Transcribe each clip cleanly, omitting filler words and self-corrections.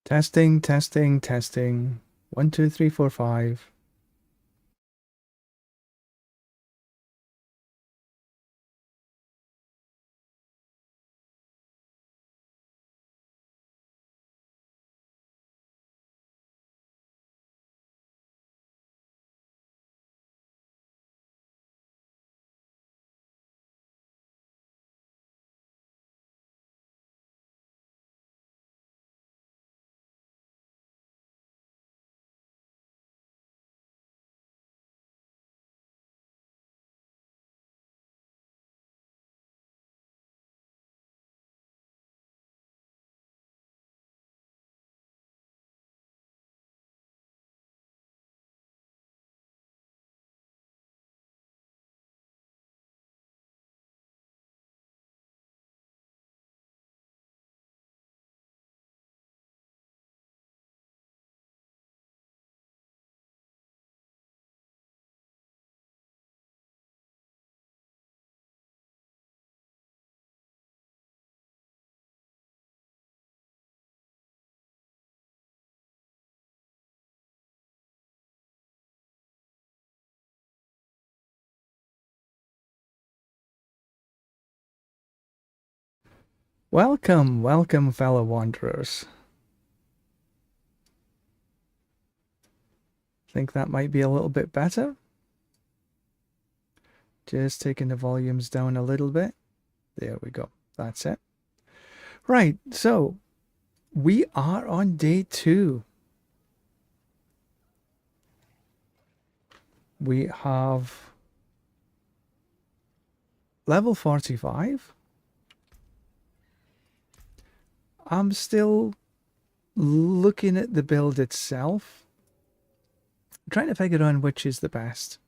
Testing, testing, testing. 1, 2, 3, 4, 5. Welcome, welcome, fellow wanderers. Think that might be a little bit better? Just taking the volumes down a little bit. There we go. That's it. Right, so we are on day 2. We have level 45. I'm still looking at the build itself, trying to figure out which is the best.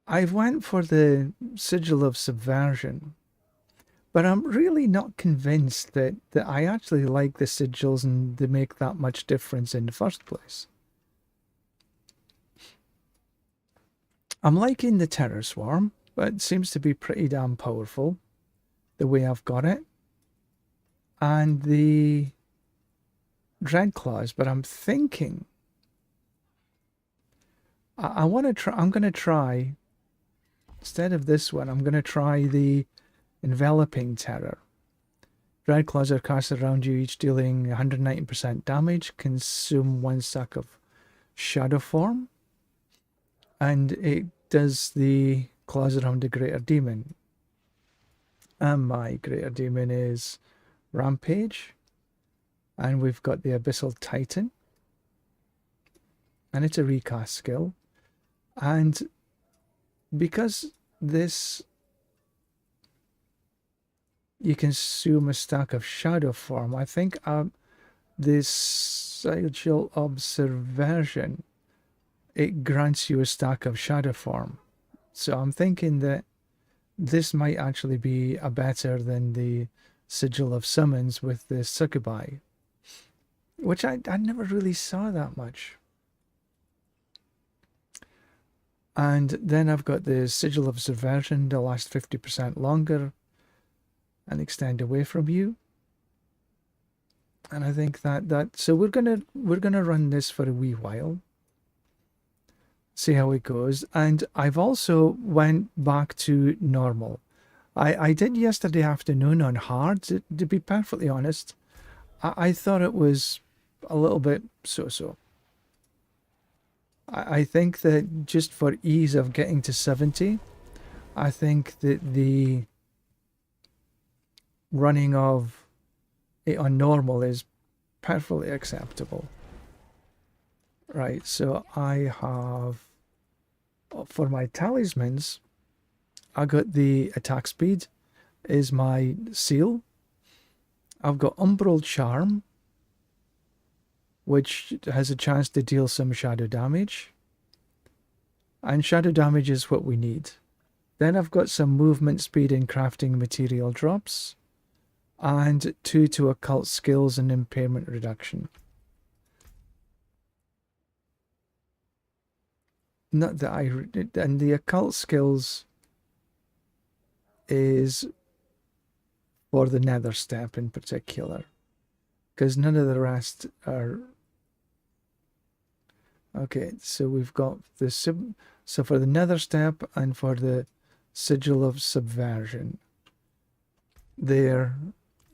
I've went for the Sigil of Subversion, but I'm really not convinced that I actually like the sigils and they make that much difference in the first place. I'm liking the Terror Swarm, but it seems to be pretty damn powerful the way I've got it. And the Dreadclaws, but I'm thinking I want to try. I'm going to try, instead of this one, I'm going to try the Enveloping Terror. Dreadclaws are cast around you, each dealing 190% damage. Consume 1 stack of Shadow Form. And it does the claws around the Greater Demon. And my Greater Demon is Rampage. And we've got the Abyssal Titan. And it's a recast skill. And because this, you consume a stack of Shadow Form, I think this Sigil of Subversion, it grants you a stack of Shadow Form. So I'm thinking that this might actually be a better than the Sigil of Summons with the Succubi, which I never really saw that much. And then I've got the Sigil of Subversion, to last 50% longer and extend away from you. And I think that so we're gonna run this for a wee while, see how it goes. And I've also went back to normal. I did yesterday afternoon on hard. To be perfectly honest, I thought it was a little bit so-so. I think that just for ease of getting to 70, I think that the running of it on normal is perfectly acceptable. Right, so I have, for my talismans, I got the attack speed is my seal. I've got Umbral Charm, which has a chance to deal some shadow damage. And shadow damage is what we need. Then I've got some movement speed and crafting material drops. And 2 to occult skills and impairment reduction. Not that and the occult skills is for the nether step in particular, because none of the rest are. Okay, so we've got the so for the nether step and for the sigil of subversion, they're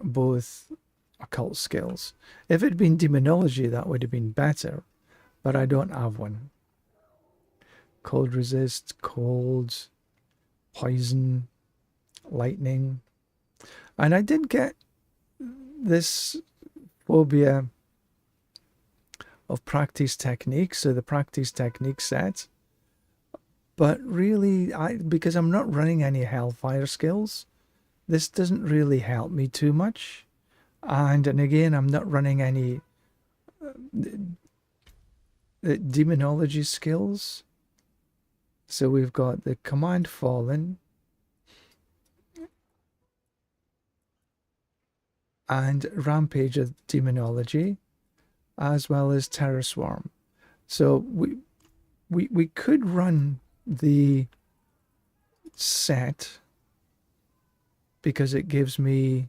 both occult skills. If it had been demonology, that would have been better, but I don't have one. Cold resist, cold, poison, lightning. And I did get this phobia of practice technique, so the practice technique set. But really, because I'm not running any hellfire skills, this doesn't really help me too much. And again, I'm not running any demonology skills. So we've got the Command Fallen and Rampage of Demonology, as well as Terror Swarm. So we could run the set because it gives me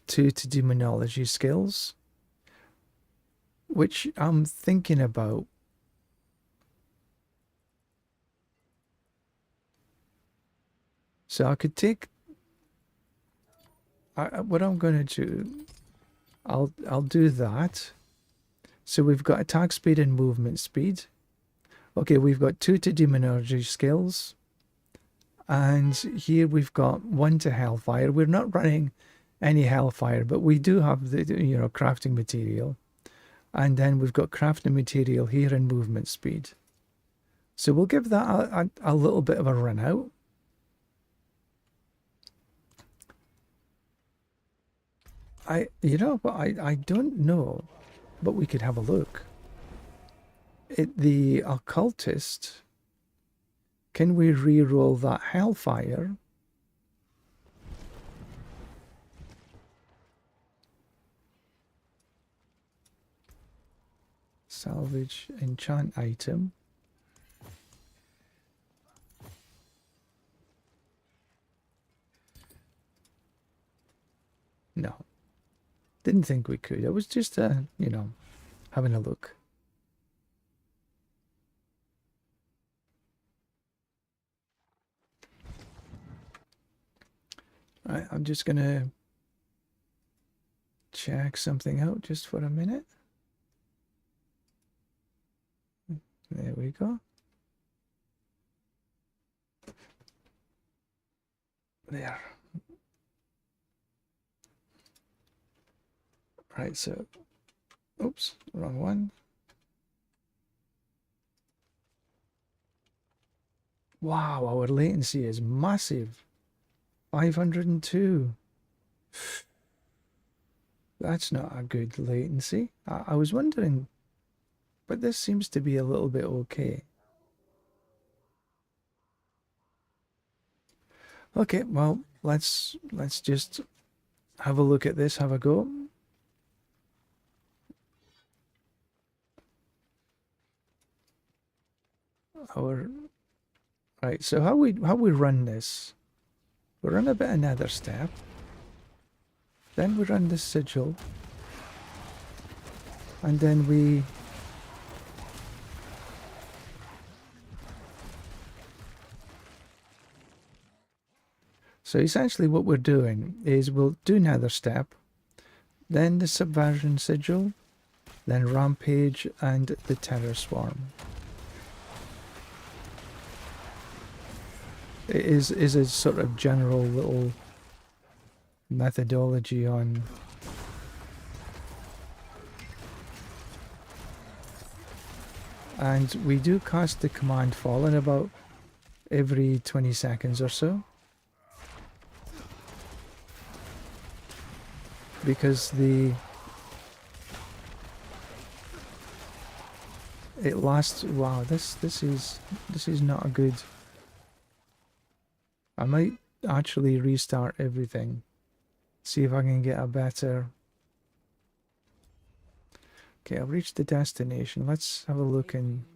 2 to demonology skills, which I'm thinking about. So I could take what I'm going to do. I'll do that. So we've got attack speed and movement speed. Okay, we've got 2 to demonology skills. And here we've got 1 to hellfire. We're not running any hellfire, but we do have the crafting material. And then we've got crafting material here and movement speed. So we'll give that a little bit of a run out. I don't know, but we could have a look. The occultist, can we re-roll that hellfire? Salvage enchant item. No. Didn't think we could. It was just, having a look. Right, I'm just going to check something out just for a minute. There we go. There. Right, so, oops, wrong one. Wow, our latency is massive. 502. That's not a good latency. I was wondering, but this seems to be a little bit okay. Okay, well, let's just have a look at this, have a go. Right, so how we run this? We run a bit of nether step. Then we run the sigil. And then we so essentially what we're doing is we'll do nether step, then the subversion sigil, then rampage and the terror swarm. It is a sort of general little methodology on and we do cast the command fallen about every 20 seconds or so, because it lasts. Wow, this is not a good. I might actually restart everything, see if I can get a better. Okay, I've reached the destination. Let's have a look in.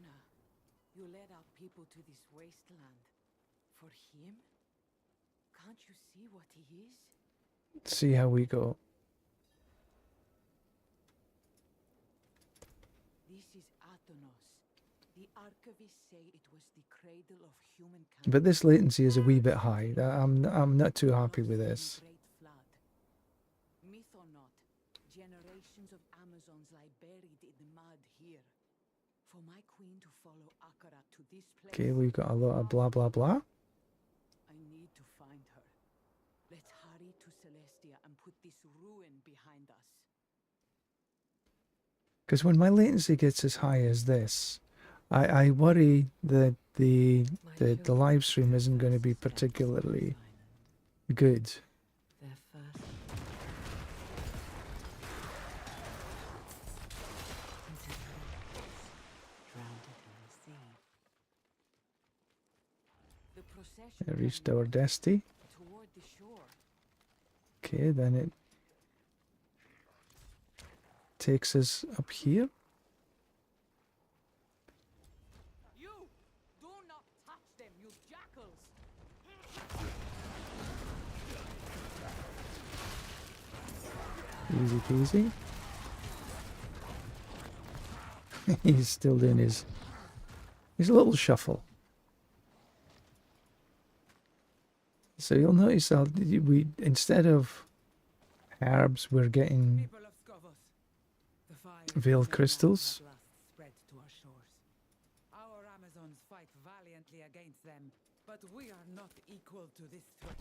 You led our people to this wasteland for him? Can't you see what he is? See how we go. This is Athenos. The archivists say it was the cradle of humankind. But this latency is a wee bit high. I'm not too happy with Lost in this. great flood. Myth or not, generations of Amazons lie buried in the mud here. For my queen to follow Akara to this place. Okay, we've got a lot of blah blah blah. I need to find her. Let's hurry to Celestia and put this ruin behind us. Because when my latency gets as high as this, I worry that the live stream isn't going to be particularly good. Their first. Drowned it in the sea. The procession I reached carried our destiny. toward the shore. Okay, then it takes us up here. You do not touch them, you jackals! Easy peasy. He's still doing his little shuffle. So you'll notice how we, instead of herbs, we're getting People of Scovos, the fire veiled crystals. at last spread to our shores. Our Amazons fight valiantly against them, but we are not equal to this threat.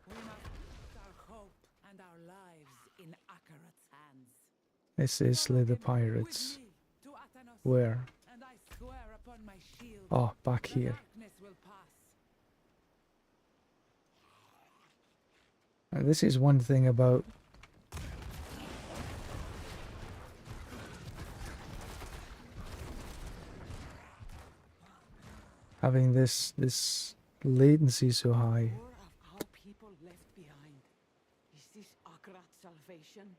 We must put our hope and our lives in Akarat's hands. This is Slay the Pirates. Where? And I swear upon my shield, Oh, back the here. darkness will pass. This is one thing about having this latency so high. More of our people left behind. Is this Akarat's salvation?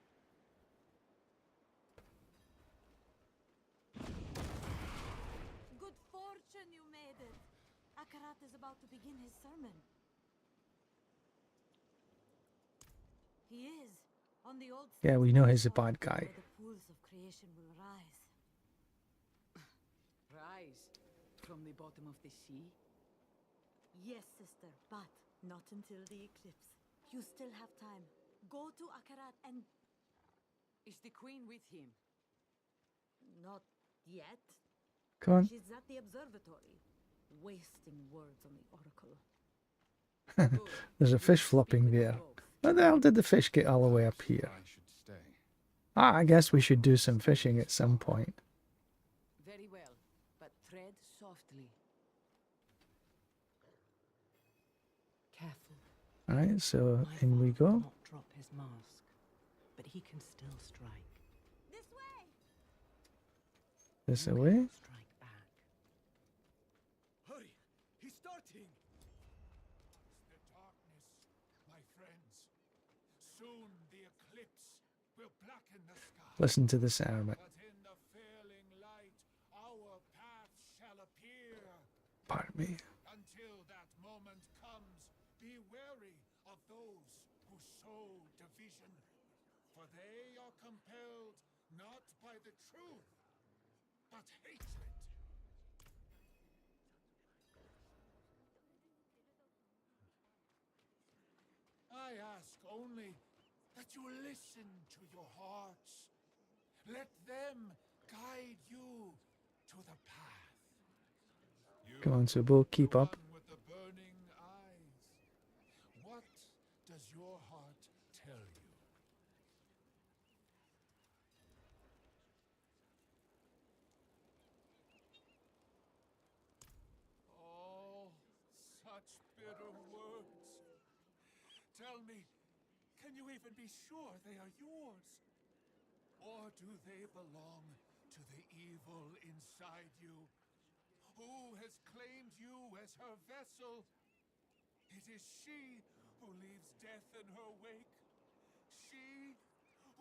Good fortune you made it. Akarat is about to begin his sermon. He is on the old. Yeah, we know he's a bad guy. Where the pools of creation will rise. Rise from the bottom of the sea? Yes, sister, but not until the eclipse. You still have time. Go to Akarat and Is the queen with him? not yet. Come on. She's at the observatory, wasting words on the oracle. Good. There's a fish Speak flopping with them there. both. How the hell did the fish get all the way up here? I should stay. I guess we should do some fishing at some point. Very well, but tread softly. Careful. Alright, so My in we father will go. not drop his mask, but he can still strike. This way! This You away. cannot strike back. Hurry! He's starting! It's the darkness, my friends. Soon the eclipse will blacken the sky. Listen to the sermon. But in the failing light, our path shall appear. Pardon me. Until that moment comes, be wary of those who sow division. For they are compelled not by the truth, but hatred. I ask only that you listen to your hearts. Let them guide you to the path. You Come on, so we'll keep the up. one with the burning eyes. What does your heart tell you? Oh, such bitter words. Tell me, can you even be sure they are yours? Or do they belong to the evil inside you? Who has claimed you as her vessel? It is she who leaves death in her wake. She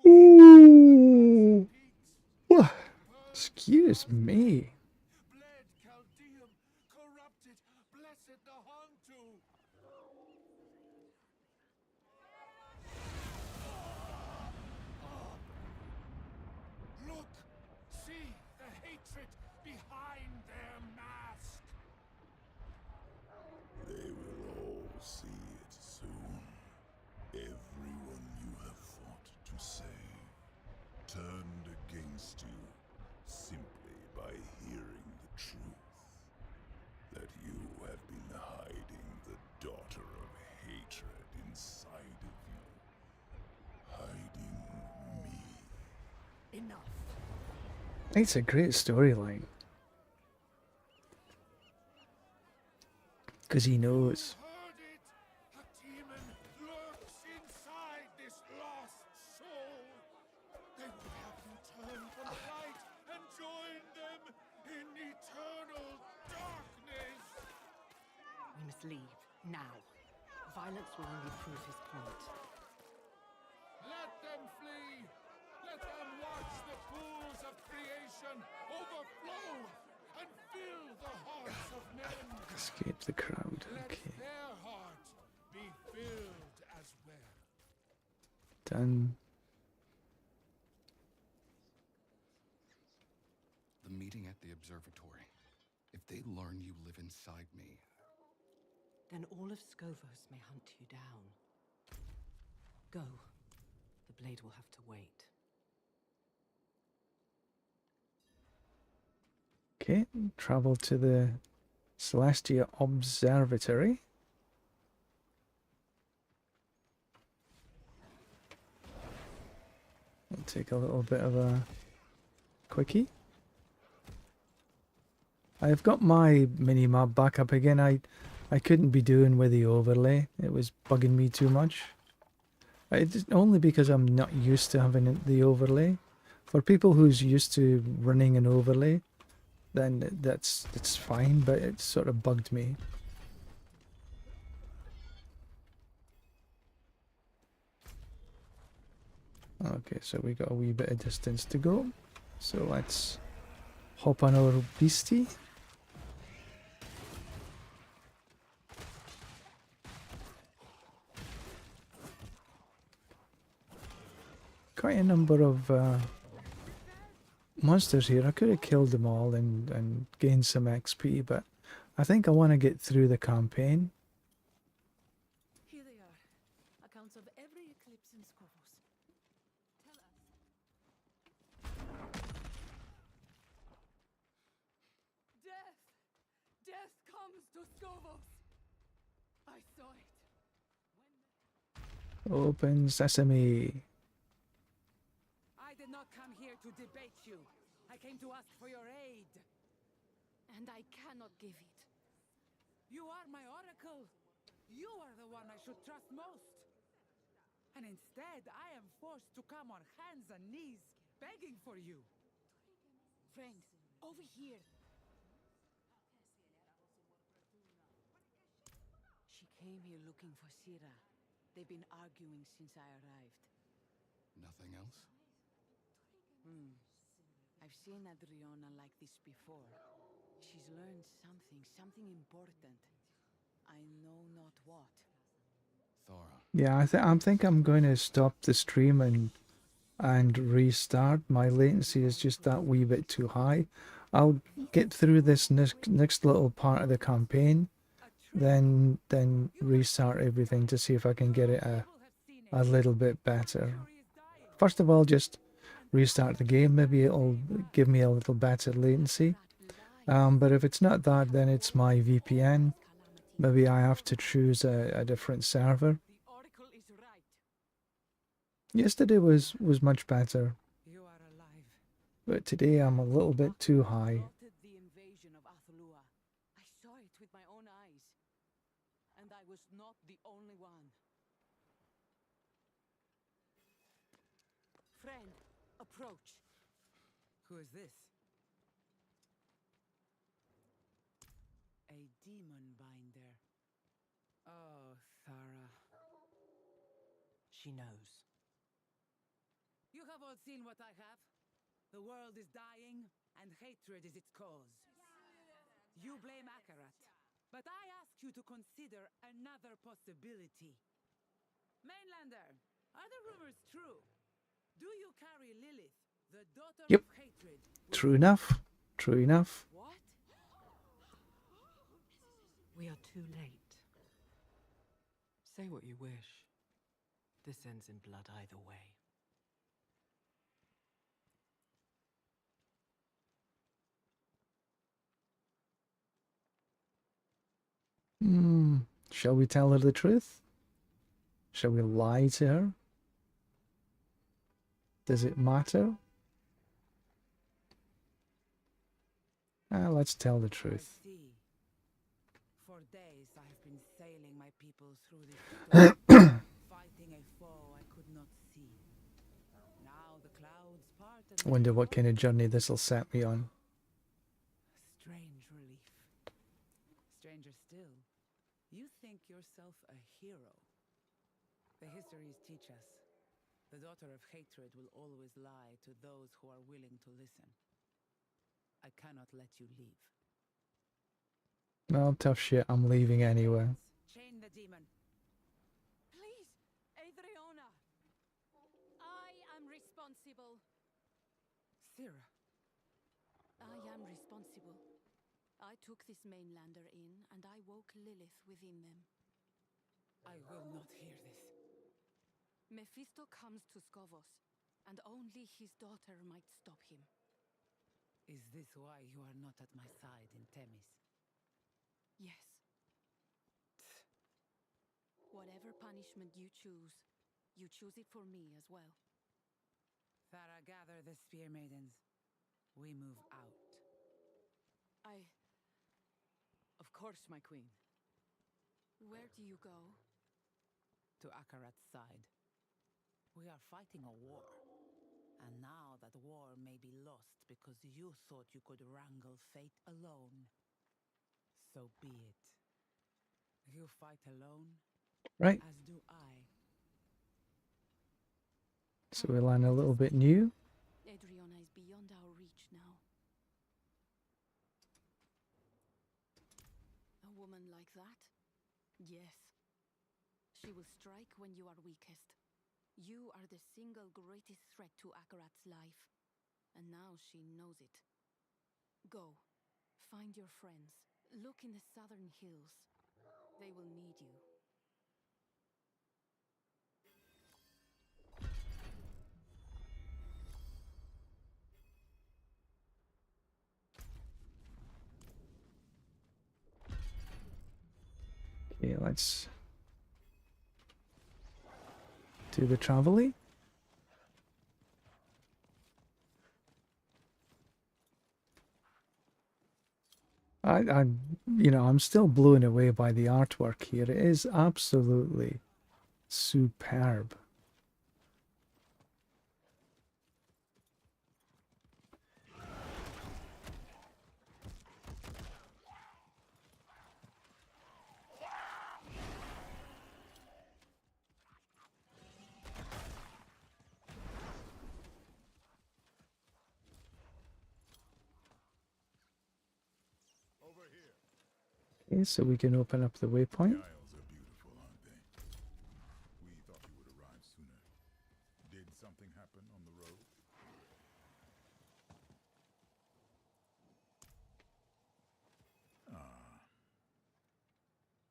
who Ooh. peaks, Wha- burned Excuse me. bled Chaldeum, corrupted, blessed the Hantu. hatred behind their mask. They will all see it soon. Everyone you have fought to save turned against you simply by hearing the truth. That you have been hiding the daughter of hatred inside of you. Hiding me. Enough. It's a great storyline. Because he knows. Heard it! A demon lurks inside this lost soul. They would have you turn from the light and join them in eternal darkness. We must leave now. Violence will only prove his point. Let them flee! Let them watch the pools of creation overflow and fill the hearts of men. Escape the crowd. Let Okay. their heart be filled as well. Done. The meeting at the observatory. If they learn you live inside me, Then all of Scovos may hunt you down. Go. The blade will have to wait. Okay, travel to the Celestia Observatory. We'll take a little bit of a quickie. I've got my mini-map back up again. I couldn't be doing with the overlay. It was bugging me too much. It's only because I'm not used to having the overlay. For people who's used to running an overlay, then it's fine, but it sort of bugged me. Okay, so we got a wee bit of distance to go. So let's hop on our beastie. Quite a number of monsters here. I could have killed them all and gained some XP, but I think I want to get through the campaign. Here they are. Accounts of every eclipse in Scovos. Tell us. Death! Death comes to Scovos! I saw it. Open sesame. I did not come here to debate you. I came to ask for your aid. And I cannot give it. You are my oracle. You are the one I should trust most. And instead, I am forced to come on hands and knees, begging for you. Friend, over here. She came here looking for Sira. They've been arguing since I arrived. nothing else? I've seen Adriana like this before. She's learned something important. I know not what. Thora. Yeah, I think I'm going to stop the stream and restart. My latency is just that wee bit too high. I'll get through this next little part of the campaign, then restart everything to see if I can get it a little bit better. First of all, just restart the game. Maybe it'll give me a little better latency. But if it's not that, then it's my VPN. Maybe I have to choose a different server. The Oracle is right. Yesterday was much better, You are alive. but today I'm a little bit too high. Halted the invasion of Athalua. I saw it with my own eyes. And I was not the only one. Friend, approach. Who is this? A demon binder. Oh, Thara. She knows. You have all seen what I have. The world is dying, and hatred is its cause. You blame Akarat, but I ask you to consider another possibility. Mainlander, are the rumors true? Do you carry Lilith, the daughter Yep. of hatred? True enough. True enough. What? We are too late. Say what you wish. This ends in blood either way. Shall we tell her the truth? Shall we lie to her? Does it matter? Let's tell the I truth. see. For days I have been sailing my people through this storm, fighting a foe I could not see. Now the clouds part and Wonder what kind of journey this'll set me on. strange relief. Stranger still, you think yourself a hero. The histories teach us the daughter of hatred will always lie to those who are willing to listen. I cannot let you leave. Well, tough shit, I'm leaving anyway. Chain the demon. Please, Adriana. I am responsible. Sirrah, I am responsible. I took this mainlander in, and I woke Lilith within them. I will not hear this. Mephisto comes to Skovos, and only his daughter might stop him. Is this why you are not at my side in Themis? Yes. Whatever punishment you choose it for me as well. Thara, gather the spear maidens. We move out. Of course, my queen. Where do you go? To Akarat's side. We are fighting a war. And now that war may be lost because you thought you could wrangle fate alone. So be it. You fight alone, Right, as do I. so we learn a little bit new. Adriana is beyond our reach now. A woman like that? Yes. She will strike when you are weakest. You are the single greatest threat to Akarat's life. And now she knows it. Go. Find your friends. Look in the southern hills. They will need you. Okay, let's do the travel-y. I'm still blown away by the artwork here. It is absolutely superb. Okay, so we can open up the waypoint. The Isles are beautiful, aren't they? We thought you would arrive sooner. Did something happen on the road?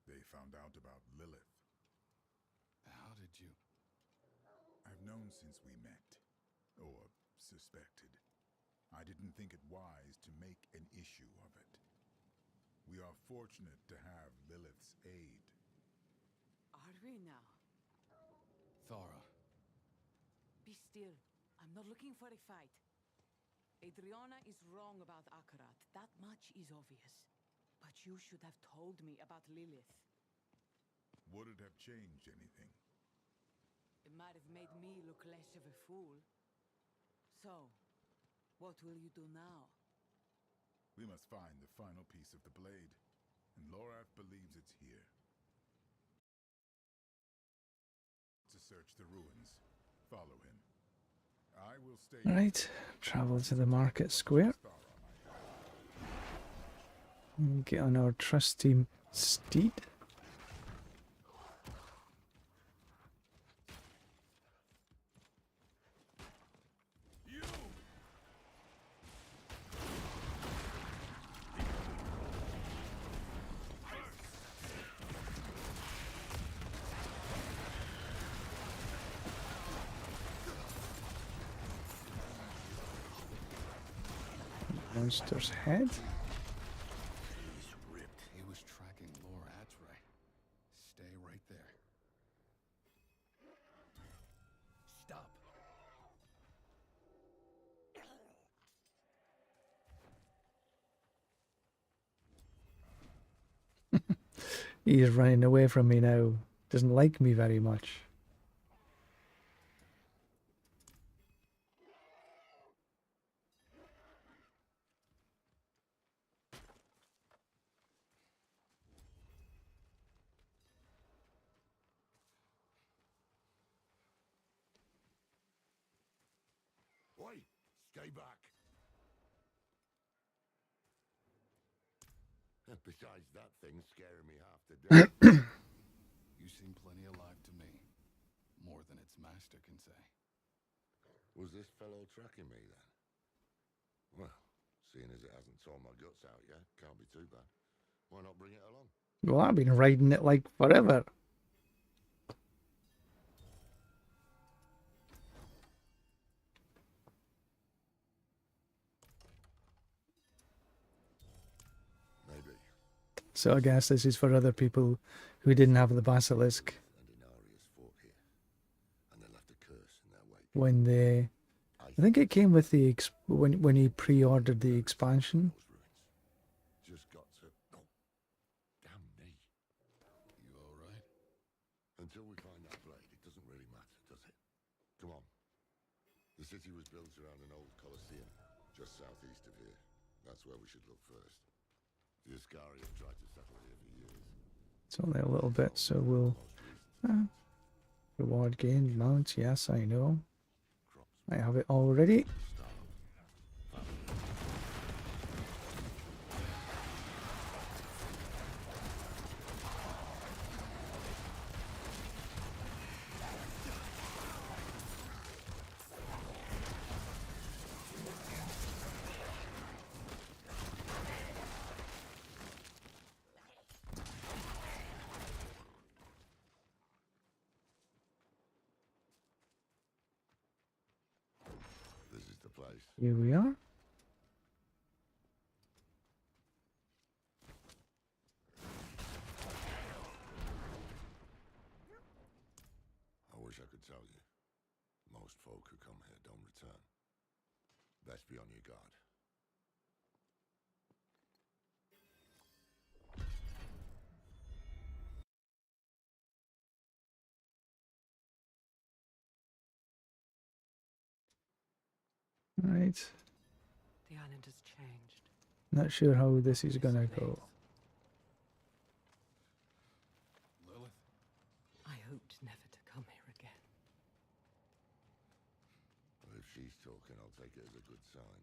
They found out about Lilith. How did you? I've known since we met. Or suspected. I didn't think it wise to make an issue of it. We are fortunate to have Lilith's aid. Are we now? Thara. Be still. I'm not looking for a fight. Adriana is wrong about Akarat. That much is obvious. But you should have told me about Lilith. Would it have changed anything? It might have made me look less of a fool. So, what will you do now? We must find the final piece of the blade, and Lorath believes it's here. To search the ruins. Follow him. I will stay. Right, travel to the market square. And get on our trusty steed. Monster's head. He was tracking Lord Atre. Stay right there. Stop. He's running away from me now. Doesn't like me very much. Oi, stay back. Besides that thing scaring me half to death. You seem plenty alive to me. More than its master can say. Was this fellow tracking me then? Well, seeing as it hasn't torn my guts out yet, can't be too bad. Why not bring it along? Well, I've been riding it like forever. Maybe. So I guess this is for other people who didn't have the basilisk And Inarius fought here, and they left a curse in their wake. when they. I think it came with the when he pre-ordered the expansion. Those ruins. Just got to. Oh, damn me! You all right? Until we find that blade, it doesn't really matter, does it? Come on. The city was built around an old Colosseum, just southeast of here. That's where we should look first. The Ascari have tried to settle here for years. It's only a little bit, so we'll. Reward gained mounts. Yes, I know. I have it already. This is the place. Here we are. I wish I could tell you. Most folk who come here don't return. Best be on your guard. Right. The island has changed. Not sure how this is gonna go. Lilith? I hoped never to come here again. Well, if she's talking, I'll take it as a good sign.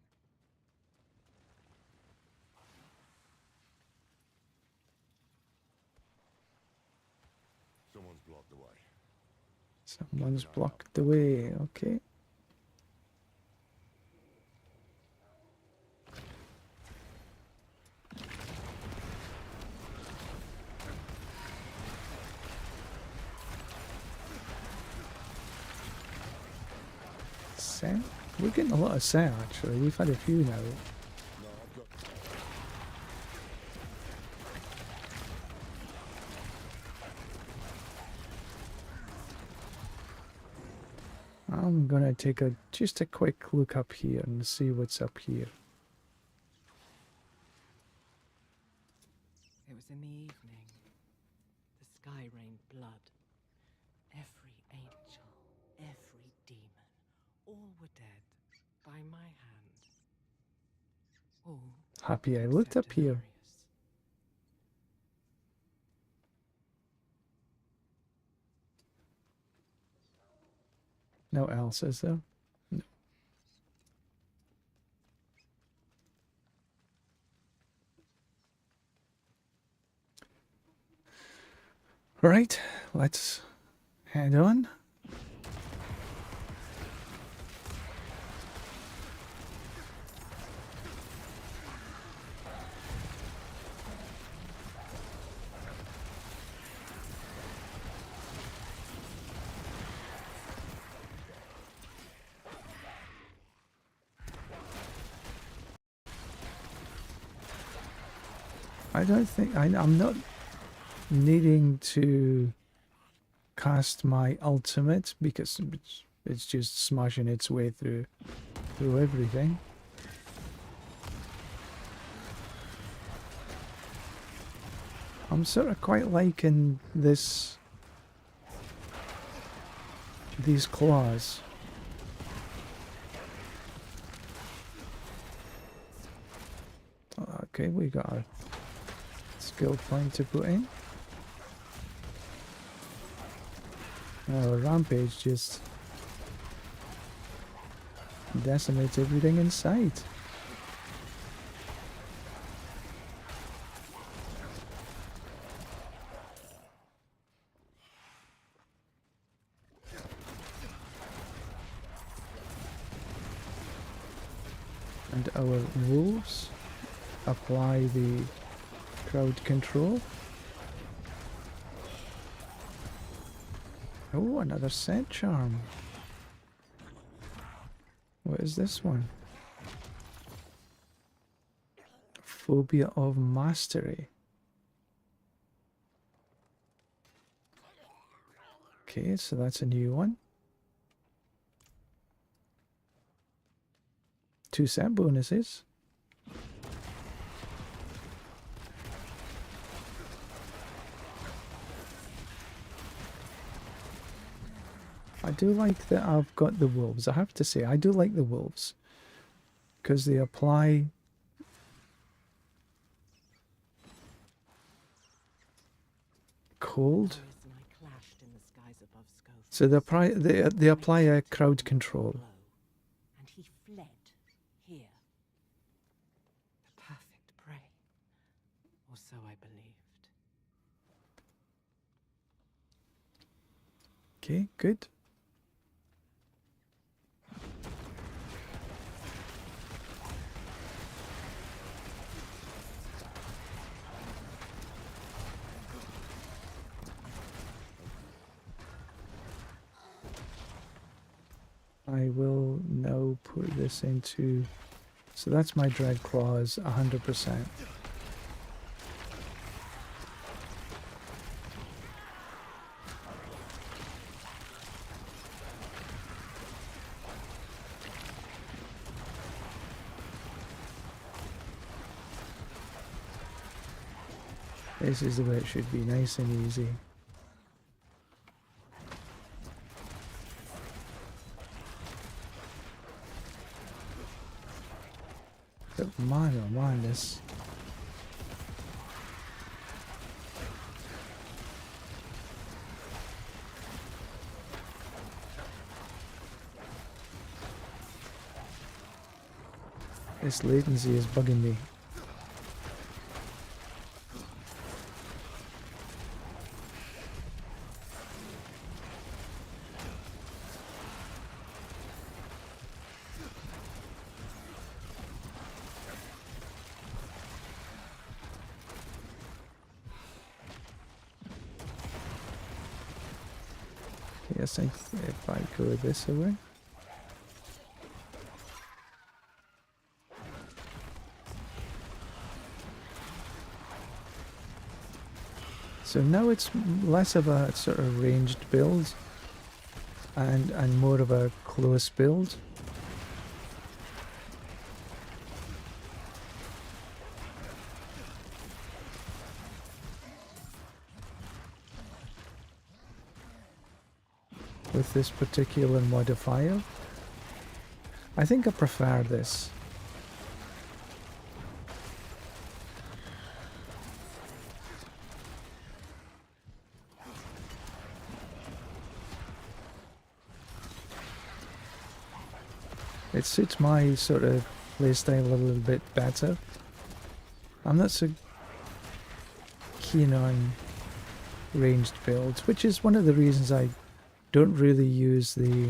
Someone's blocked the way. Someone's blocked the way. Okay. Set? We're getting a lot of set actually. We've had a few now. No, I've got... I'm gonna take just a quick look up here and see what's up here. It was in the evening. The sky rained blood. Every angel, every demon, all were dead by my hand. All Happy I looked up except here. Inarius. No else is there? No. Right, let's head on. I don't think I'm not needing to cast my ultimate because it's just smashing its way through everything. I'm sort of quite liking these claws. Okay, we got a skill point to put in. Oh, Rampage just decimates everything in sight. And our wolves apply the crowd control. Oh, another scent charm. What is this one? Phobia of Mastery. Okay, so that's a new one. 2 set bonuses. I do like that I've got the wolves. I have to say, I do like the wolves. Because they apply cold. So they apply a crowd control. And he fled here. The perfect prey. Or so I believed. Okay, good. I will now put this into... So that's my Dread Claws, 100%. This is the way it should be, nice and easy. But man, oh man, this... This latency is bugging me. Yes, I think if I go this way. So now it's less of a sort of ranged build and more of a close build. With this particular modifier. I think I prefer this. It suits my sort of playstyle a little bit better. I'm not so keen on ranged builds, which is one of the reasons I don't really use the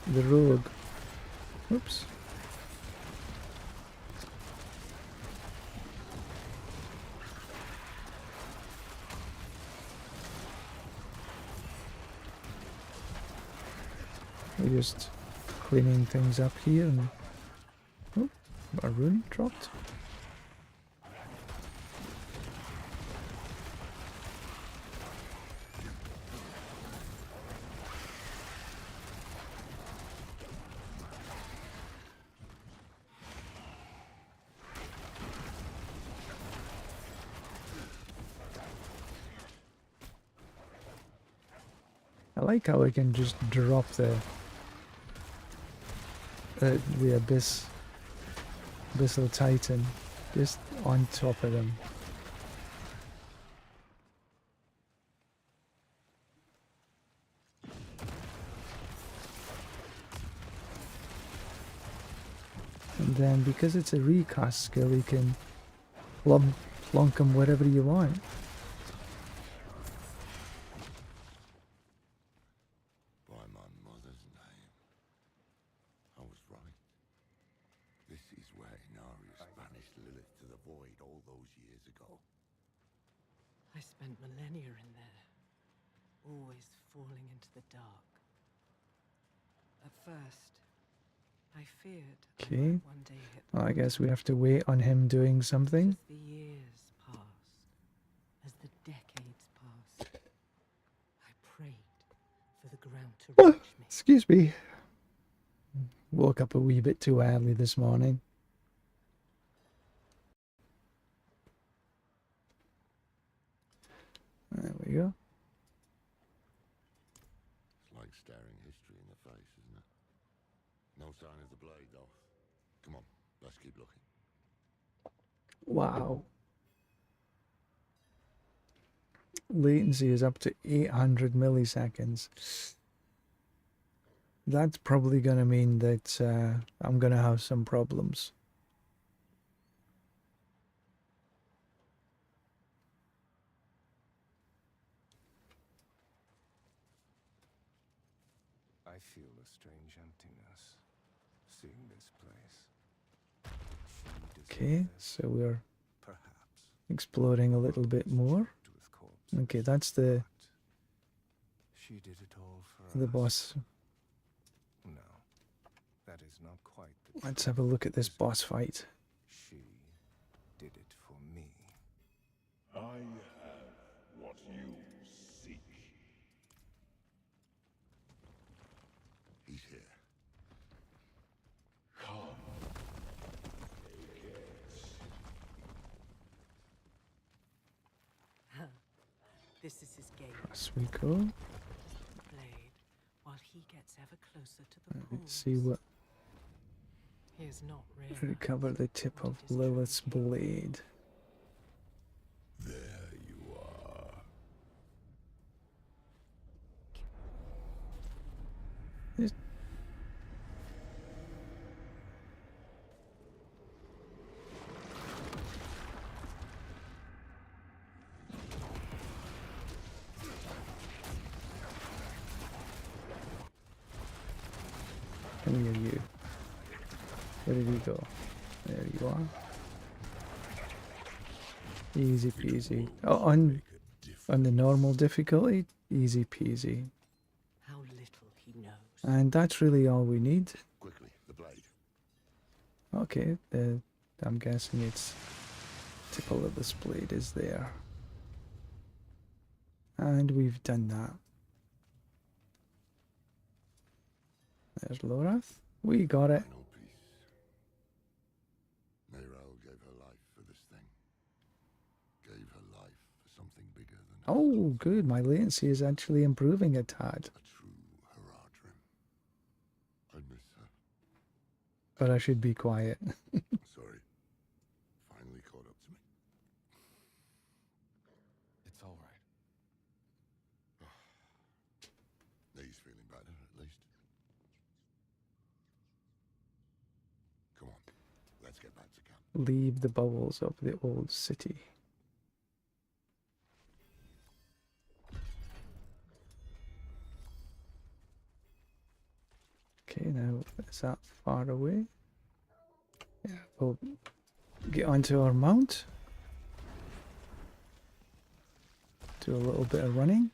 rogue. Oops. We're just cleaning things up here and... Oh, a rune dropped. like how I can just drop the Abyssal Titan just on top of them. And then because it's a recast skill, you can plonk them wherever you want. By my mother's name. I was right. This is where Inarius banished Lilith to the void all those years ago. I spent millennia in there, always falling into the dark. At first, I feared I Okay. might one day hit the Well, I guess we bottom. have to wait on him doing something. As the years passed, as the decades passed, I prayed for the ground to reach me. Excuse me. Woke up a wee bit too early this morning. There we go. It's like staring history in the face, isn't it? No sign of the blade, though. Come on, let's keep looking. Wow. Latency is up to 800 milliseconds. That's probably going to mean that I'm going to have some problems. I feel a strange emptiness, seeing this place. Okay, so we're Perhaps. exploring a little bit more. With corpses, Okay, that's the she did it all for the us. boss. No, that is not quite the Let's truth. have a look at this boss fight. She did it for me. I have what you seek. He's here. Come. Take it. This is his game. As we go, The blade, while he gets ever closer to the let's pools. see what He is not real. recover the tip of Lilith's blade. There you are. Just- Come here, you. Where did he go? There you are. Easy peasy. Oh, on the normal difficulty, easy peasy. How little he knows. And that's really all we need. Quickly, the blade. Okay, I'm guessing it's tipple of this blade is there. And we've done that. There's Lorath. We got it. Final piece. Mayral gave her life for this thing. Gave her life for something bigger than Oh, good. My latency is actually improving a tad. a true Haradrim. I miss her. But I should be quiet. Sorry. Finally caught up to me. It's all right. He's feeling better, at least. Come on, let's get back to camp. Leave the bubbles of the old city. Okay, now is that far away? Yeah, we'll get onto our mount. Do a little bit of running.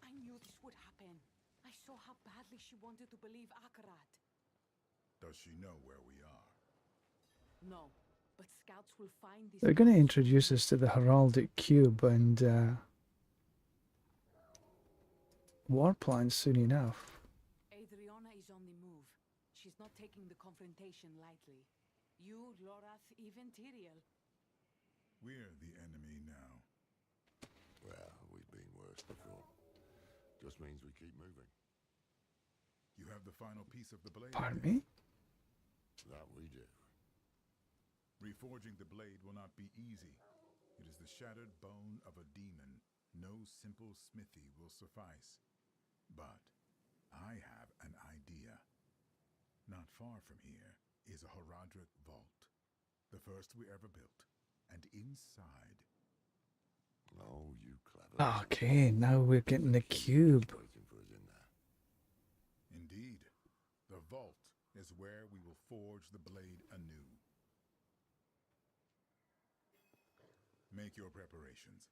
I knew this would happen. I saw how badly she wanted to believe Akarat. Does she know where we are? No, but scouts will find this. They're going to house. introduce us to the heraldic cube, and war plans soon enough. Adriana is on the move. She's not taking the confrontation lightly. You, Lorath, even Tyrael. We're the enemy now. Well, we've been worse before. Just means we keep moving. You have the final piece of the blade. Pardon me? That we do. Reforging the blade will not be easy. It is the shattered bone of a demon. No simple smithy will suffice. But I have an idea. Not far from here is a Horadric vault. The first we ever built. And inside... Oh, you clever. Okay, now we're getting the cube. Waiting for us in there. Indeed. The vault is where we will forge the blade anew. Make your preparations.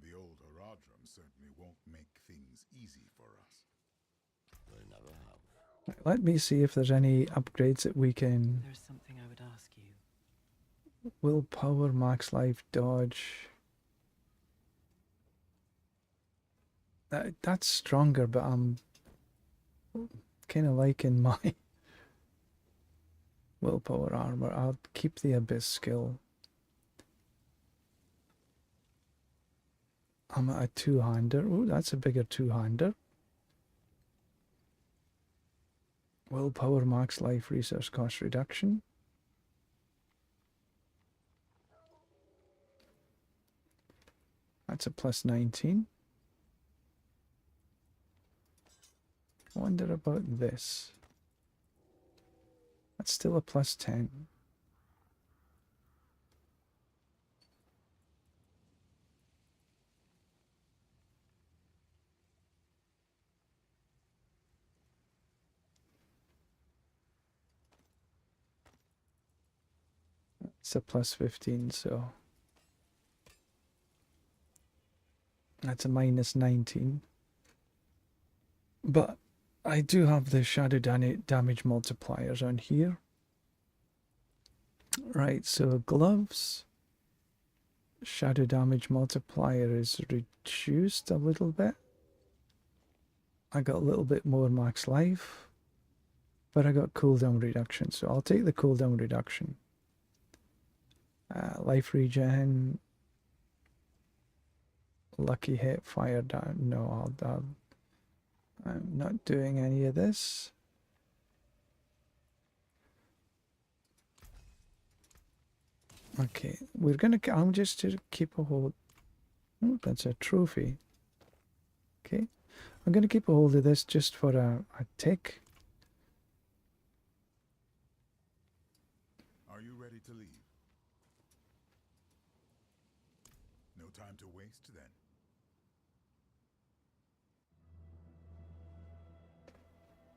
The old Horadrim certainly won't make things easy for us. They never have. Right, let me see if there's any upgrades that we can... There's something I would ask you. Willpower, max life, dodge. That's stronger, but I'm kind of liking my willpower armor. I'll keep the Abyss skill. I'm at a two-hander. Oh, that's a bigger two-hander. Willpower, max life, resource cost reduction. That's a plus 19. Wonder about this. That's still a plus 10. It's a plus 15, so that's a minus 19. But I do have the shadow damage multipliers on here. Right, so gloves. Shadow damage multiplier is reduced a little bit. I got a little bit more max life. But I got cooldown reduction, so I'll take the cooldown reduction. Life regen. Lucky hit, fire down. No, I'm not doing any of this. Okay, we're gonna. I'm just to keep a hold. Oh, that's a trophy. Okay, I'm gonna keep a hold of this just for a tick. Are you ready to leave? No time to waste then.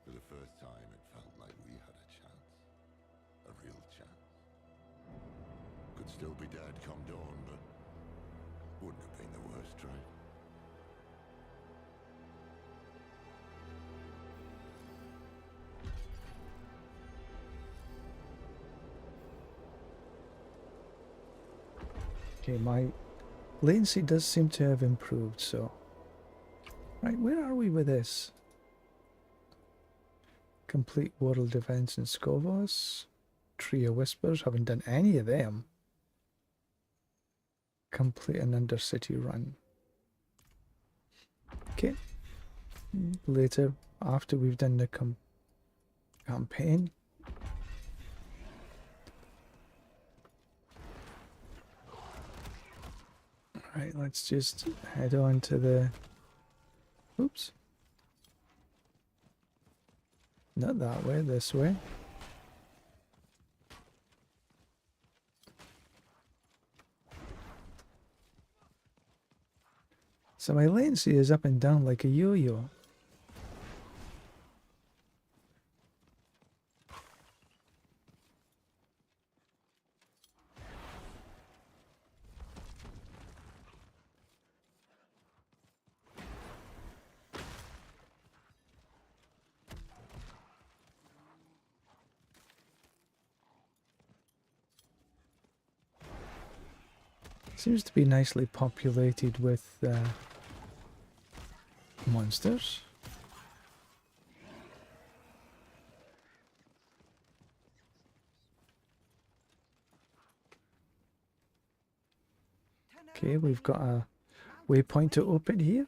For the first time, it felt like we had a chance. A real chance. Could still be dead come dawn, but wouldn't have been the worst trade. Okay, my latency does seem to have improved, so... Right, where are we with this? Complete world events in Skovos. Tree of Whispers, haven't done any of them. Complete an Undercity run. Okay. Later, after we've done the campaign. Right, let's just head on to the... Oops. Not that way, this way. So my latency is up and down like a yo-yo. Seems to be nicely populated with monsters. Okay, we've got a waypoint to open here.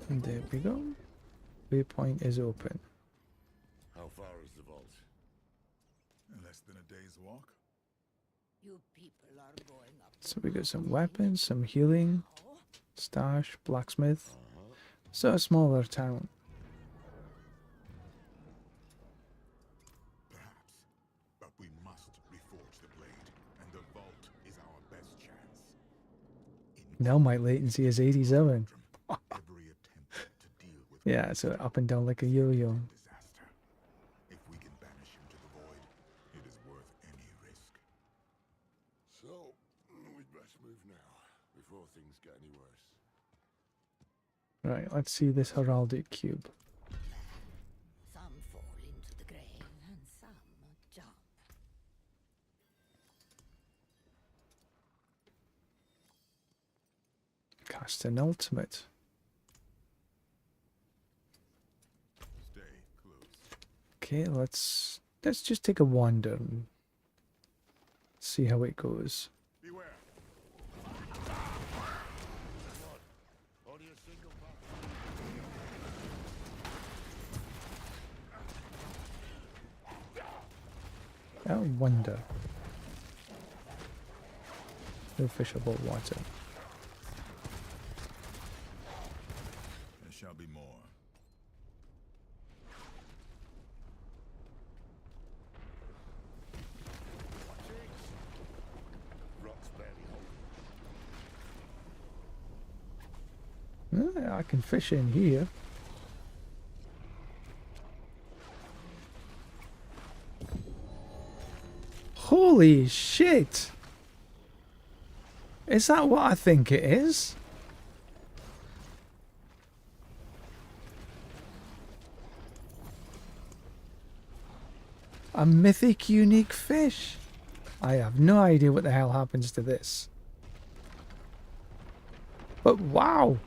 And there we go. Waypoint is open. How far is the vault? Less than a day's walk. You people are going up. So we got some weapons, some healing, stash, blacksmith. So a smaller town. Perhaps. But we must reforge the blade, and the vault is our best chance. Now my latency is 87. Every attempt to deal with Yeah, so up and down like a yo-yo. disaster. If we can banish him to the void, it is worth any risk. So, we'd best move now, before things get any worse. Right, let's see this heraldic cube. Some fall into the grave and some jump. Cast an ultimate. Stay close. Okay, let's just take a wander and see how it goes. Beware. Only a single path. A wonder. No fishable water. There shall be more. Rock's barely holding. I can fish in here. Holy shit! Is that what I think it is? A mythic unique fish. I have no idea what the hell happens to this. But wow!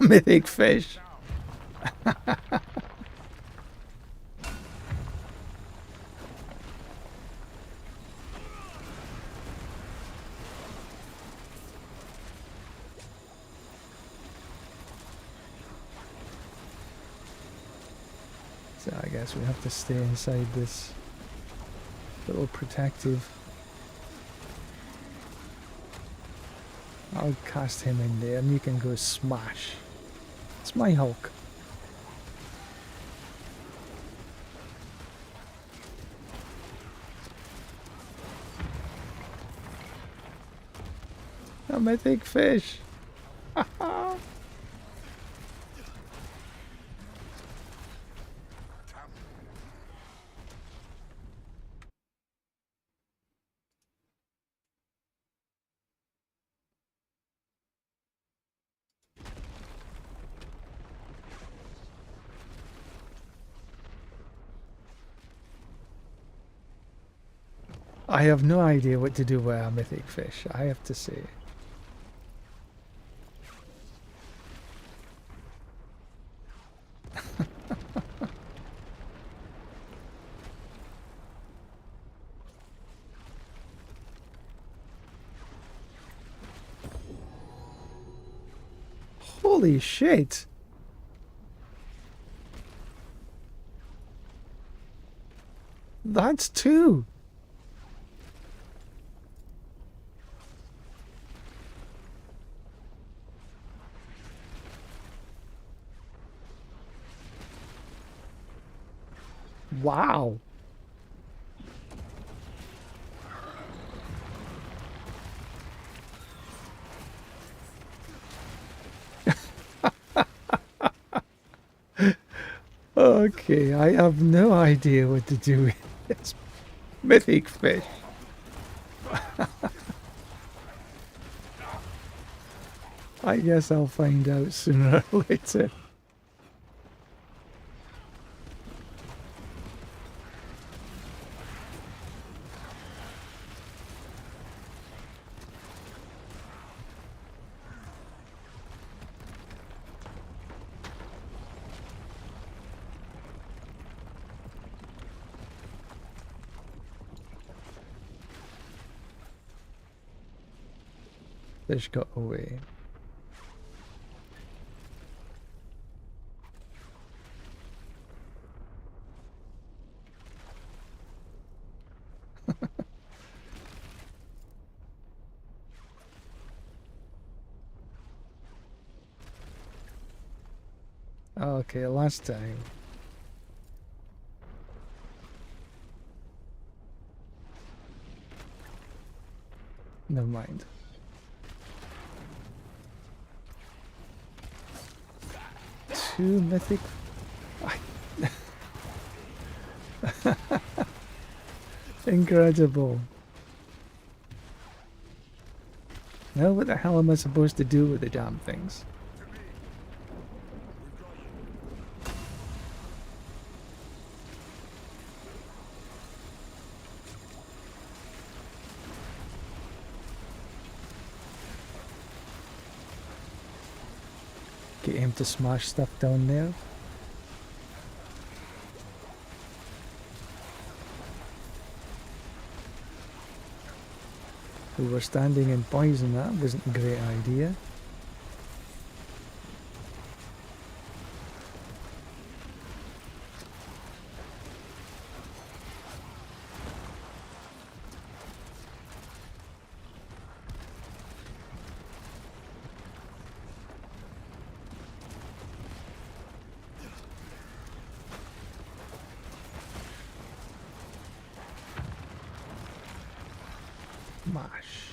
Mythic fish. So I guess we have to stay inside this little protective. I'll cast him in there and you can go smash. It's my Hulk. A mythic fish. I have no idea what to do with a mythic fish, I have to say. Holy shit! That's two! Wow! Okay, I have no idea what to do with this mythic fish. I guess I'll find out sooner or later. Fish got away. Okay, last time. Never mind. Two mythic. Incredible. Now what the hell am I supposed to do with the damn things? Get him to smash stuff down there. We were standing in poison, that wasn't a great idea. Mash.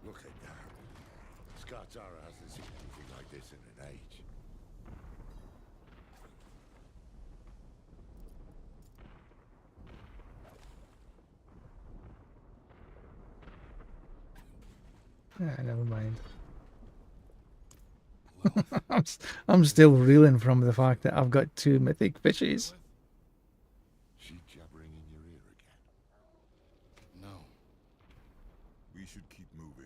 Look at that. Scartara hasn't seen anything like this in an age. Never mind. I'm still reeling from the fact that I've got two mythic fishes. She jabbering in your ear again? No. We should keep moving.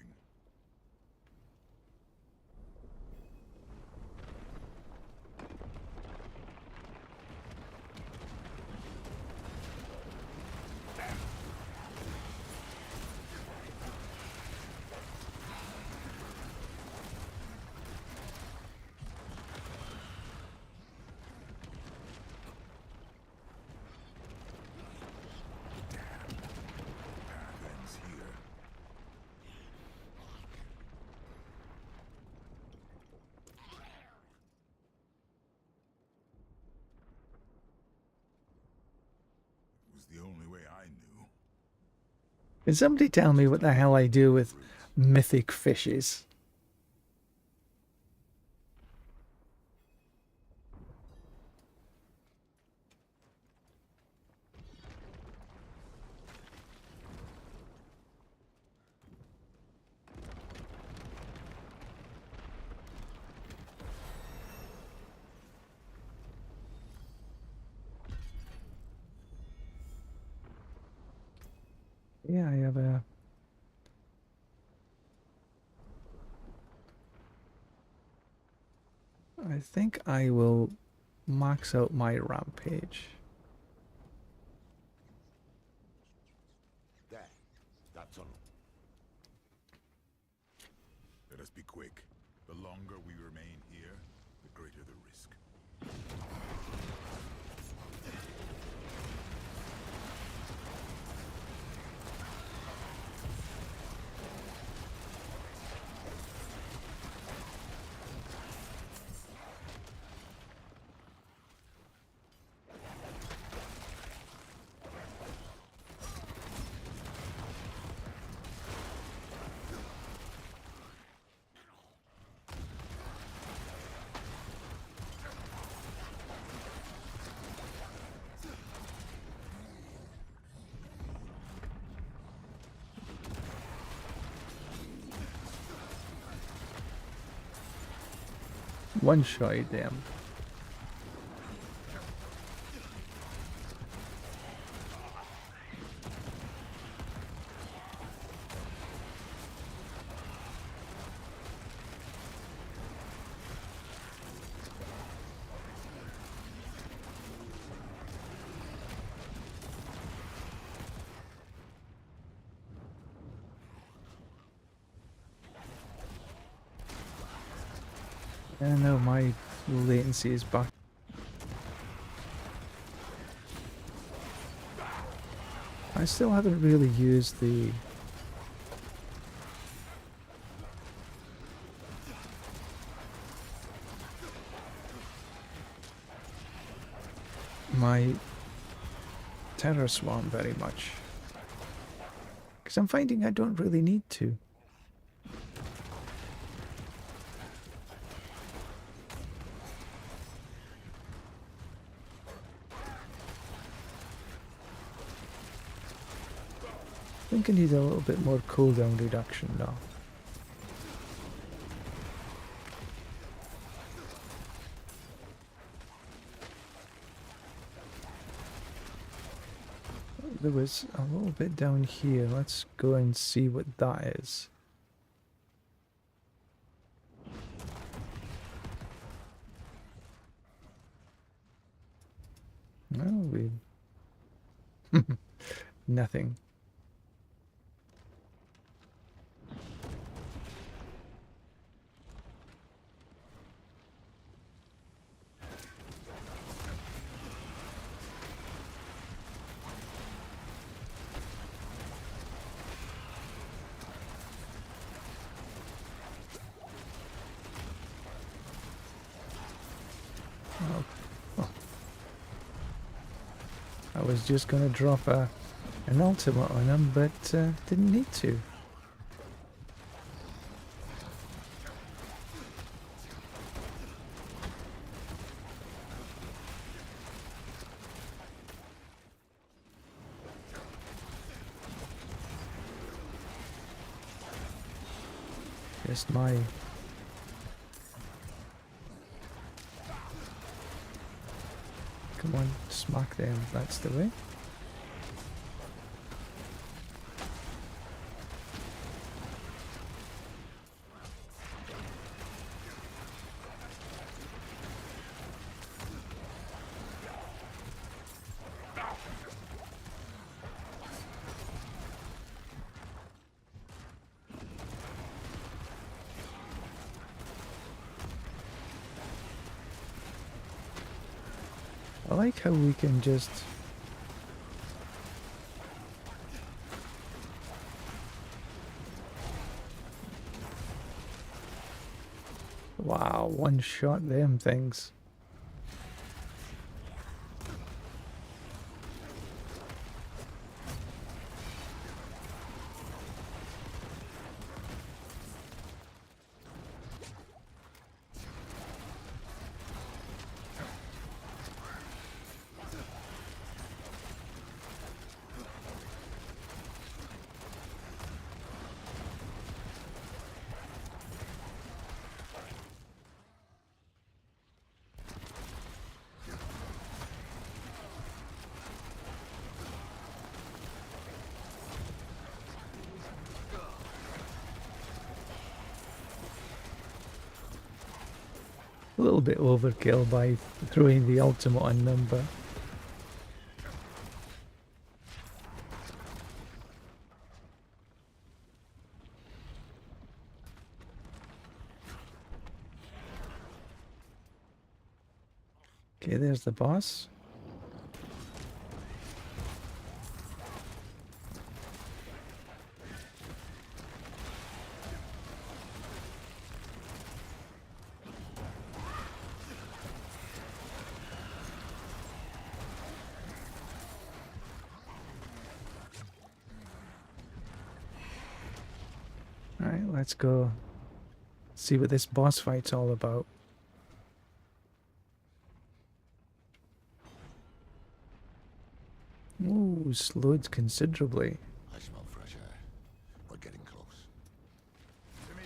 The only way I knew. Can somebody tell me what the hell I do with mythic fishes? Yeah, I have a... I think I will max out my rampage. There. That tunnel. Let us be quick. The longer we remain here, the greater the risk. One shot them. I know my latency is back. I still haven't really used the my terror swarm very much, because I'm finding I don't really need to. I think I need a little bit more cooldown reduction now. There was a little bit down here. Let's go and see what that is. No, we... Nothing. I was just gonna drop an ultimate on him, but didn't need to. Just my... Come on, smack them, that's the way. I like how we can just... Wow, one shot them things. A little bit overkill by throwing the ultimate on them, but... Okay, there's the boss. Alright, let's go see what this boss fight's all about. Ooh, slowed considerably. I smell fresh air. We're getting close. To me.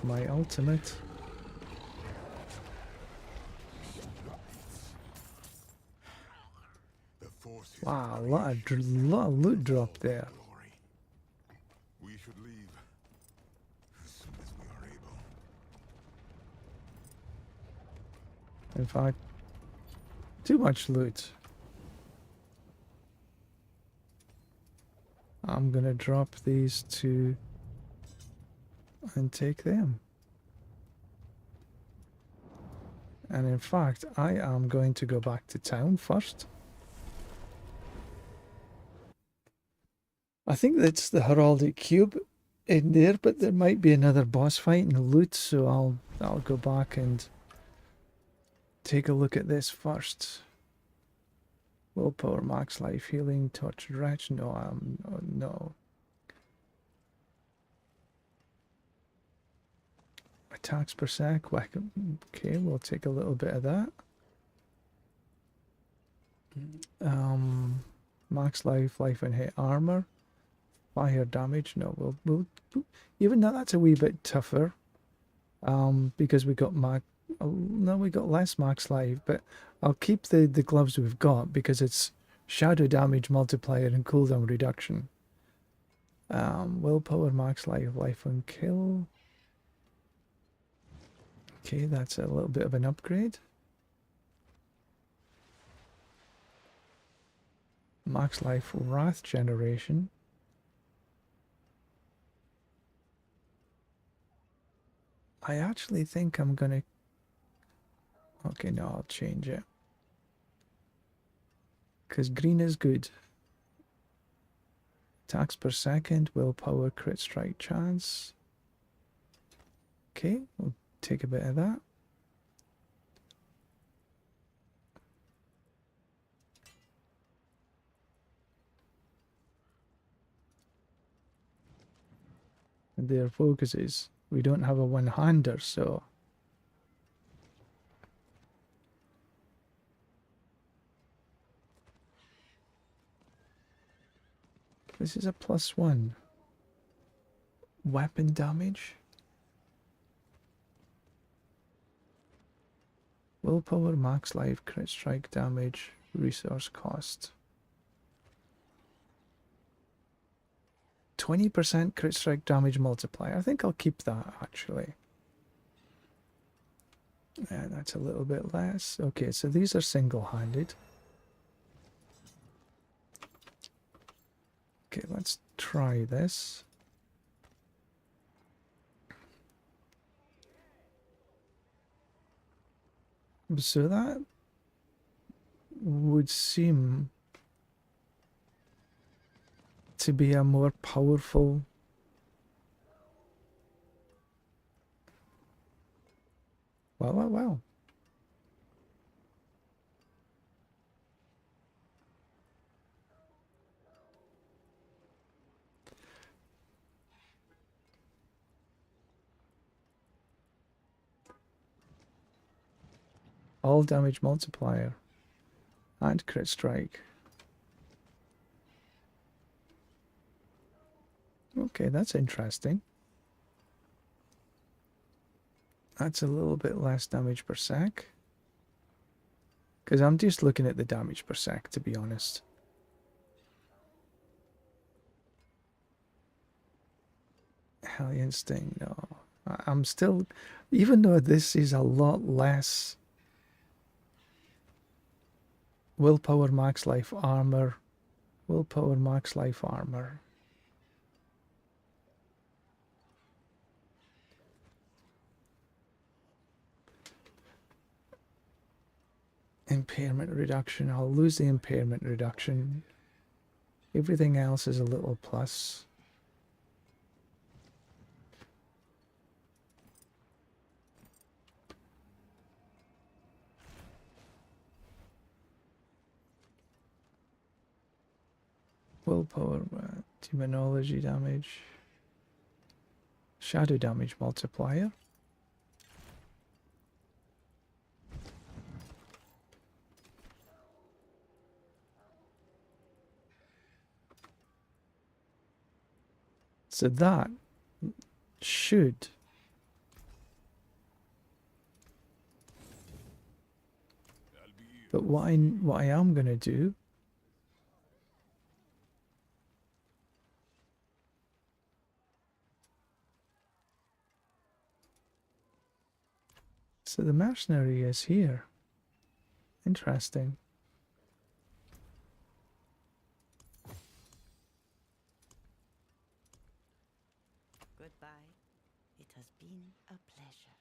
My ultimate. Wow, a lot of loot drop there. We should leave as soon as we are able. In fact, too much loot. I'm gonna drop these two and take them. And in fact, I am going to go back to town first. I think that's the heraldic cube in there, but there might be another boss fight and loot, so I'll go back and take a look at this first. Willpower, max life, healing, tortured wretch. No, no. Attacks per sec. Okay, we'll take a little bit of that. Max life, life and hit armor. Fire damage. No, we'll even though that's a wee bit tougher. Because we got we got less max life, but I'll keep the gloves we've got because it's shadow damage multiplier and cooldown reduction. Willpower, max life, life and kill. Okay, that's a little bit of an upgrade. Max life, wrath generation. I actually think I'm gonna... Okay, no, I'll change it. Because green is good. Attacks per second, willpower, crit strike chance. Okay, we'll take a bit of that. And their focuses. We don't have a one-hander, so... This is a +1. Weapon damage. Willpower, max life, crit strike damage, resource cost. 20% crit strike damage multiplier. I think I'll keep that actually. Yeah, that's a little bit less. Okay, so these are single-handed. Okay, let's try this. So that would seem to be a more powerful... Well. All damage multiplier and crit strike. Okay, that's interesting. That's a little bit less damage per sec. Because I'm just looking at the damage per sec, to be honest. Hellion Sting, no. I'm still... Even though this is a lot less... Willpower, max life, armor. Willpower, max life, armor. Impairment reduction. I'll lose the impairment reduction. Everything else is a little plus. Willpower, demonology damage. Shadow damage multiplier. So that should but what I am going to do so the mercenary is here. Interesting. Goodbye. It has been a pleasure.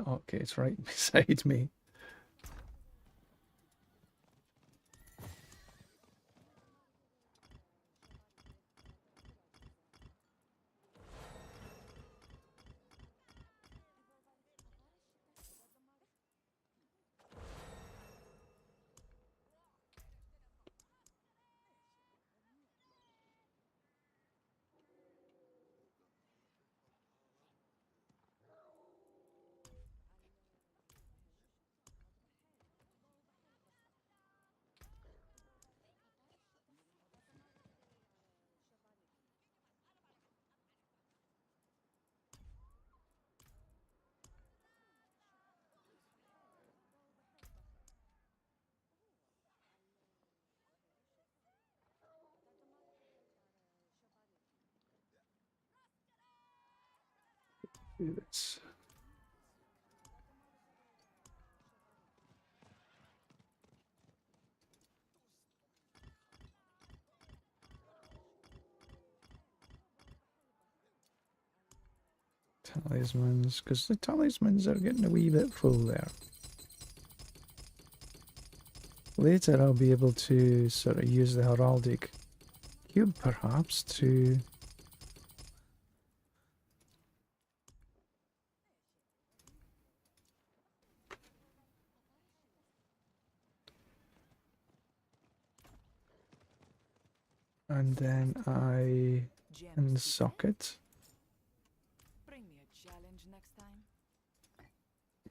Okay, it's right beside me. Do this. Talismans, because the talismans are getting a wee bit full there. Later I'll be able to sort of use the heraldic cube perhaps to and then I can socket, Bring me a challenge next time.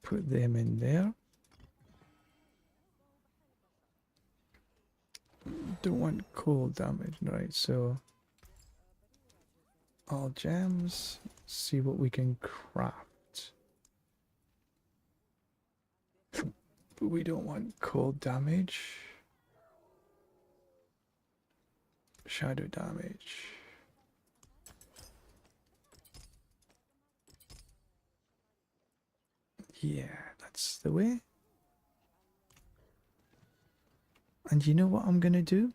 put them in there. Don't want cold damage, right? So all gems, see what we can craft. But we don't want cold damage. Shadow damage. Yeah, that's the way. And you know what I'm going to do?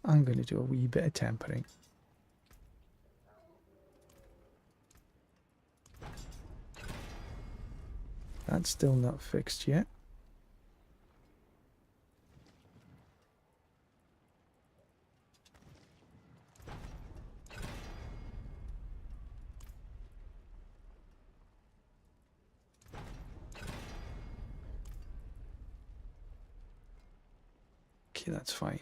I'm going to do a wee bit of tempering. That's still not fixed yet. Okay, that's fine.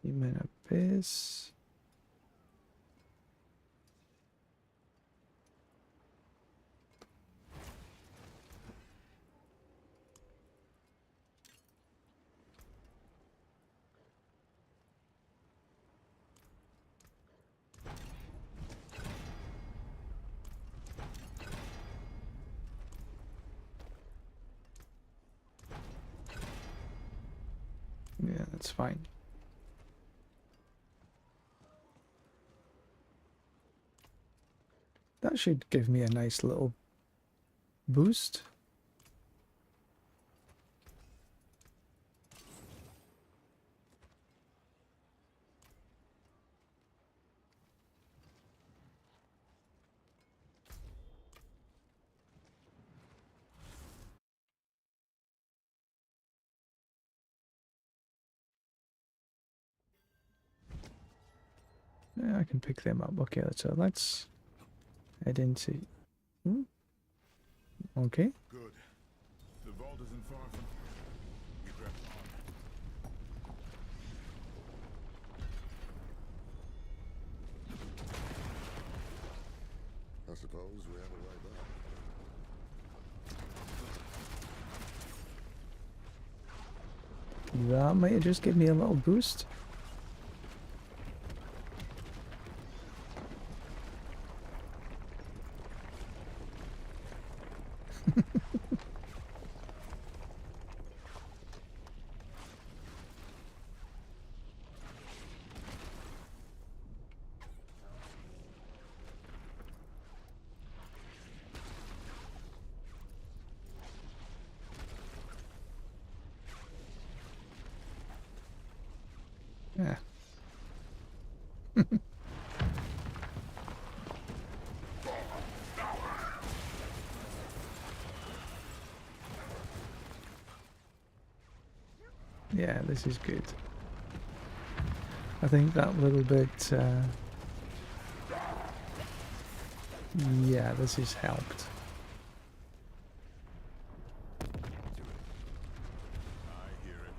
Demon Abyss. Yeah, that's fine. That should give me a nice little boost. Yeah, I can pick them up. Okay, so let's head into... Okay. Good. The vault isn't far from here. We press on. I suppose we have a way back. That might have just given me a little boost. Yeah. Yeah, this is good. I think that little bit, yeah, this has helped. I hear it.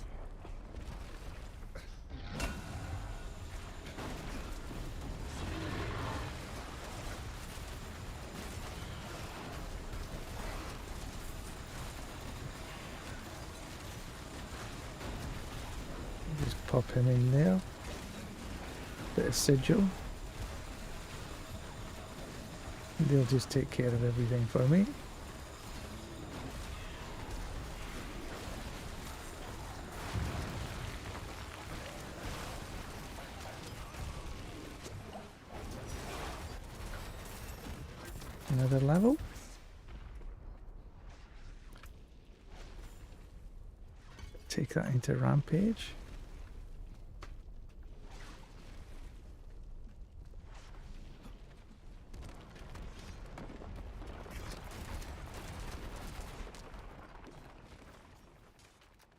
Just pop him in there. Bit of sigil. They'll just take care of everything for me. Another level. Take that into Rampage.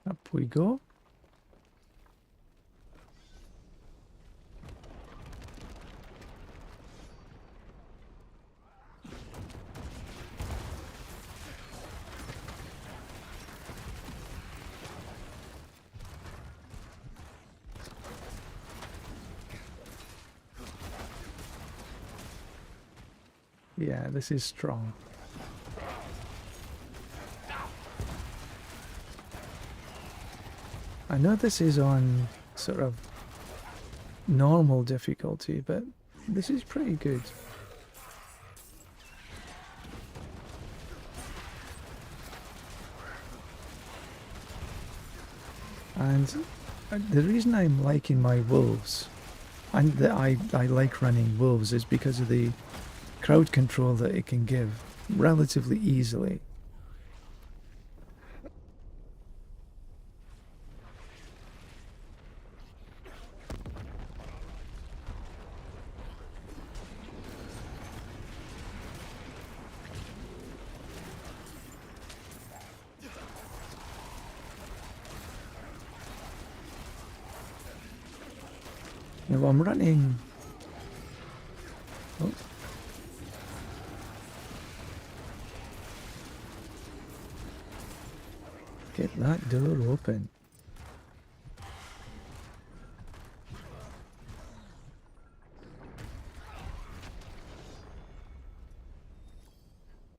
Up we go. Yeah, this is strong. I know this is on sort of normal difficulty, but this is pretty good. And the reason I'm liking my wolves, and that I like running wolves, is because of the crowd control that it can give relatively easily. Now I'm running... Oh. Get that door open.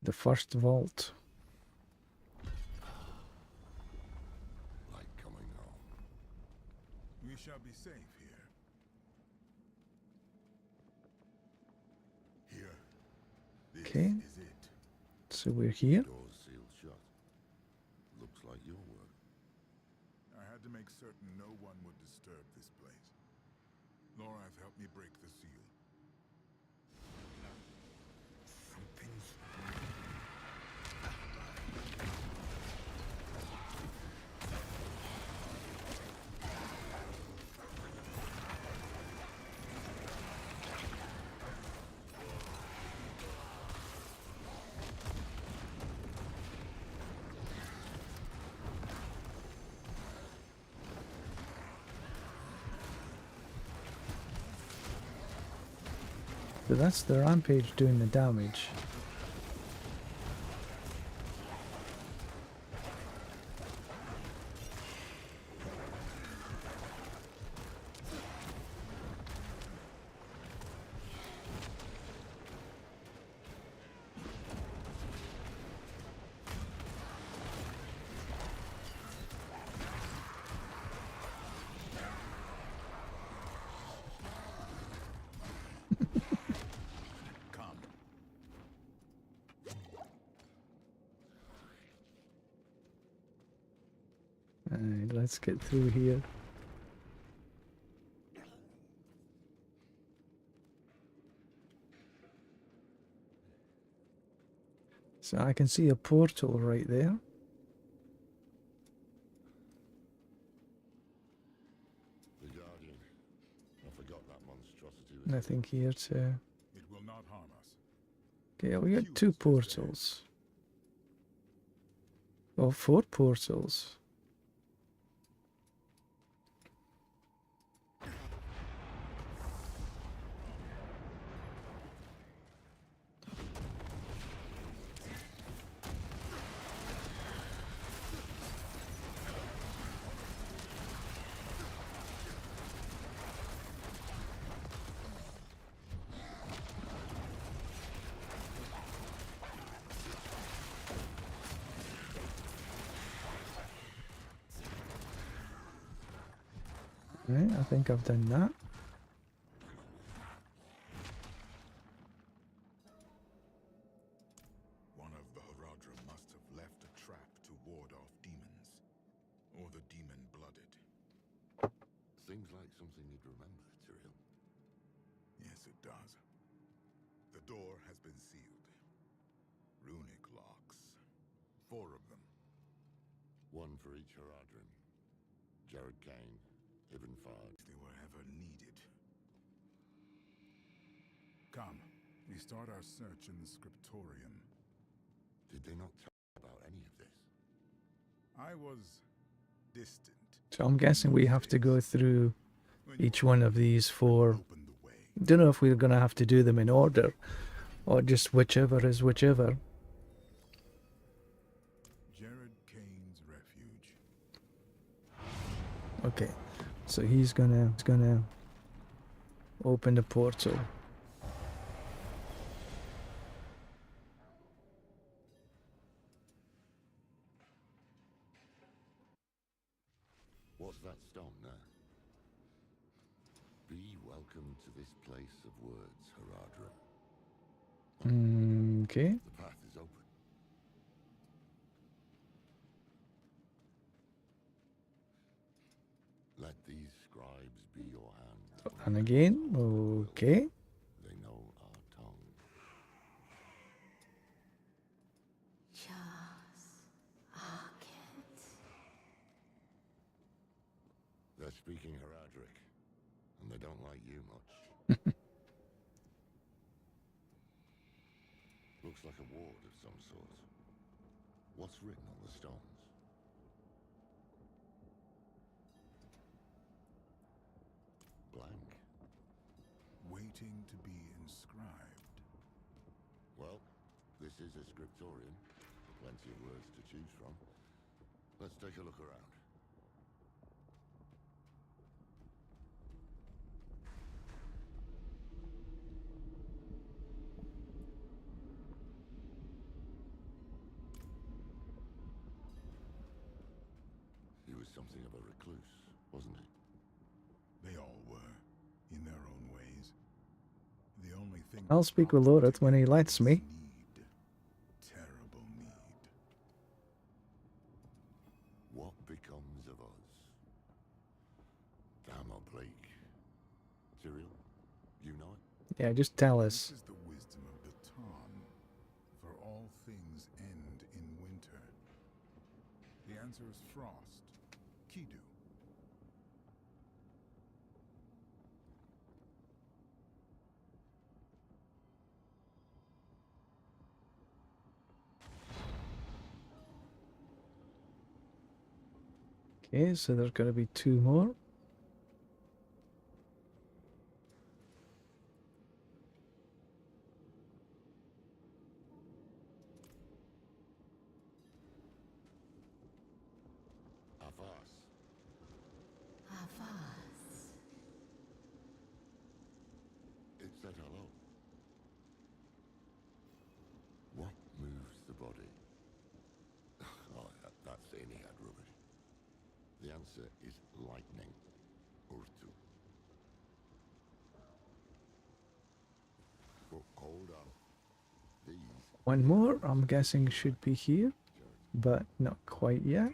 The first vault. Like coming home. We shall be safe here. Here. This Okay. is it. So we're here. Doors sealed shut. Looks like your work. I had to make certain no one would disturb this place. Lorath helped me break the seal. Something's... So that's the rampage doing the damage. Alright, let's get through here. So I can see a portal right there. The Guardian. I forgot that monstrosity was Nothing here to... It will not harm us. Okay, we got 2 portals. Oh, 4 portals. Right, I think I've done that. One of the Haradrim must have left a trap to ward off demons. Or the demon-blooded. Seems like something you'd remember, Tyrael. Yes, it does. The door has been sealed. Runic locks. 4 of them. One for each Haradrim. Jared Kane, Ibn Fard. If they were ever needed. Come, we start our search in the scriptorium. Did they not tell you about any of this? I was distant. So I'm guessing we have to go through each one of these 4. Don't know if we're going to have to do them in order, or just whichever is whichever. Jared Kane's refuge. Okay, so he's gonna open the portal. What's that stone there? Be welcome to this place of words, Haradrim. Okay. The path is open. Let these scribes be your hands. And again, okay. They know our tongue. They're speaking Haradric, and they don't like you much. Looks like a ward of some sort. What's written on the stones? Blank. Waiting to be inscribed. Well, this is a scriptorium. Plenty of words to choose from. Let's take a look around. He was something of a recluse, wasn't he? They all were, in their own ways. The only thing I'll speak with Loreth when he lets me. need. Terrible need. What becomes of us? Damn oblique. Tyrael, you know it? Yeah, just tell This us. is the wisdom of the Tarn. For all things end in winter. The answer is frost. Kidu. Okay, so there's going to be 2 more. said hello. What moves the body? Oh, that's Ennead rubbish. The answer is lightning. Urtu. But hold on. These... One more, I'm guessing, should be here, but not quite yet.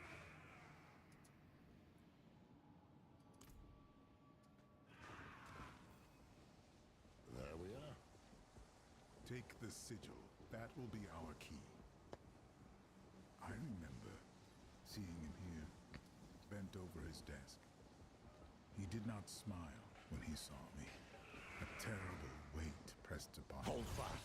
There we are. Take the sigil. That will be our key. I remember seeing him here, bent over his desk. He did not smile when he saw me. A terrible weight pressed upon him. Hold fast.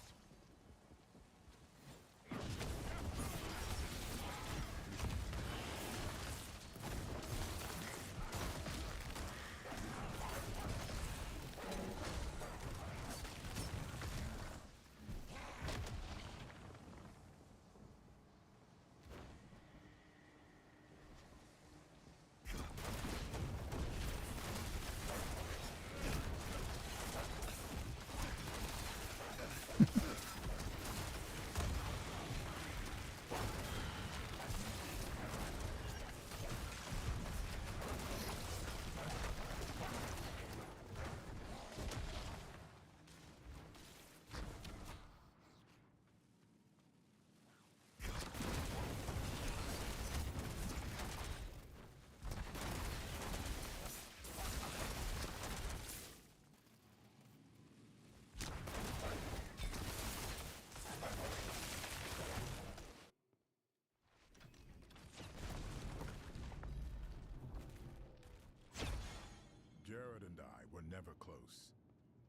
Jared and I were never close.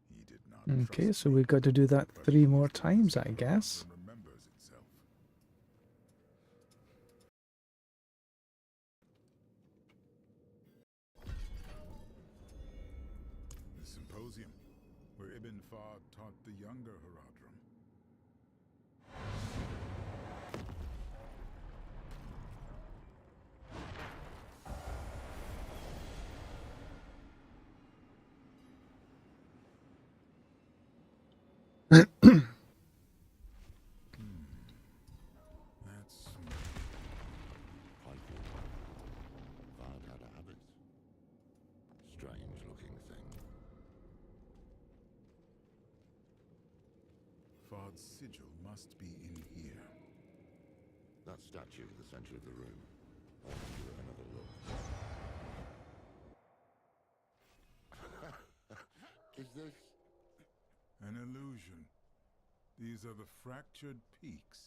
He did not Okay, trust so me, we've got to do that but 3 his more voice times, I guess. remembers itself. The symposium, where Ibn Fahd taught the younger Haradrim. That's Piping. Fahd had a habit. Strange looking thing. Fahd's sigil must be in here. That statue at the center of the room. I'll give it another look. Is this... An illusion. These are the fractured peaks.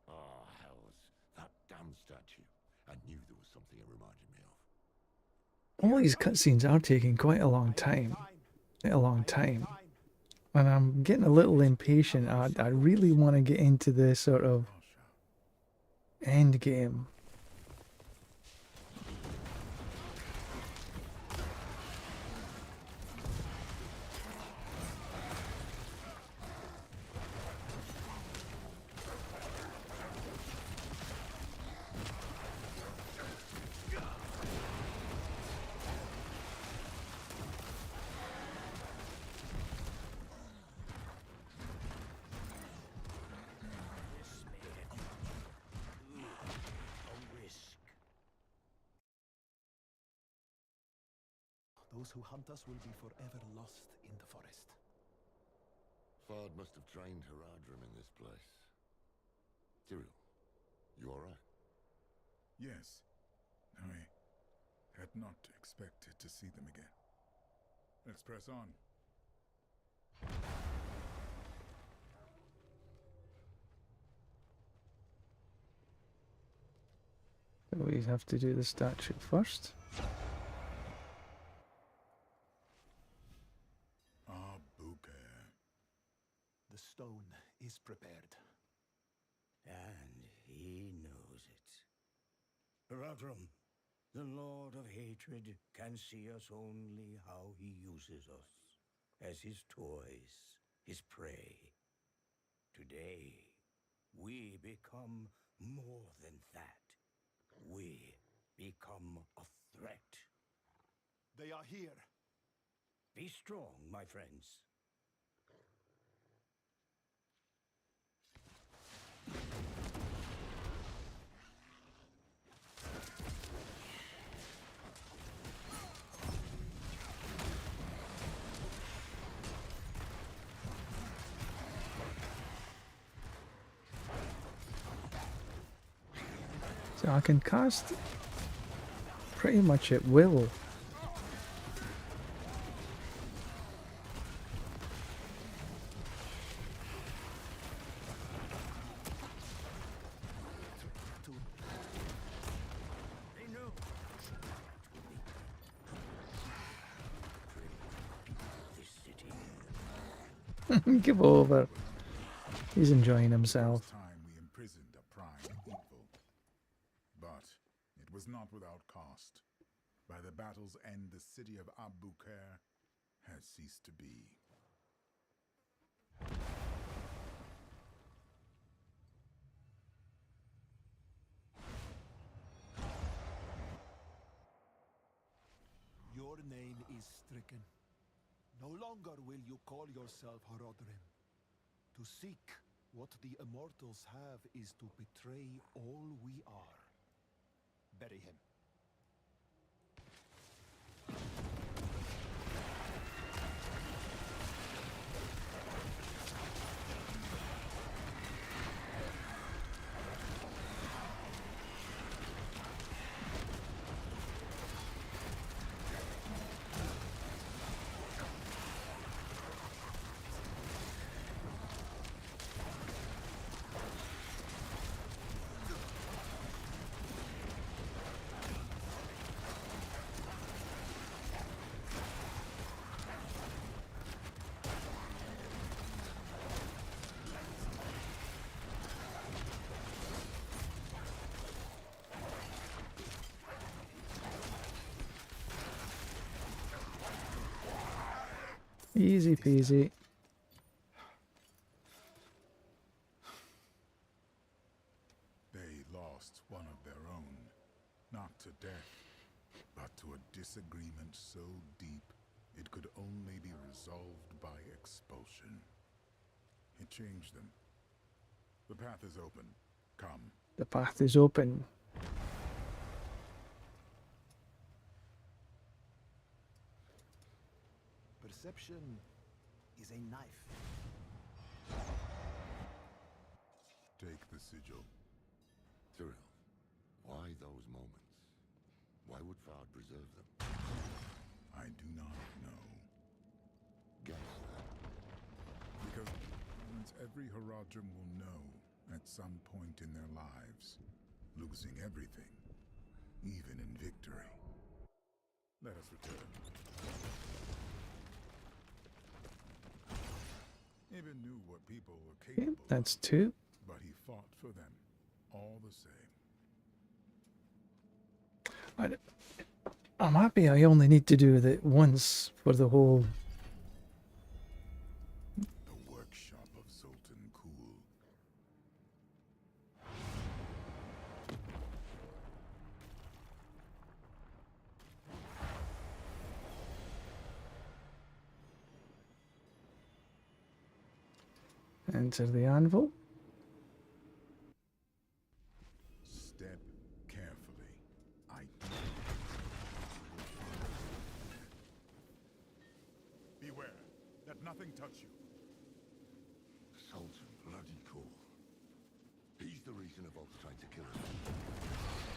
Oh, hells. That damn statue. I knew there was something it reminded me of. All these cutscenes are taking quite a long time. Quite a long time. And I'm getting a little impatient. I really want to get into the sort of end game. Those who hunt us will be forever lost in the forest. Fahd must have trained Haradrim in this place. Cyril, you alright? Yes. I had not expected to see them again. Let's press on. We have to do the statue first. The stone is prepared. And he knows it. Haradrim, the Lord of Hatred, can see us only how he uses us. As his toys, his prey. Today, we become more than that. We become a threat. They are here. Be strong, my friends. So I can cast pretty much at will. Give over. He's enjoying himself. Time we imprisoned a prime evil. But it was not without cost. By the battle's end, the city of Abysall has ceased to be. Your name is stricken. No longer will you call yourself Horodrim. To seek what the immortals have is to betray all we are. Bury him. Easy peasy. They lost one of their own, not to death, but to a disagreement so deep it could only be resolved by expulsion. It changed them. The path is open. Come. The path is open. Perception is a knife. Take the sigil. Cyril, why those moments? Why would Fard preserve them? I do not know. Guess that. Because once every Horodrim will know at some point in their lives, losing everything, even in victory. Let us return. Even knew what people were Okay, capable that's of, 2. but he fought for them all the same. I'm happy I only need to do that once for the whole. The workshop of Sultan Kul. Enter the anvil. Step carefully. Beware. Let nothing touch you. Sultan bloody Kul. He's the reason of all trying to kill us.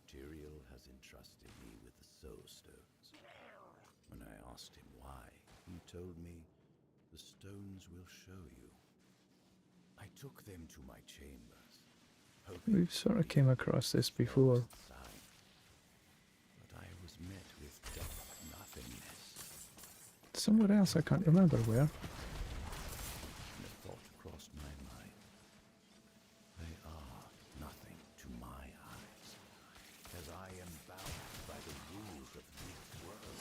Tyrael has entrusted me with the Soul Stones. When I asked him why, he told me, the stones will show you. I took them to my chambers, hoping We've sort of came across this before. sign. But I was met with nothingness. Somewhere else, I can't remember where. And a thought crossed my mind. They are nothing to my eyes, as I am bound by the rules of this world.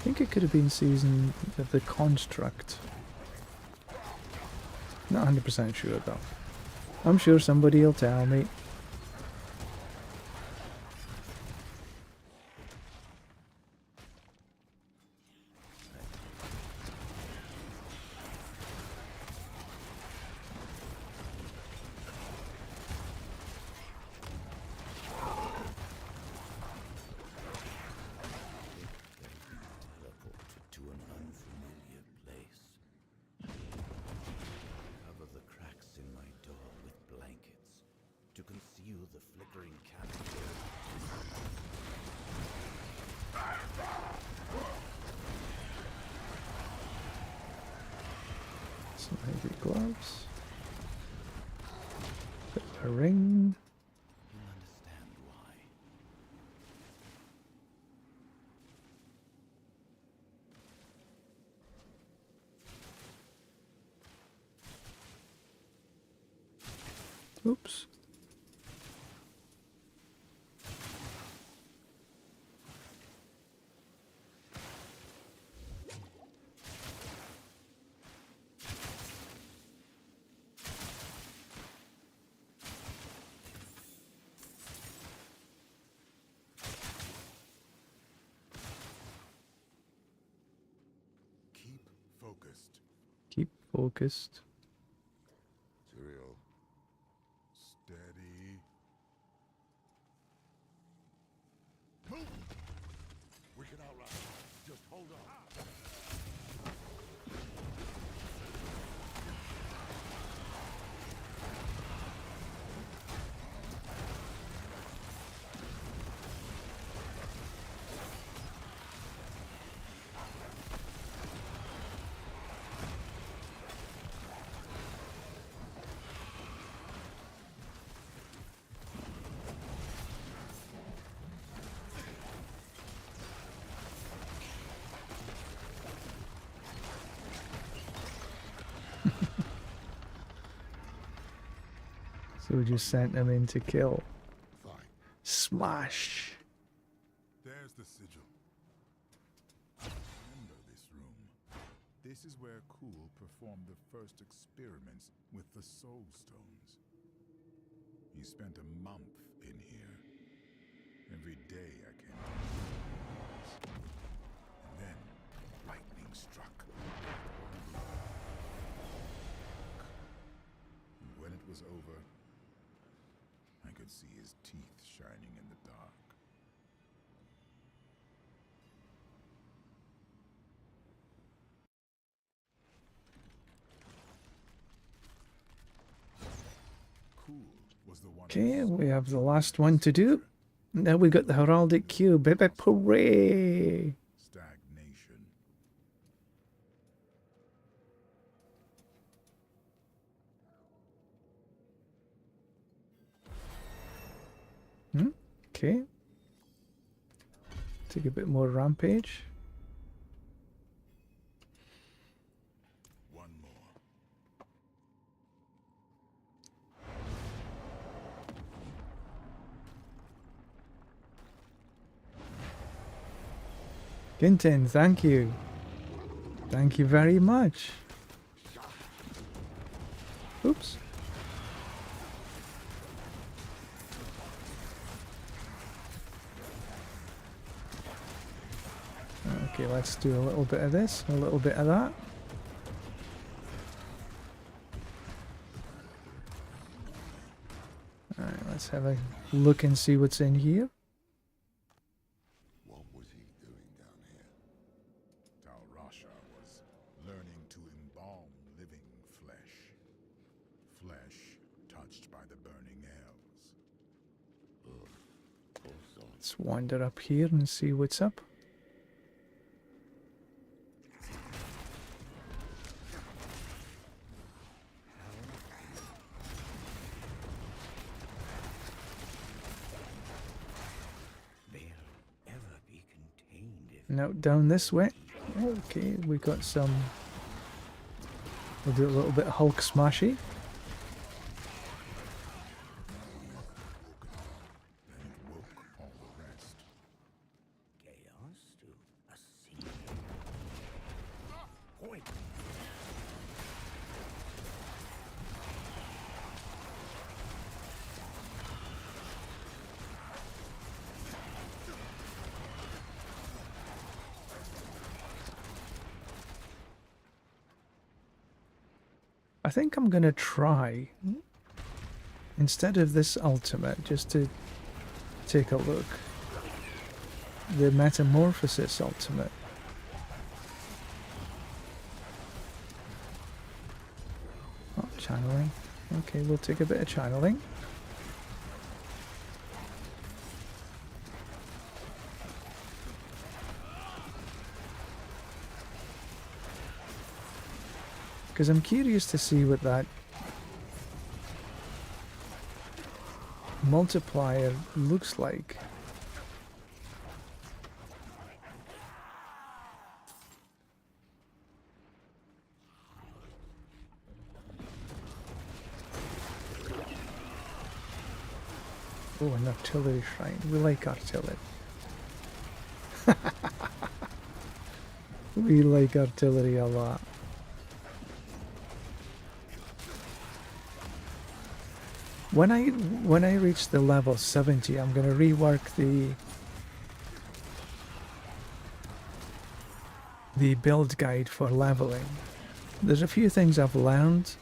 think it could have been Season of the Construct. Not 100% sure though. I'm sure somebody will tell me. Teleported to an unfamiliar place. Cover the cracks in my door with blankets to conceal the flickering cavity. Some heavy gloves. Bit of a ring. You'll understand why. Oops. Keep focused. Keep focused. Tyrael, Steady. Move! We can outrun. Just hold on. So we just sent him in to kill. Fine. Smash! There's the sigil. Remember this room. This is where Kuhl performed the first experiments with the Soul Stones. He spent a month in here. Every day I came out. And then lightning struck. And when it was over, I could see his teeth shining in the dark. Kuhl was the one. Okay, we have the last one to do. Now we got the heraldic cube. Baby, hooray! Stagnation. Okay. Take a bit more rampage. One more. Gintin, thank you. Thank you very much. Oops. Okay, let's do a little bit of this, a little bit of that. Alright, let's have a look and see what's in here. what was he doing down here? Tal Rasha was learning to embalm living flesh. Flesh touched by the burning hells. Let's wander up here and see what's up. Now down this way. Okay, we got some. We'll do a little bit of Hulk smashy. Chaos to a single I think I'm gonna try, instead of this ultimate, just to take a look, the Metamorphosis ultimate. Oh, channeling. Okay, we'll take a bit of channeling. Because I'm curious to see what that multiplier looks like. Oh, an artillery shrine. We like artillery. We like artillery a lot. When I reach the level 70, I'm gonna rework the build guide for leveling. There's a few things I've learned.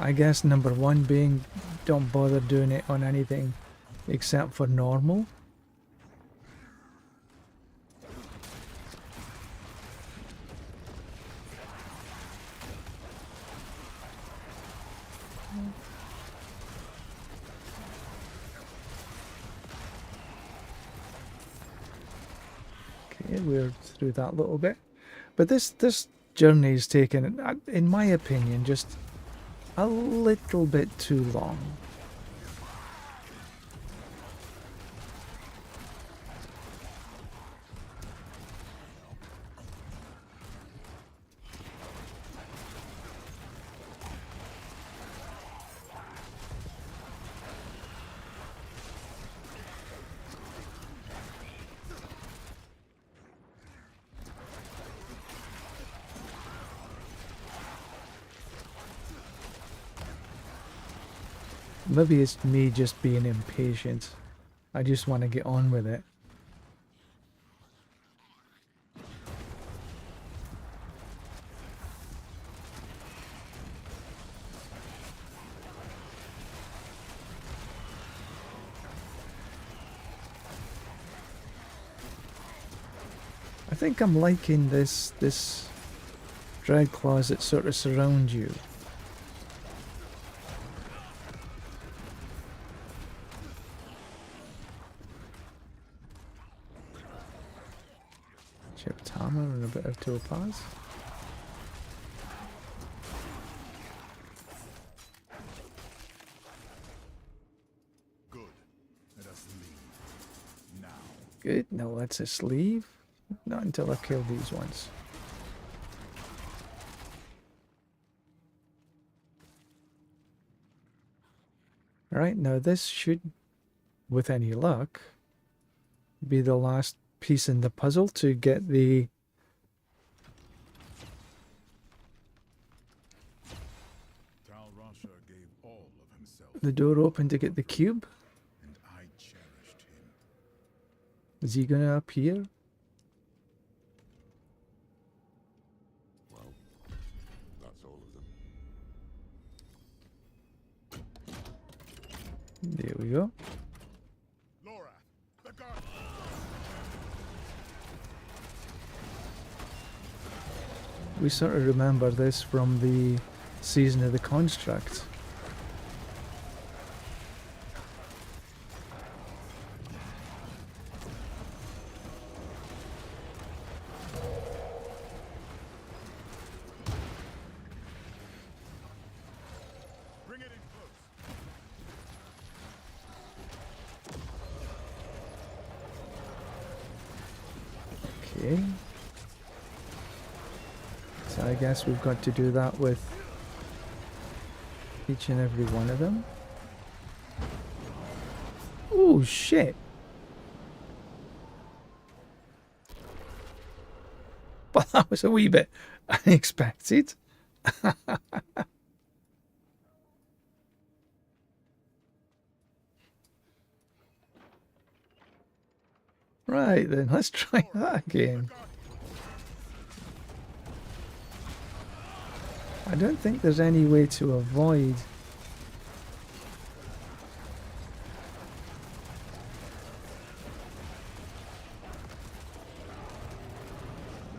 I guess number one being, don't bother doing it on anything except for normal. Okay, we're through that little bit. But this journey is taken, in my opinion, just a little bit too long. Maybe it's me just being impatient. I just want to get on with it. I think I'm liking this dread claws that sort of surround you. Chipped hammer and a bit of topaz. Good. Let us leave. Now. Good. Now let's just leave. Not until I kill these ones. Alright, now this should, with any luck, be the last piece in the puzzle to get the door open to get the cube. And I cherished him. Is he gonna appear? Well, that's all of them. There we go. Laura, the guard. We sort of remember this from the Season of the Construct. Bring it in close. Okay. So I guess we've got to do that with each and every one of them. Oh shit! Well, that was a wee bit unexpected. Right then, let's try that again. I don't think there's any way to avoid.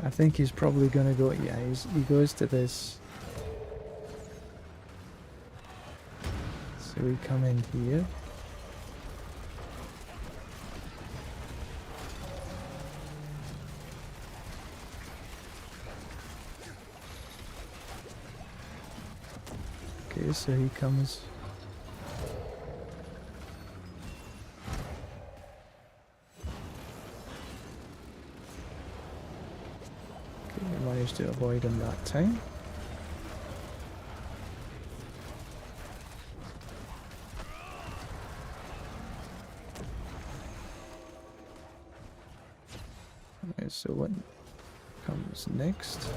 I think he's probably gonna go, yeah, he goes to this. So we come in here. Okay, so he comes. Okay, we managed to avoid him that time. Alright, so what comes next?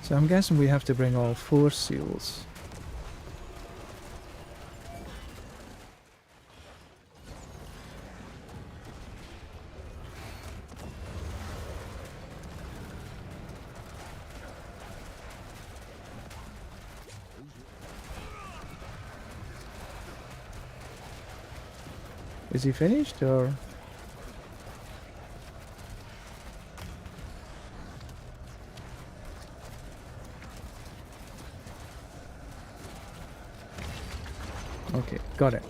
So I'm guessing we have to bring all 4 seals. Is he finished or? Okay, got it.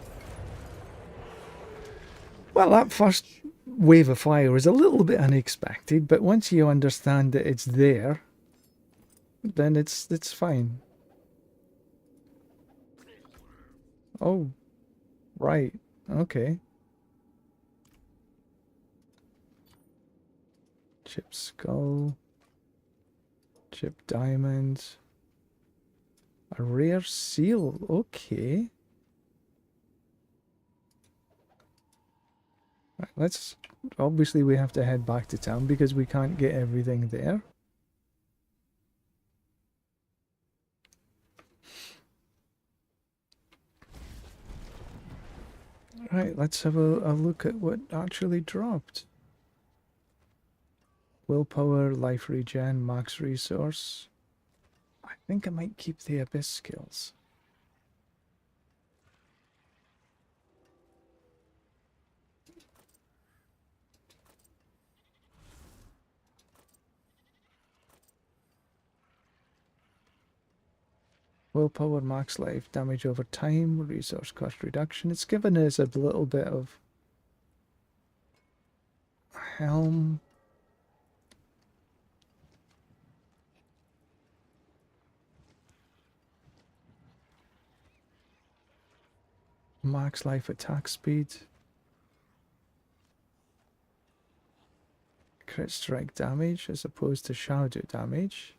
Well, that first wave of fire was a little bit unexpected, but once you understand that it's there, then it's fine. Oh, right. Okay. Chip skull. Chip diamond. A rare seal. Okay. Right, let's... Obviously we have to head back to town because we can't get everything there. Right, let's have a look at what actually dropped. Willpower, life regen, max resource. I think I might keep the abyss skills. Willpower, max life, damage over time, resource cost reduction. It's given us a little bit of helm. Max life attack speed. Crit strike damage as opposed to shadow damage.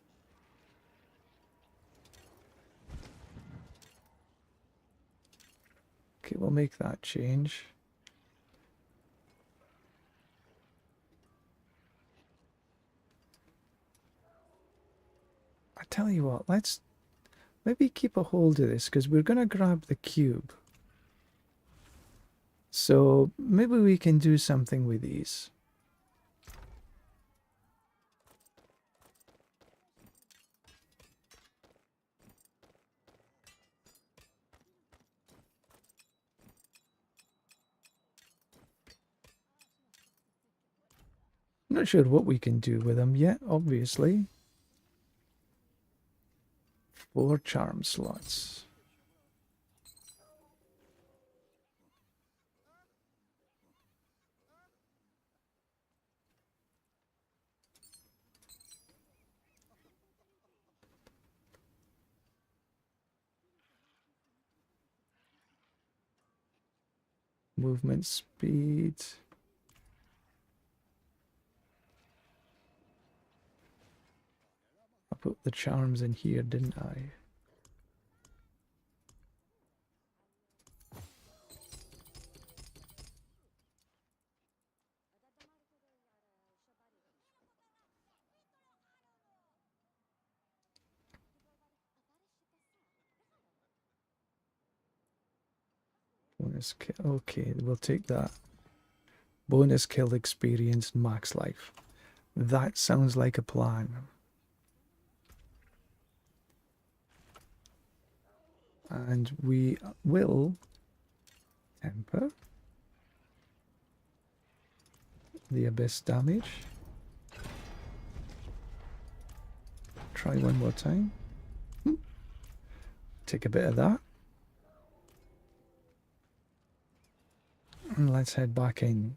Okay, we'll make that change. I tell you what, let's maybe keep a hold of this because we're going to grab the cube. So maybe we can do something with these. Not sure what we can do with them yet, obviously. 4 charm slots. Movement speed. I put the charms in here, didn't I? Bonus kill. Okay, we'll take that. Bonus kill experience, max life. That sounds like a plan. And we will temper the abyss damage. Try one more time. Take a bit of that. And let's head back in.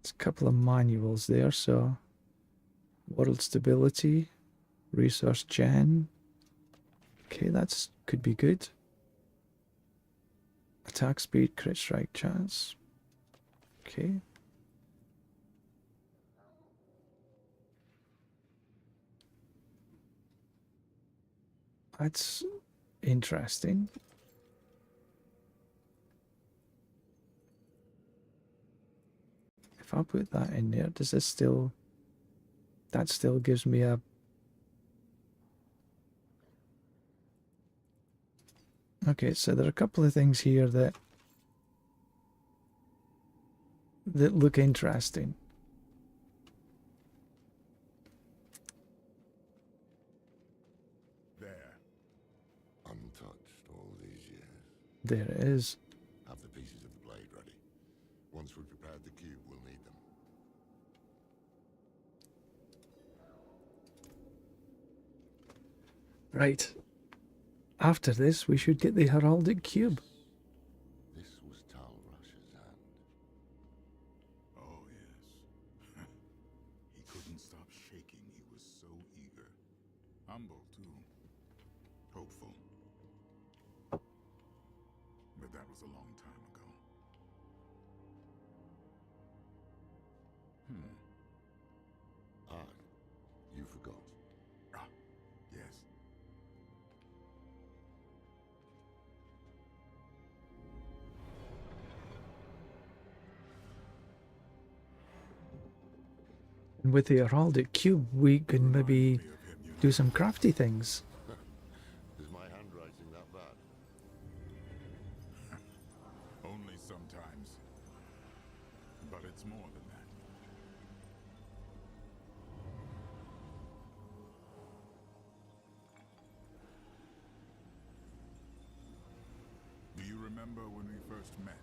There's a couple of manuals there, so world stability, resource gen. Okay, that's could be good. Attack speed, crit strike chance. Okay. That's interesting. If I put that in there, does this still... That still gives me a... Okay, so there are a couple of things here that look interesting. There. Untouched all these years. There it is. Have the pieces of the blade ready. Once we've prepared the cube, we'll need them. Right. After this, we should get the heraldic cube. This was Tal Rush's hand. Oh, yes. He couldn't stop shaking. He was so eager. Humble, too. Hopeful. But that was a long time ago. You forgot. Ah, yes. And with the heraldic cube, we can maybe do some crafty things. Is my handwriting that bad? Only sometimes. But it's more than that. Do you remember when we first met?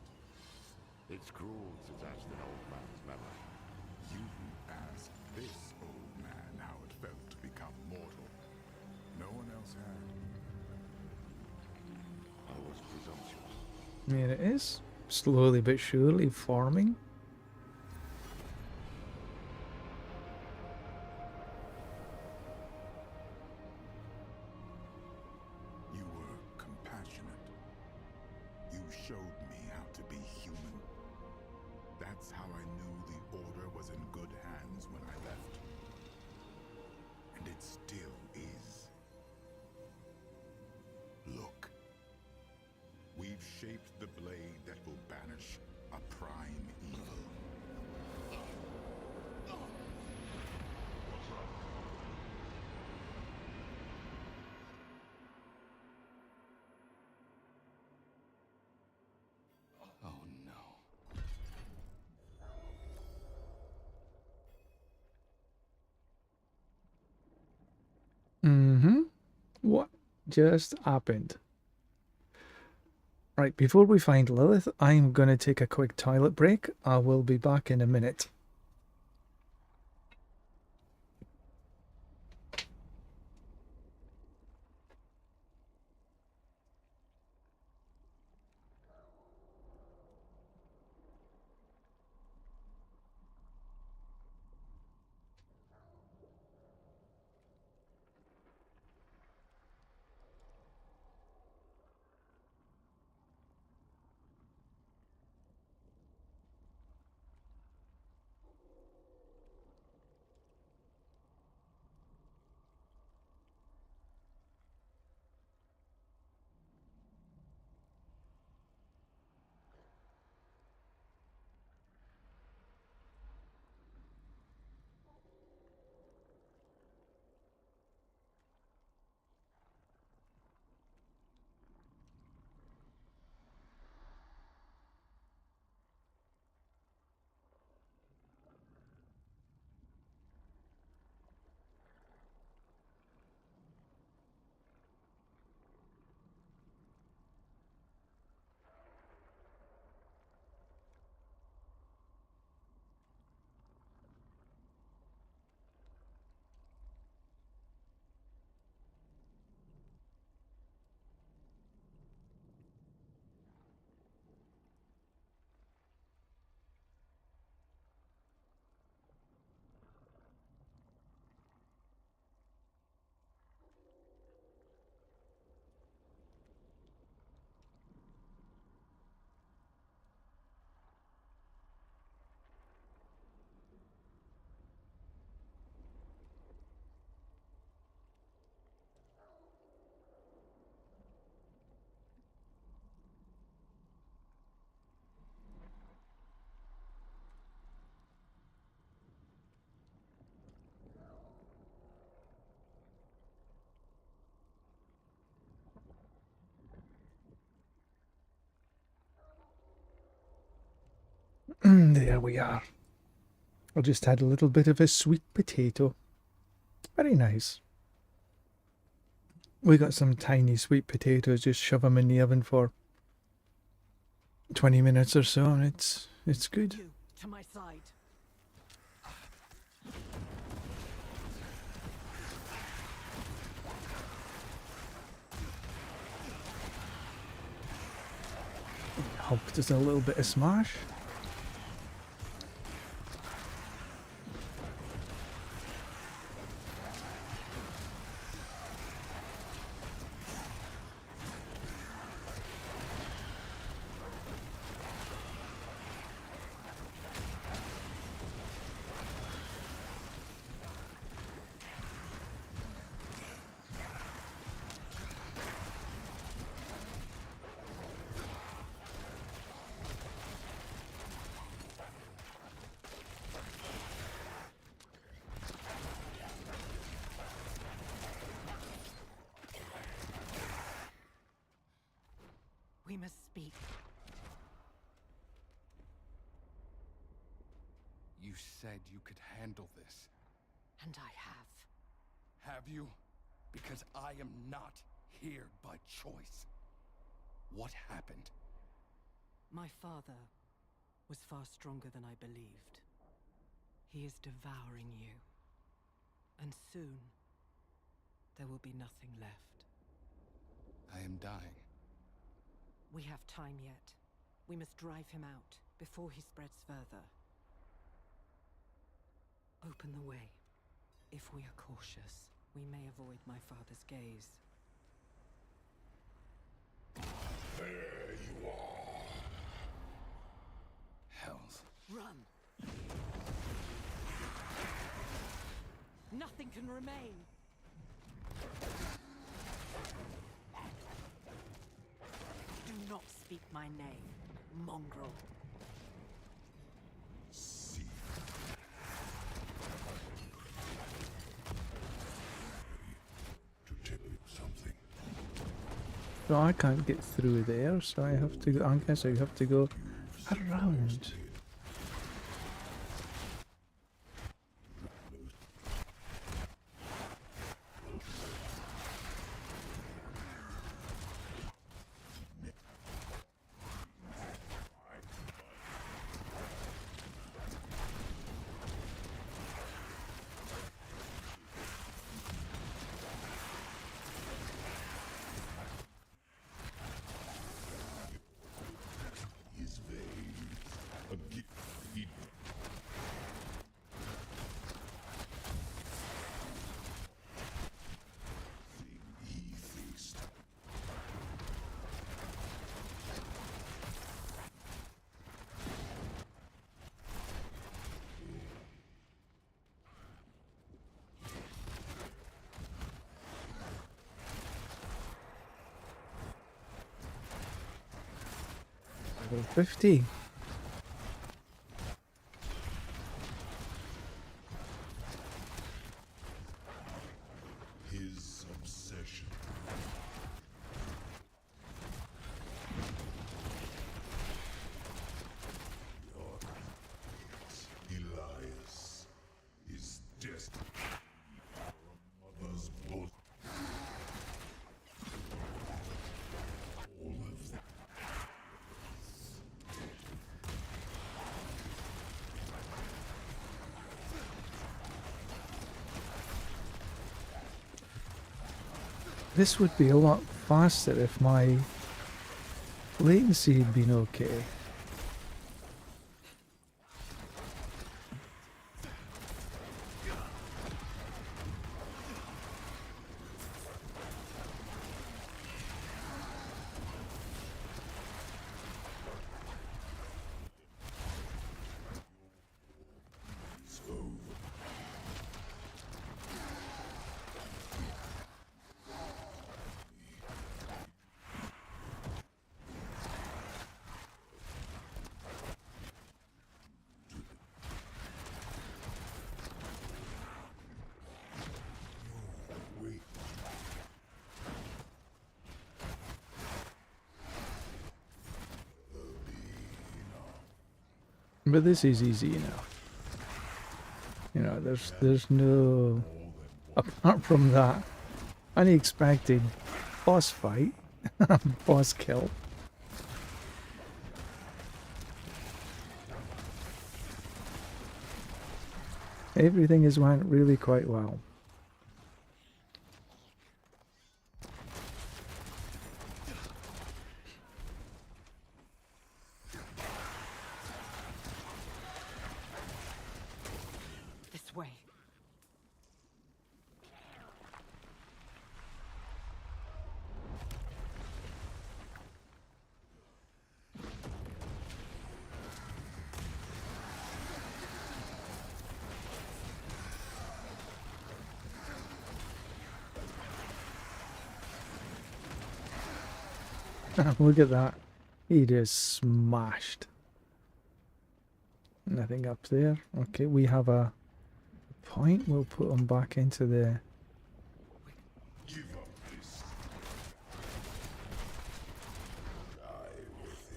It's cruel to test an old man's memory. You asked this old man how it felt to become mortal. No one else had. I was presumptuous. There it is. Slowly but surely forming. You were compassionate. You showed me how to be human. That's how I knew the Order was in good hands when I left. And it still is. Look. We've shaped the blade that will banish a prime evil. Oh no. What just happened? Right, before we find Lilith, I'm going to take a quick toilet break. I will be back in a minute. there we are. I just had a little bit of a sweet potato. Very nice. We got some tiny sweet potatoes, just shove them in the oven for 20 minutes or so, and it's good. You, to my side. Hope there's a little bit of smash. We must speak. You said you could handle this. And I have. Have you? Because I am not here by choice. What happened? My father was far stronger than I believed. He is devouring you. And soon, there will be nothing left. I am dying. We have time yet. We must drive him out before he spreads further. Open the way. If we are cautious, we may avoid my father's gaze. There you are. Hells. Run! Nothing can remain! Do not speak my name, mongrel. See. To tell you something. So I can't get through there, so I have to go. I guess I have to go around. His veins. A gift. He faced. Level 50. His obsession. Elias is destined for a mother's bosom. All of them. This would be a lot faster if my latency had been okay. It's over. But this is easy enough. You know, there's no, apart from that unexpected boss fight, boss kill. Everything has went really quite well. This way. Look at that. He just smashed. Nothing up there. Okay, we have a point. We'll put him back into the... Give up this. Die with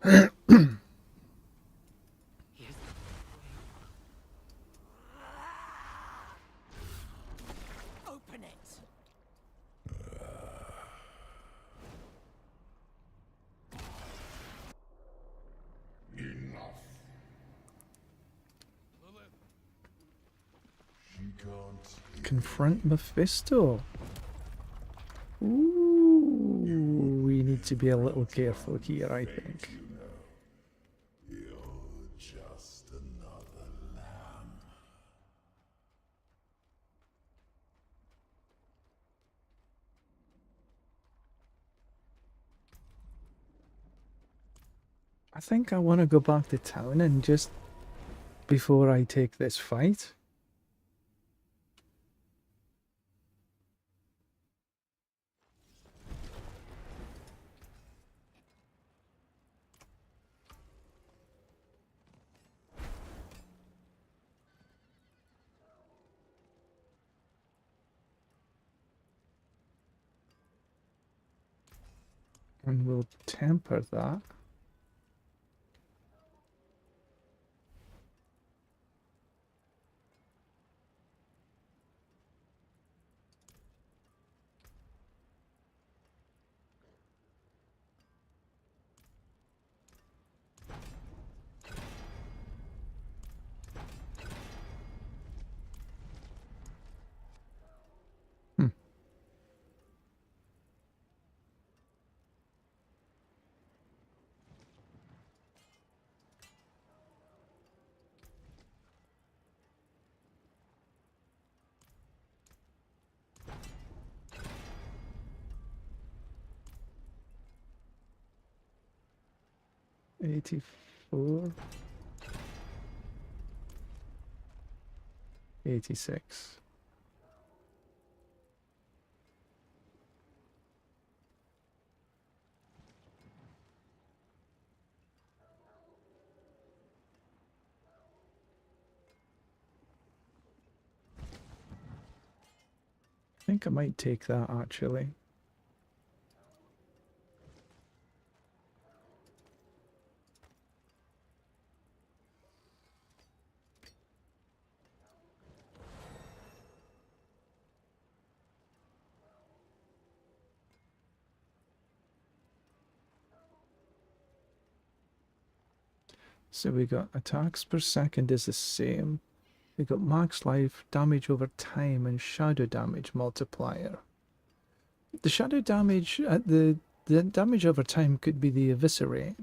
it. Open it. Enough. She can't. Confront Mephisto. Ooh, we need to be a little careful here, I think. You're just another lamb. I think I want to go back to town and just before I take this fight. And we'll temper that. $84. 86. I think I might take that actually. So we got attacks per second is the same. We got max life, damage over time, and shadow damage multiplier. The shadow damage at the damage over time could be the eviscerate.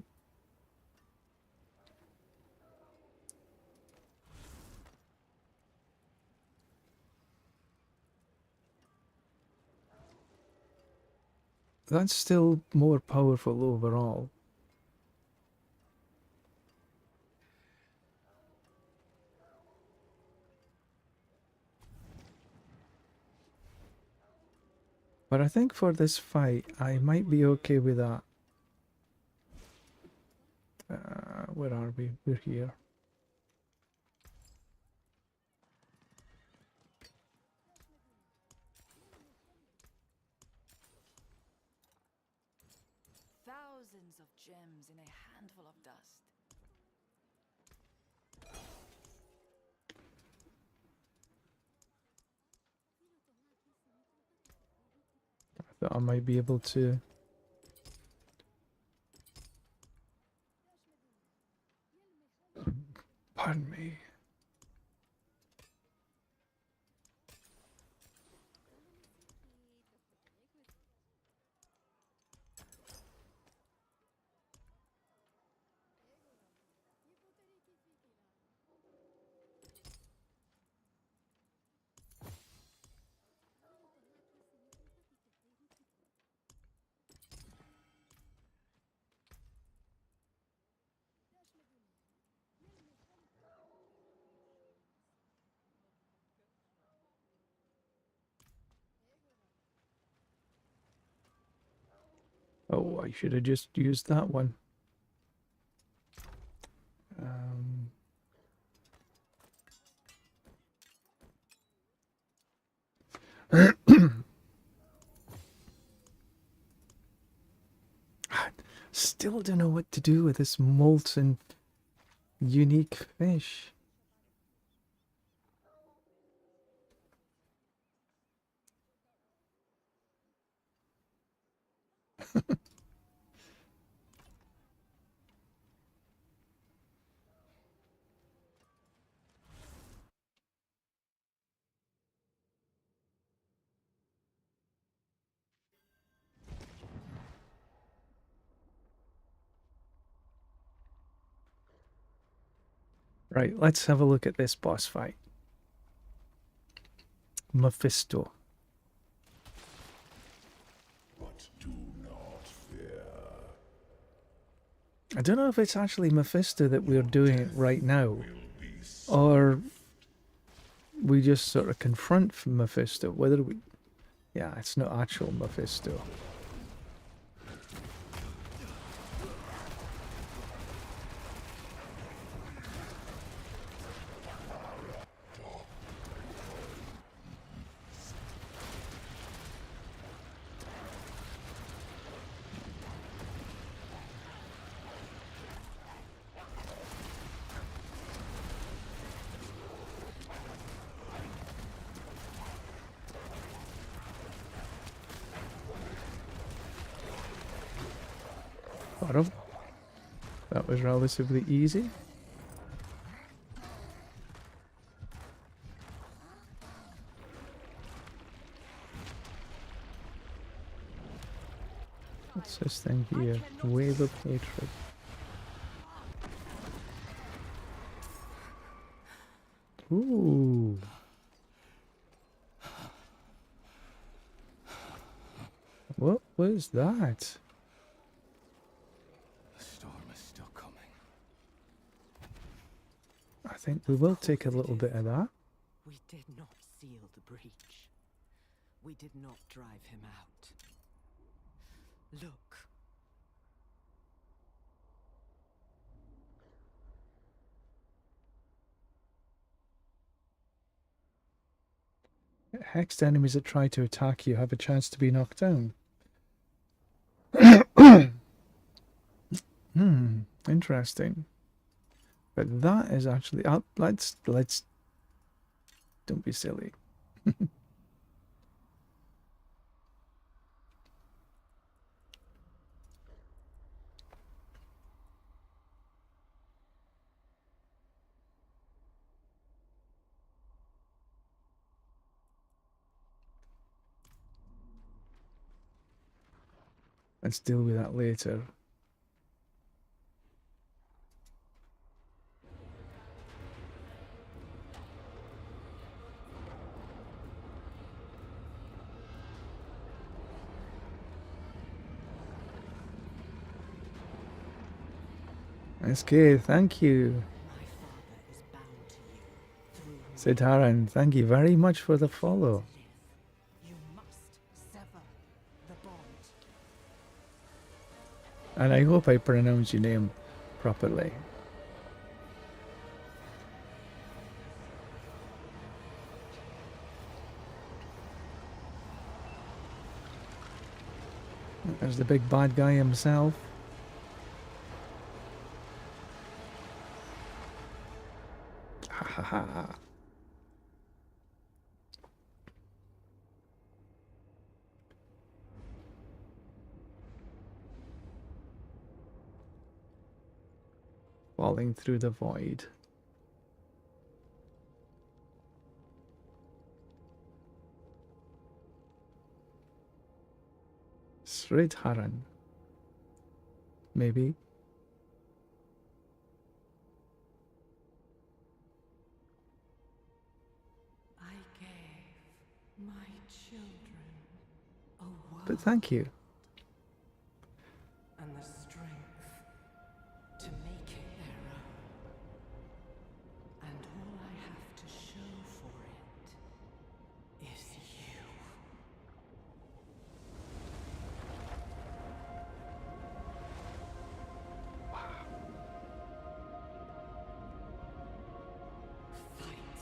That's still more powerful overall. But I think for this fight, I might be okay with that. Where are we? We're here. Thousands of gems in a handful of dust. that I might be able to. Pardon me. Oh, I should have just used that one. Still don't know what to do with this molten unique fish. Right, let's have a look at this boss fight. Mephisto. But do not fear. I don't know if it's actually Mephisto that we're doing right now, or we just sort of confront Mephisto. Whether we... Yeah, it's not actual Mephisto. Got him. That was relatively easy. What's this thing here? Wave of hatred. Ooh. What was that? The storm is still coming. I think we will take a little bit of that. We did not seal the breach. We did not drive him out. Look. Hexed enemies that try to attack you have a chance to be knocked down. Interesting. But that is actually... let's... Don't be silly. Let's deal with that later. SK, thank you. Sidharan, thank you very much for the follow. You must sever the bond. And I hope I pronounce your name properly. There's the big bad guy himself. Ha ha ha. falling through the void. Sridharan. Maybe. I gave my children a world But thank you. and the strength to make it their own. And all I have to show for it is you. Fight.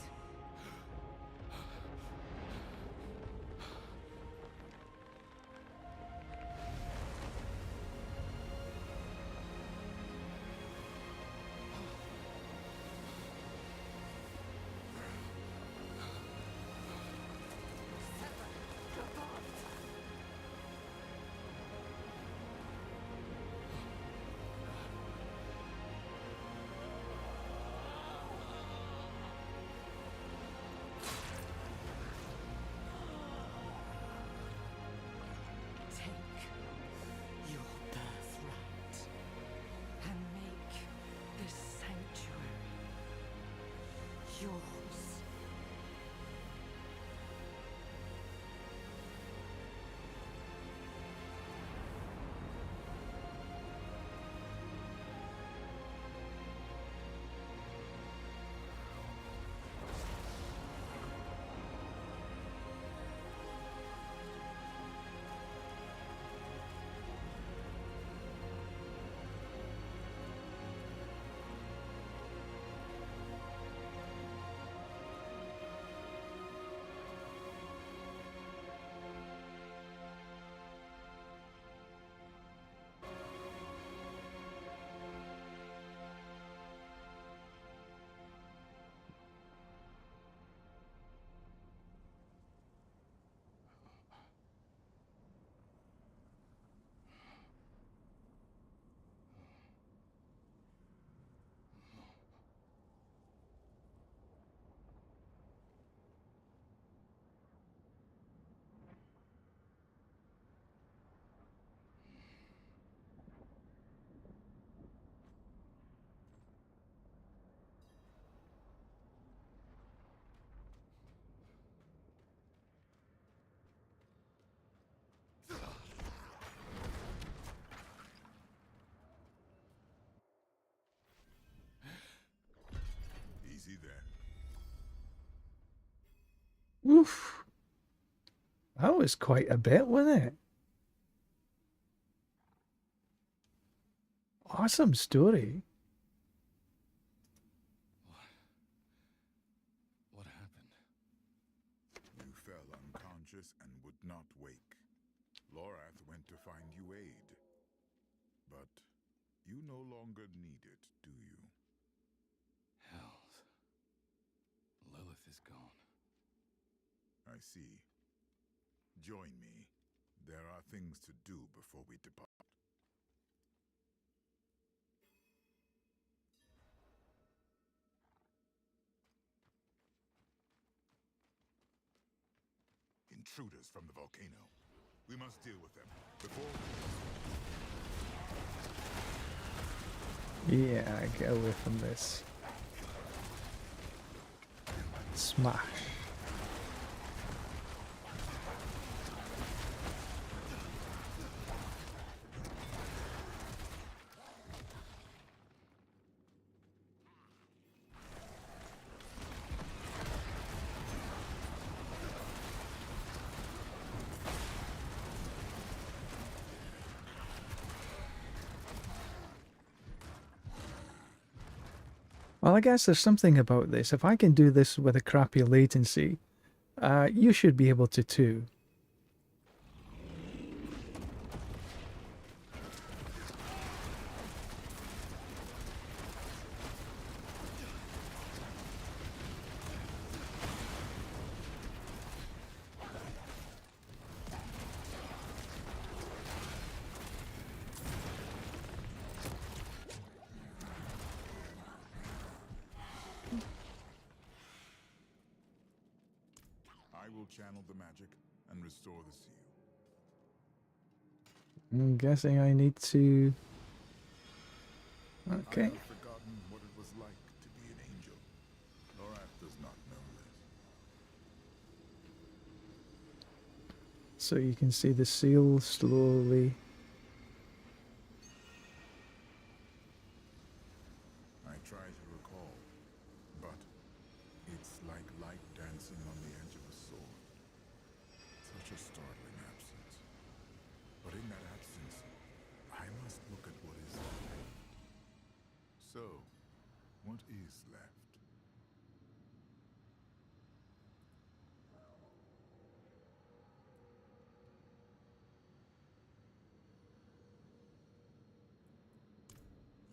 Take your birthright and make this sanctuary yours. Easy there. Oof. That was quite a bit, wasn't it? Awesome story. What happened? You fell unconscious and would not wake. Lorath went to find you aid. But you no longer need it, do you? Hells. Lilith is gone. I see. Join me. There are things to do before we depart. Intruders from the volcano. We must deal with them before... Yeah, get away from this. Smash. Well, I guess there's something about this. If I can do this with a crappy latency, you should be able to too. I will channel the magic and restore the seal. I'm guessing I need to... Okay. I have forgotten what it was like to be an angel. Lorath does not know this. So you can see the seal slowly... I try to recall, but it's like light dancing on the edge of a sword. Such a startling absence. But in that absence, I must look at what is left. So, what is left?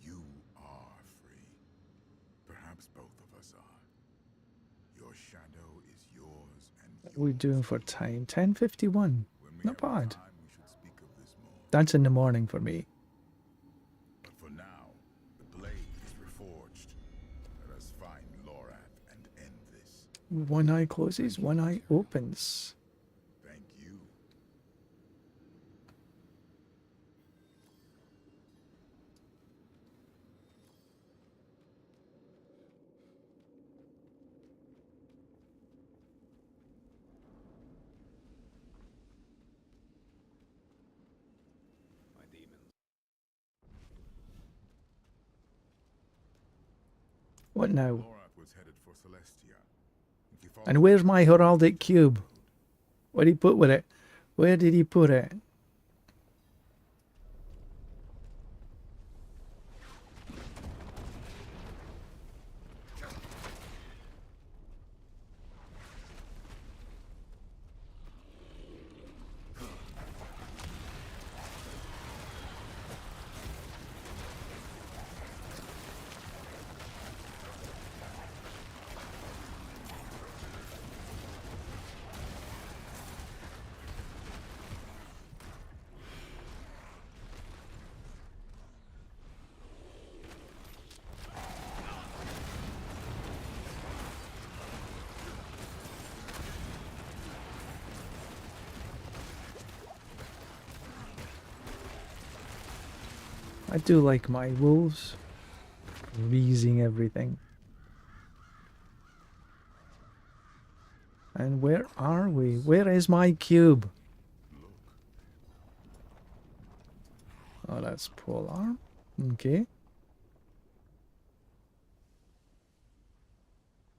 You are free. Perhaps both of us are. Your shadow is yours and What are we doing for time? 10:51. when we Not have bad. time, we should speak of this more. That's in the morning for me. But for now, the blade is reforged. Let us find Lorath and end this. One eye closes, one eye opens. Thank you. My demons. What now? Lorath was headed for Celestia. If you follow And where's my heraldic cube? What did he put with it? Where did he put it? I do like my wolves freezing everything. And where are we? Where is my cube? Oh, that's polar. Okay.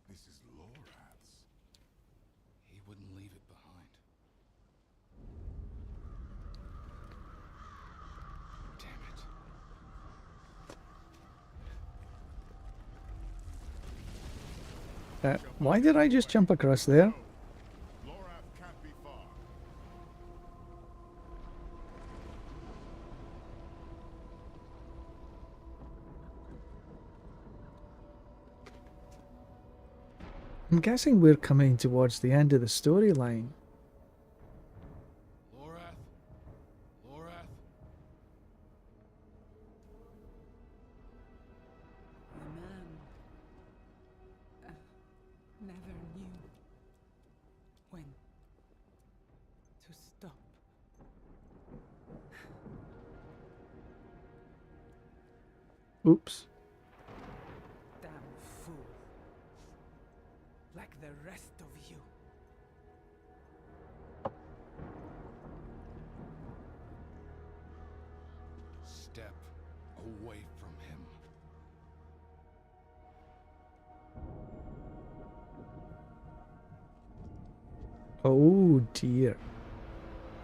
This is Lorath's. He wouldn't leave it behind. Damn it. Why did I just jump across there? Lorath can't be far. I'm guessing we're coming towards the end of the storyline. Lorath? Lorath? The man never knew when to stop. Oops. Damn fool. Like the rest of you. Step away from him. Oh dear.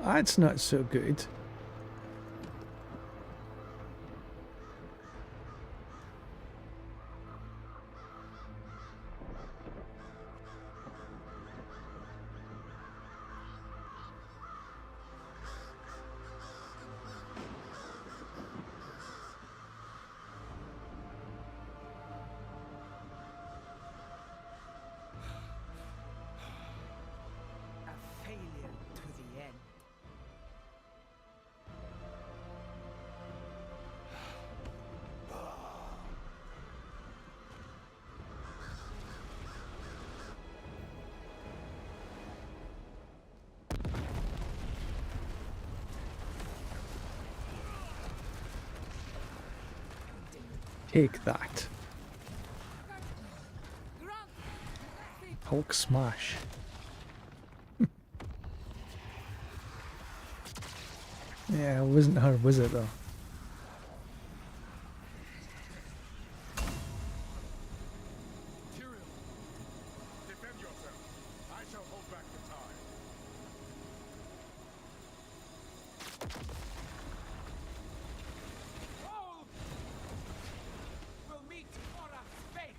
That's not so good. A failure to the end. Take that. Hulk smash. Yeah, it wasn't her, was it though? Tyrael, defend yourself. I shall hold back the tide. Hold! We'll meet Korra's fate.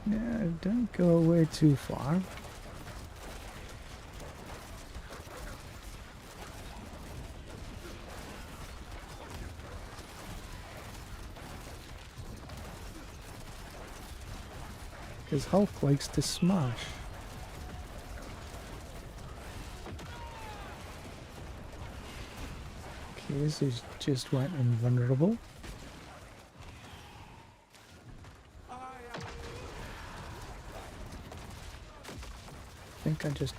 Yeah, don't go away too far. Because Hulk likes to smash. Okay, so he just went invulnerable. I think I just...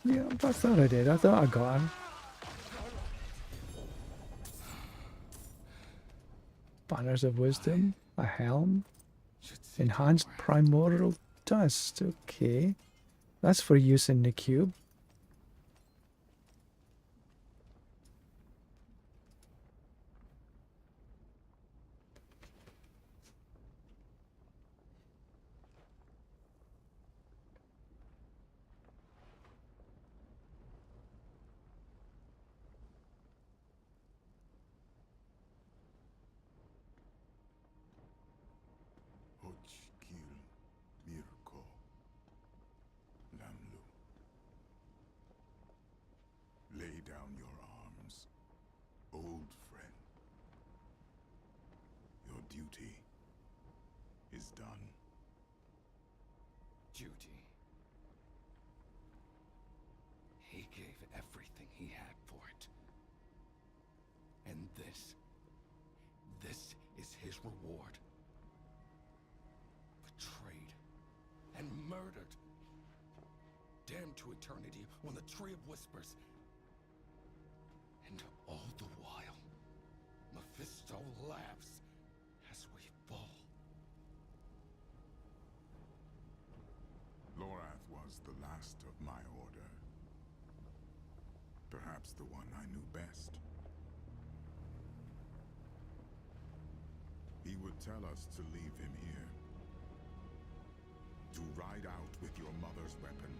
Yeah, I thought I did. I thought I got him. Banners of Wisdom, a helm, enhanced primordial dust. Okay, that's for use in the cube. Hochkil Mirko Lamlu. Lay down your arms, old friend. Your duty is done. Duty. He gave everything he had for it. And this is his reward. Betrayed and murdered. Damned to eternity on the Tree of Whispers. And all the while, Mephisto laughs as we fall. Lorath was the last of my order. Perhaps the one I knew best. He would tell us to leave him here. To ride out with your mother's weapon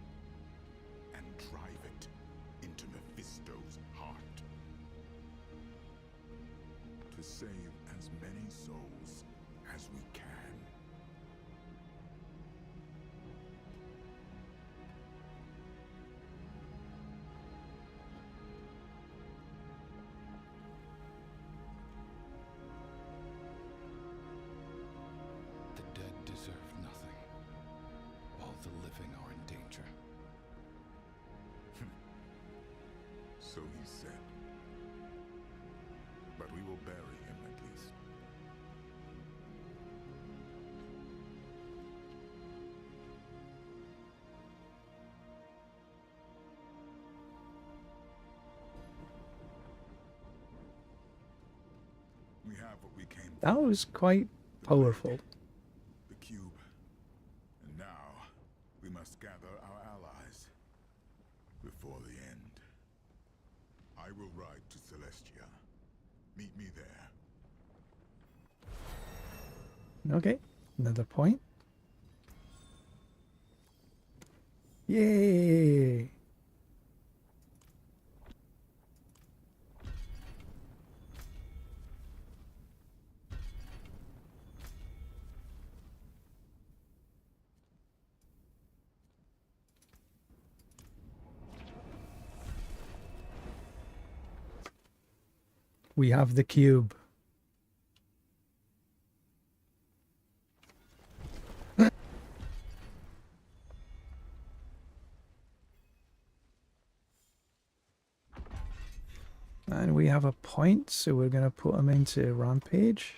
and drive it into Mephisto's heart. To save as many souls as we can. The dead deserve nothing, while the living are in danger. So he said. But we will bury him at least. We have what we came for. That was quite powerful. The cube. And now we must gather our allies before the end. I will ride to Celestia. Meet me there. Okay, another point. Yay! We have the cube. And we have a point, so we're going to put him into Rampage.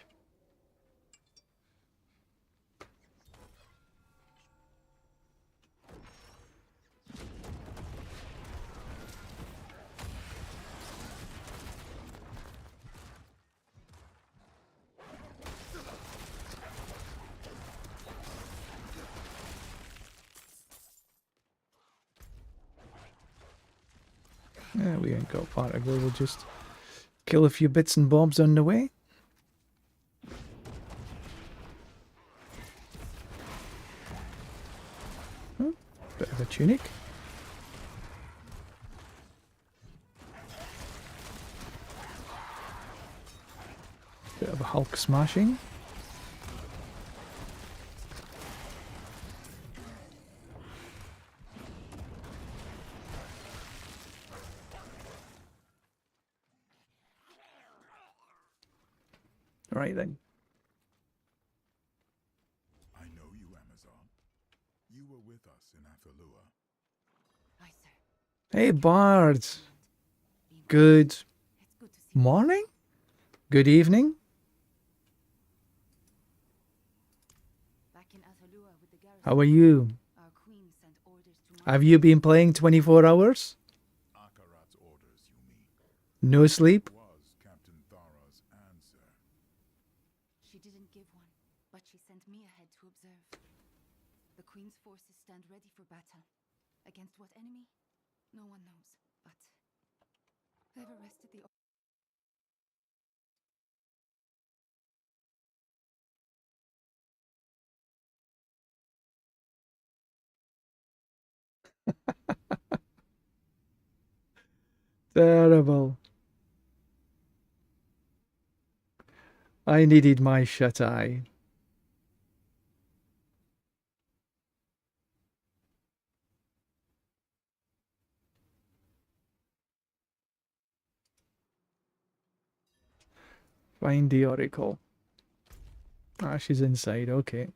Yeah, we ain't got far to go, we'll just kill a few bits and bobs on the way. Oh, bit of a tunic. Bit of a Hulk smashing. Right then. I know you, Abysall. You were with us in Athalua. Aye, sir. Hey, Bard. Good morning? Good evening? Back in Athalua with the garrison, How are you? our queen sent orders to Have you been playing 24 hours? Akarat's orders, you mean? No sleep? Was Captain Thara's answer. She didn't give one, but she sent me ahead to observe. The queen's forces stand ready for battle. Against what enemy? No one knows, but I've arrested the Terrible. I needed my shut eye. Find the Oracle. Ah, she's inside, okay.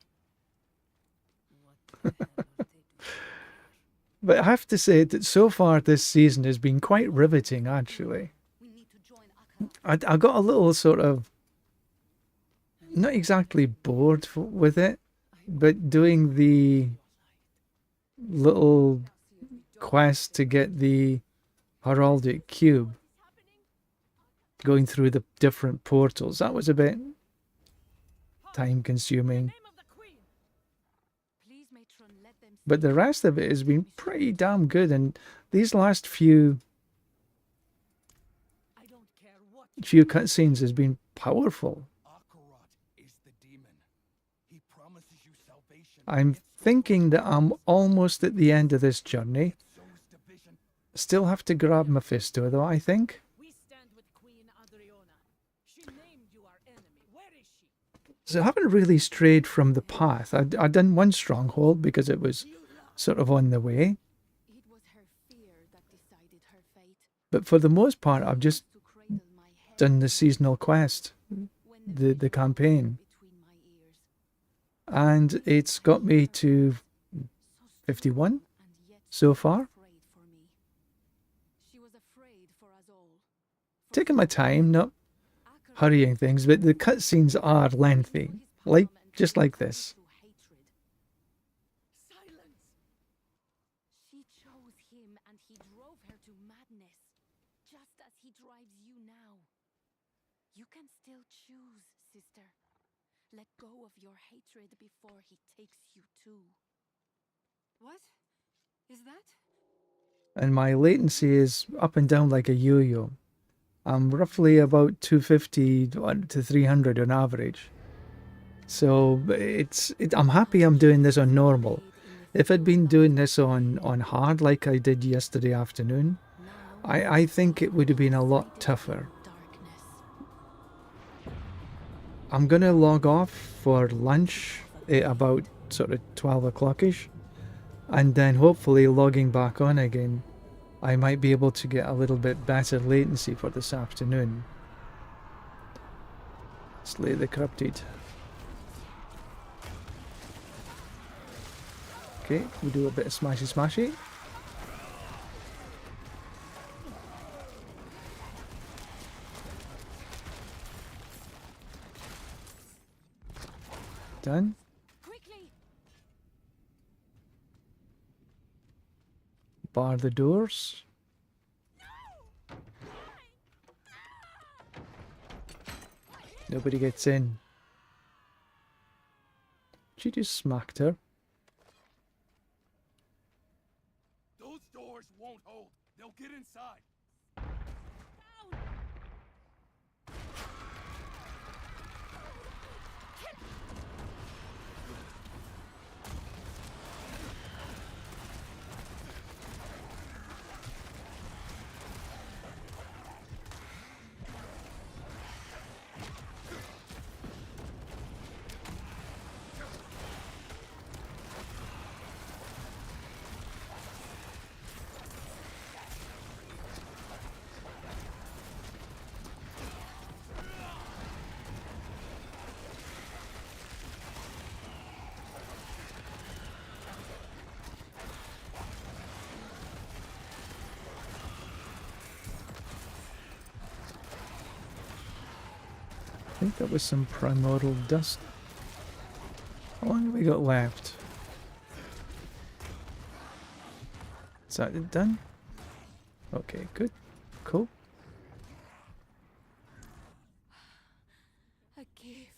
But I have to say that so far this season has been quite riveting, actually. I got a little sort of, not exactly bored with it, but doing the little quest to get the heraldic cube, going through the different portals, that was a bit time consuming. But the rest of it has been pretty damn good, and these last few cutscenes has been powerful. I'm thinking that I'm almost at the end of this journey. Still have to grab Mephisto though, I think. So I haven't really strayed from the path. I done one stronghold because it was sort of on the way. But for the most part, I've just done the seasonal quest, the campaign. And it's got me to 51 so far. Taking my time, not hurrying things, but the cutscenes are lengthy, just like this. She chose him and he drove her to madness, just as he drives you now. You can still choose, sister. Let go of your hatred before he takes you too. What is that? And my latency is up and down like a yo-yo. I'm roughly about 250 to 300 on average. So I'm happy I'm doing this on normal. If I'd been doing this on hard like I did yesterday afternoon, I think it would have been a lot tougher. I'm going to log off for lunch at about sort of 12 o'clock-ish, and then hopefully logging back on again, I might be able to get a little bit better latency for this afternoon. Slay the Corrupted. Okay, we do a bit of smashy smashy. done. Quickly! Bar the doors. Nobody gets in. She just smacked her. Those doors won't hold. They'll get inside. I think that was some primordial dust. How long have we got left? Is that it done? Okay, good. Cool. A gift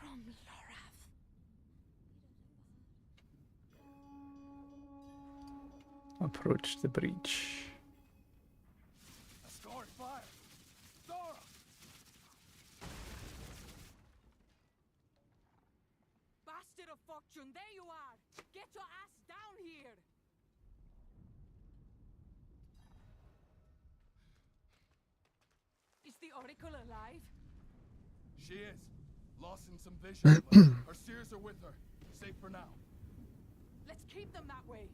from Lorath. Approach the breach. A scarred fire. Zara! Bastard of fortune, there you are! Get your ass down here! Is the Oracle alive? She is. Lost in some vision, but her seers are with her. Safe for now. Let's keep them that way.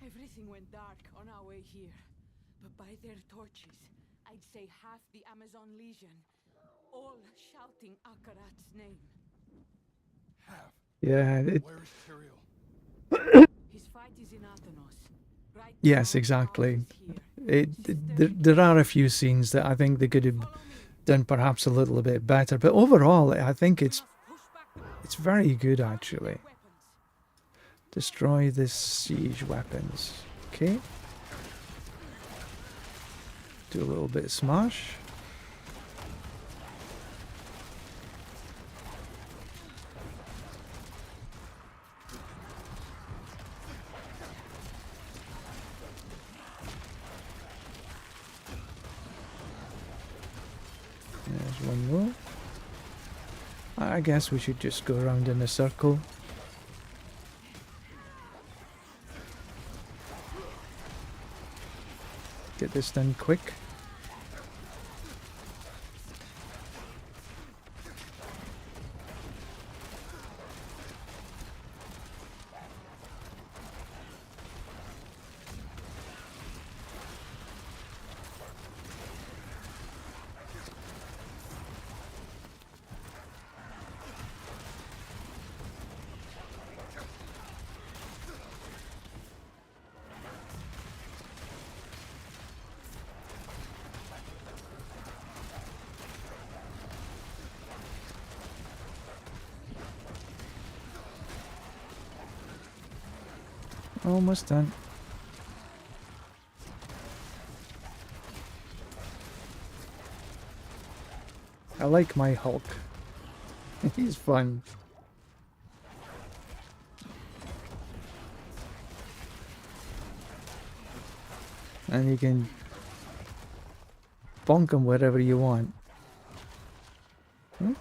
Everything went dark on our way here, but by their torches, I'd say half the Amazon Legion, all shouting Akarat's name. Half. Yeah, it, Where is Tyrael? His fight is in Athenos. Right yes, now, exactly. Arthur's here. There are a few scenes that I think they could have done perhaps a little bit better, but overall, I think it's very good actually. Destroy the siege weapons. Okay. Do a little bit of smash. There's one more. I guess we should just go around in a circle. Get this done quick. Almost done. I like my Hulk. He's fun. And you can bonk him wherever you want. Hmm?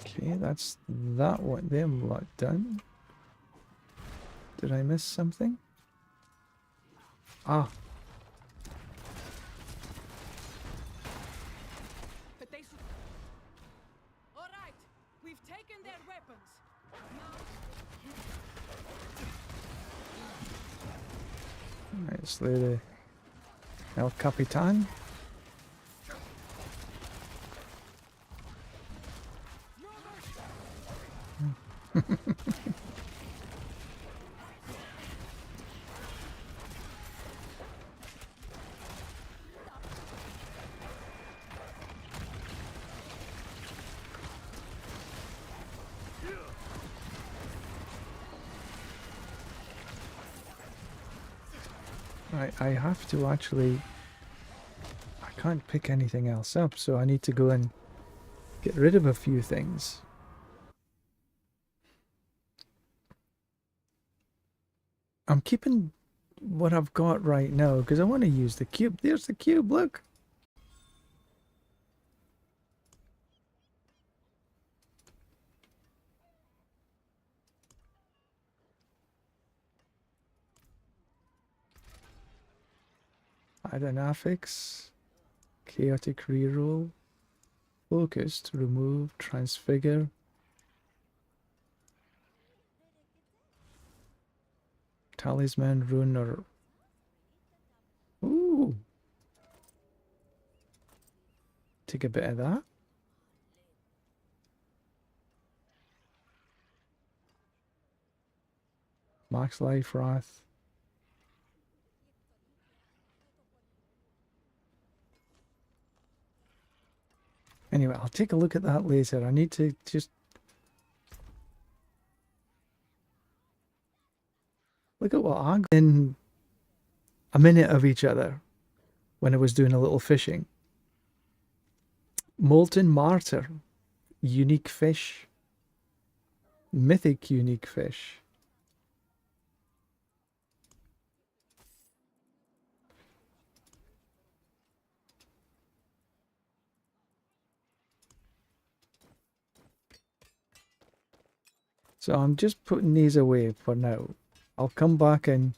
Okay, that's that one. Them lot done. Did I miss something? Ah. But they should... All right, we've taken their weapons. Now, Right, slay the El Capitan. Right, I have to actually... I can't pick anything else up, so I need to go and get rid of a few things. I'm keeping what I've got right now because I want to use the cube. There's the cube, look! Add an affix, chaotic reroll, focused, remove, transfigure. Talisman, rune, or... Ooh! Take a bit of that. Max life, wrath. Anyway, I'll take a look at that later. I need to just... Look at what I got in a minute of each other when I was doing a little fishing. Molten Martyr. Unique fish. Mythic unique fish. So I'm just putting these away for now. I'll come back and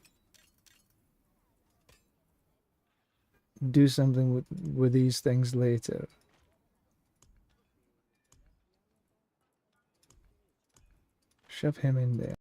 do something with these things later. Shove him in there.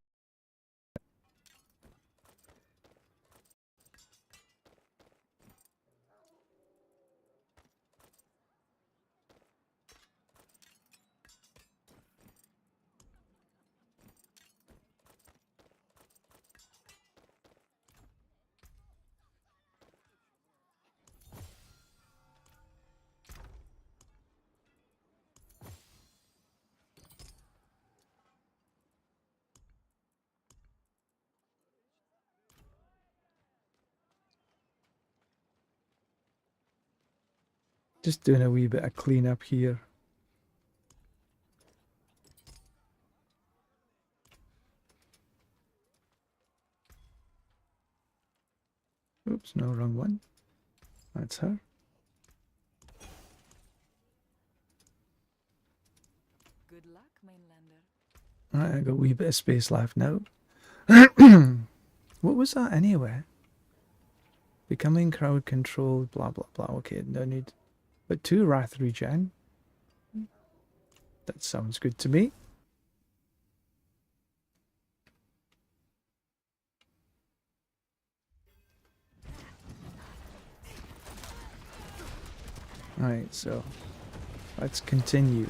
Just doing a wee bit of cleanup here. Oops, no, wrong one. That's her. Good luck, Mainlander. Right, I got a wee bit of space left now. What was that anyway? Becoming crowd controlled, blah blah blah. Okay, no need. But 2 wrath regen. That sounds good to me. Alright, so let's continue.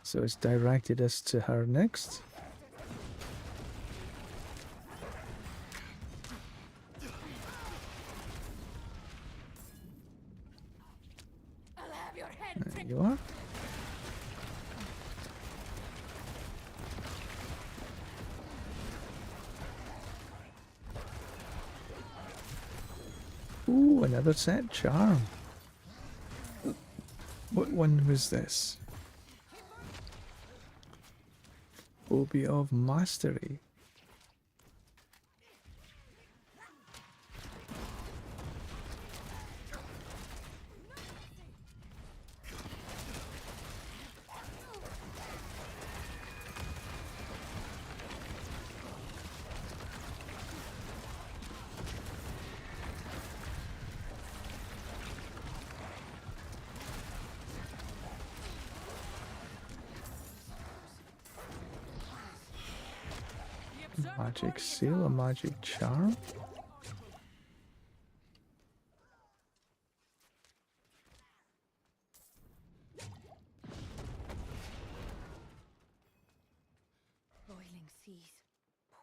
So it's directed us to her next. There you are. Ooh, another set charm. What one was this? Phobia of Mastery. Magic seal, a magic charm. Boiling seas,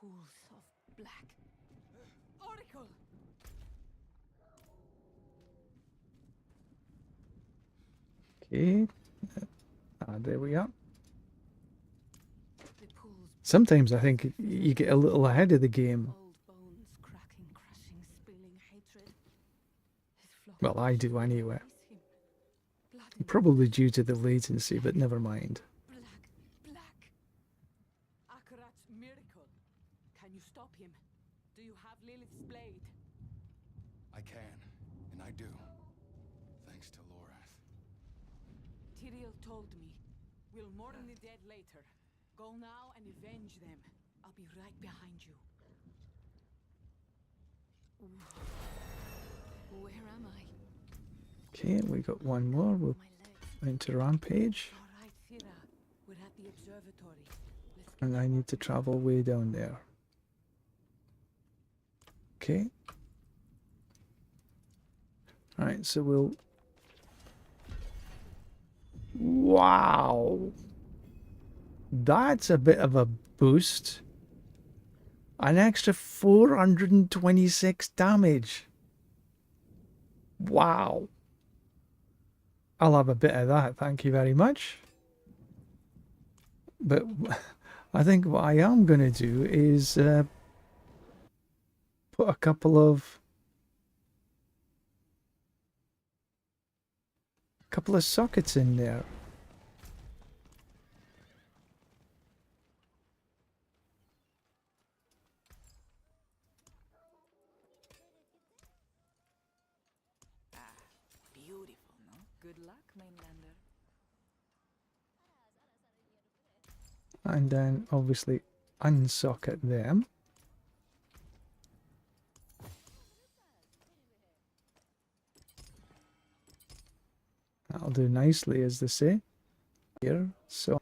pools of black. Oracle! Okay. There we are. The pools. Sometimes I think you get a little ahead of the game. Old bones, cracking, crushing, spilling hatred. His flock Well, I do anyway. praise him. Blood in Probably due to the latency, but never mind. black. Akarat's miracle. Can you stop him? Do you have Lilith's blade? I can, and I do. Thanks to Lorath. Tyrael told me. We'll mourn the dead later. Go now and avenge them. I'll be right behind you. Where am I? Okay, we got one more. We'll enter Rampage. All right, Thira. We're at the observatory. Let's And I need to travel way down there. Okay. Alright, so we'll... Wow! That's a bit of a boost. An extra 426 damage. Wow. I'll have a bit of that, thank you very much. But I think what I am going to do is put a couple of sockets in there. Beautiful, no? Good luck, mainlander. And then obviously unsocket them. That'll do nicely, as they say. Here, so.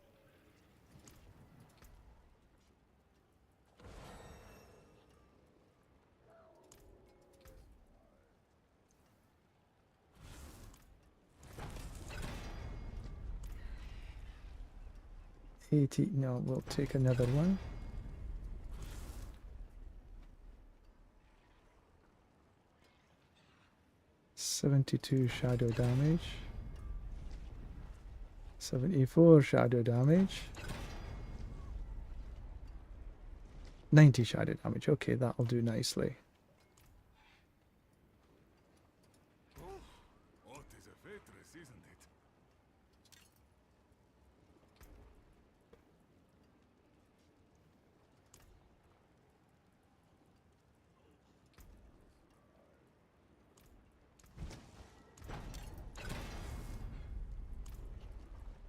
No, we'll take another one. $72 shadow damage. 74 shadow damage. 90 shadow damage. Okay, that'll do nicely. What is a fortress, isn't it?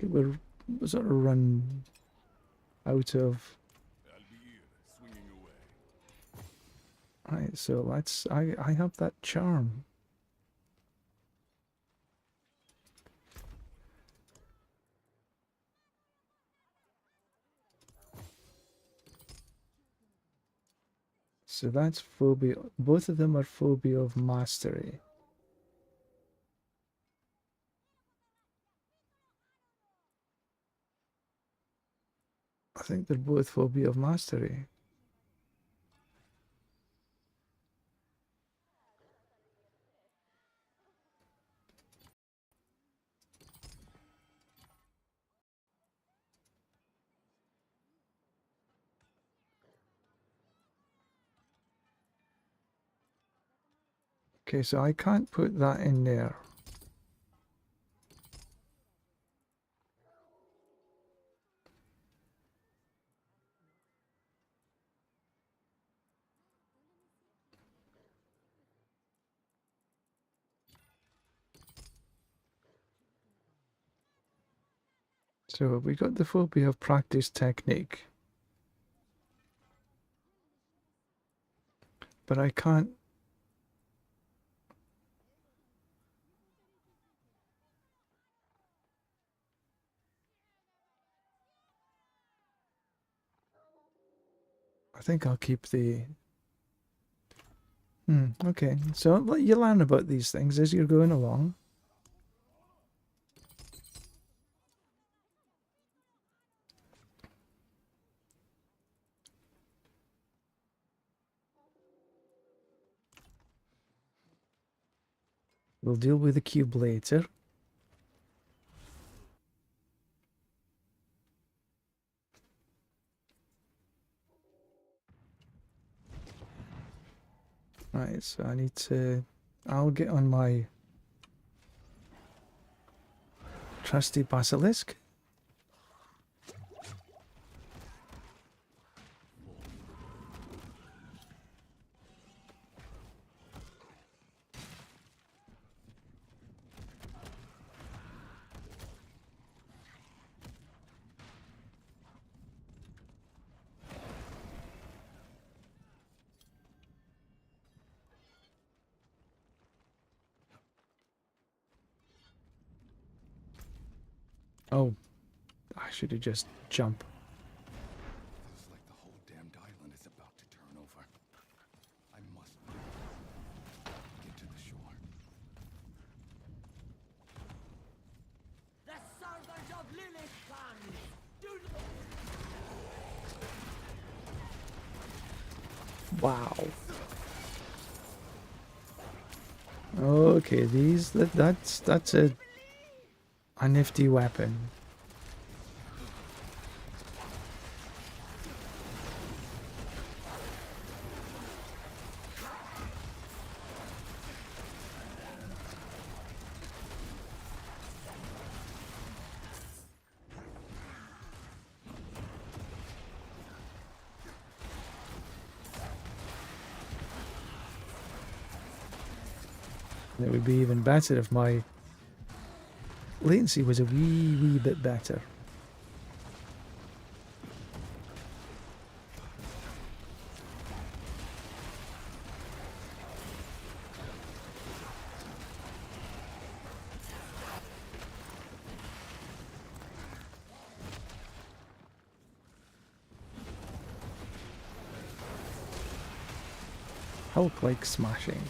We're sort of run out of. I'll be here, swinging away. Right, so let's. I have that charm. So that's phobia. Both of them are phobia of mastery. I think they're both phobia of mastery. Okay, so I can't put that in there. So we got the phobia of practice technique. But I can't. I think I'll keep the... okay. So you learn about these things as you're going along. We'll deal with the cube later. Right, so I need to... I'll get on my trusty basilisk. Oh, I should have just jumped. Feels like the whole damned island is about to turn over. I must get to the shore. The servant of Lilith comes! Wow. Okay, that's a nifty weapon. It would be even better if my latency was a wee bit better. Hulk-like smashing.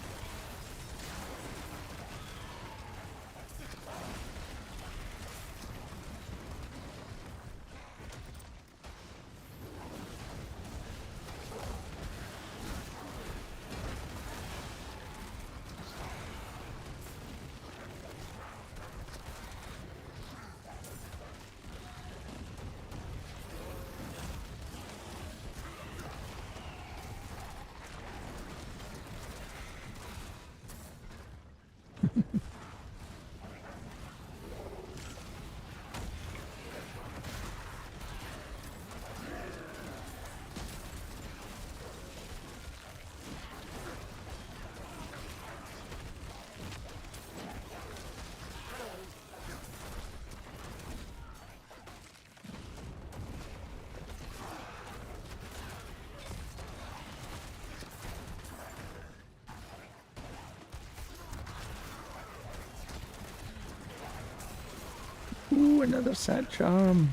Ooh, another set charm.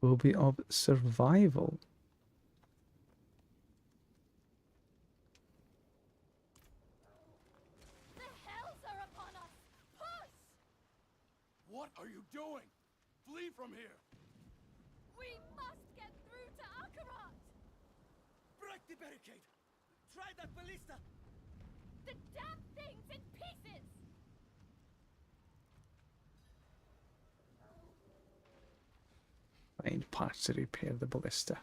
Will be of survival. What are you doing? Flee from here! We must get through to Akarat! Break the barricade! Try that ballista! The damn thing's in pieces! Find parts to repair the ballista.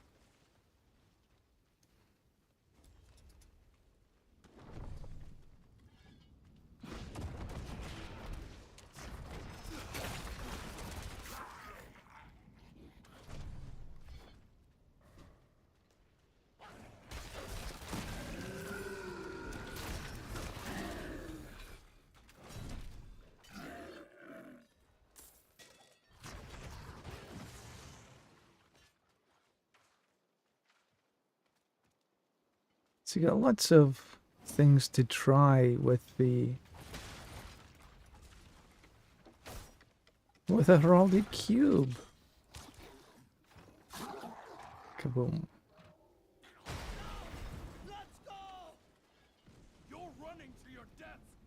So you got lots of things to try with a heraldic cube. Kaboom.